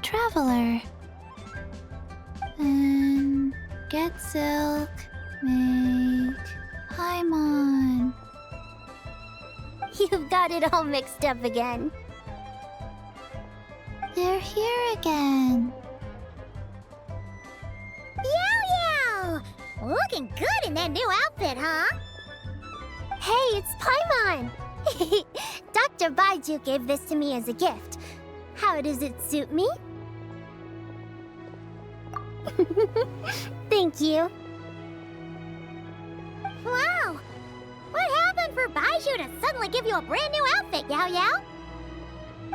traveler. And get silk, make Paimon. You've got it all mixed up again. They're here again. Yao Yao! Looking good in that new outfit, huh? Hey, it's Paimon! Dr. Baiju gave this to me as a gift. How does it suit me? Thank you. Wow! What happened for Baiju to suddenly give you a brand new outfit, Yao Yao?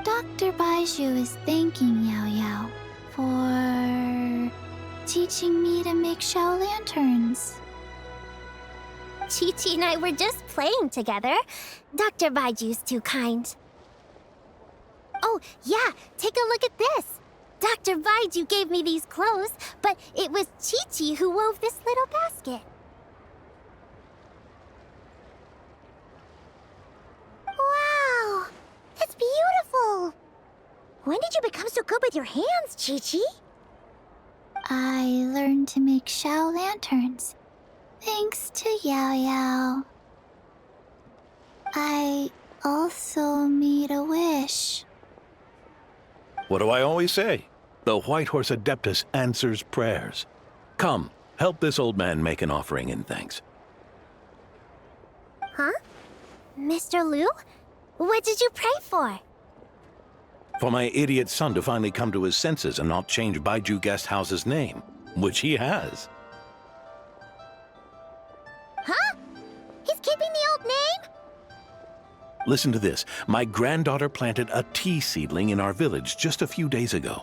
Dr. Baiju is thanking Yao Yao for teaching me to make Shao lanterns. Qiqi and I were just playing together. Dr. Baiju's too kind. Oh, yeah, take a look at this. Dr. Baiju gave me these clothes, but it was Qiqi who wove this little basket. Wow, that's beautiful. When did you become so good with your hands, Qiqi? I learned to make Shao lanterns, thanks to Yao Yao. I also made a wish. What do I always say? The White Horse Adeptus answers prayers. Come, help this old man make an offering in thanks. Huh? Mr. Liu? What did you pray for? For my idiot son to finally come to his senses and not change Baiju Guest House's name, which he has. Huh? He's keeping the old name? Listen to this. My granddaughter planted a tea seedling in our village just a few days ago.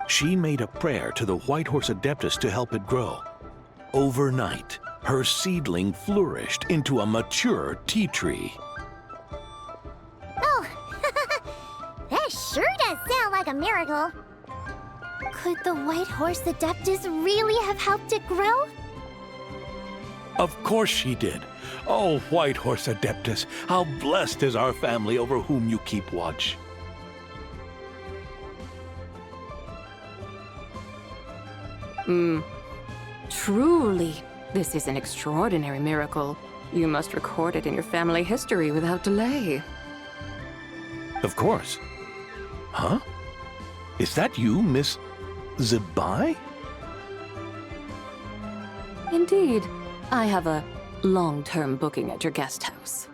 She made a prayer to the White Horse Adeptus to help it grow. Overnight, her seedling flourished into a mature tea tree. Oh, that sure does sound like a miracle. Could the White Horse Adeptus really have helped it grow? Of course she did. Oh, White Horse Adeptus, how blessed is our family over whom you keep watch. Truly, this is an extraordinary miracle. You must record it in your family history without delay. Of course. Huh? Is that you, Miss Zibai? Indeed. I have a long-term booking at your guest house.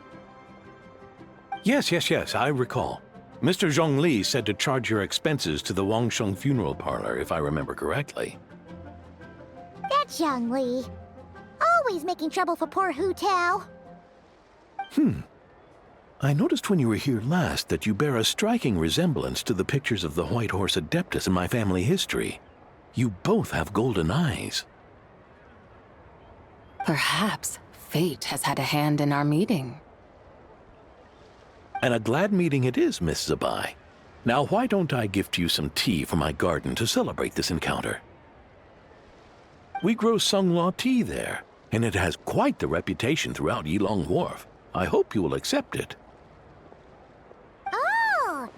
Yes, I recall. Mr. Zhongli said to charge your expenses to the Wangsheng funeral parlor, if I remember correctly. That's Young Li. Always making trouble for poor Hu Tao. I noticed when you were here last that you bear a striking resemblance to the pictures of the White Horse Adeptus in my family history. You both have golden eyes. Perhaps fate has had a hand in our meeting. And a glad meeting it is, Miss Zibai. Now why don't I gift you some tea from my garden to celebrate this encounter? We grow Sunglaw tea there, and it has quite the reputation throughout Yilong Wharf. I hope you will accept it. Oh!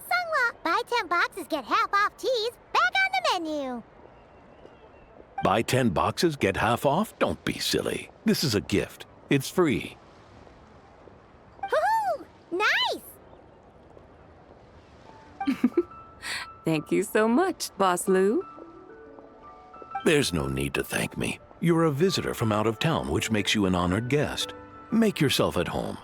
Sunglaw, buy 10 boxes, get half off teas, back on the menu. Buy 10 boxes, get half off? Don't be silly. This is a gift. It's free. Woohoo! Nice! Thank you so much, Boss Liu. There's no need to thank me. You're a visitor from out of town, which makes you an honored guest. Make yourself at home.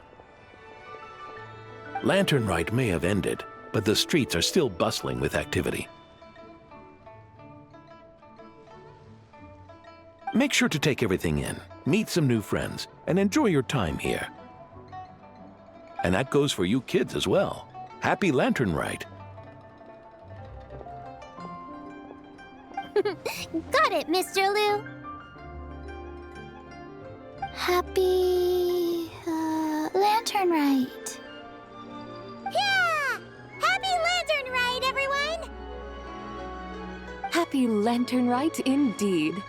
Lantern Rite may have ended, but the streets are still bustling with activity. Make sure to take everything in, meet some new friends, and enjoy your time here. And that goes for you kids as well. Happy Lantern Rite. Got it, Mr. Liu. Happy... Lantern Rite. Yeah! Happy Lantern Rite, everyone! Happy Lantern Rite indeed.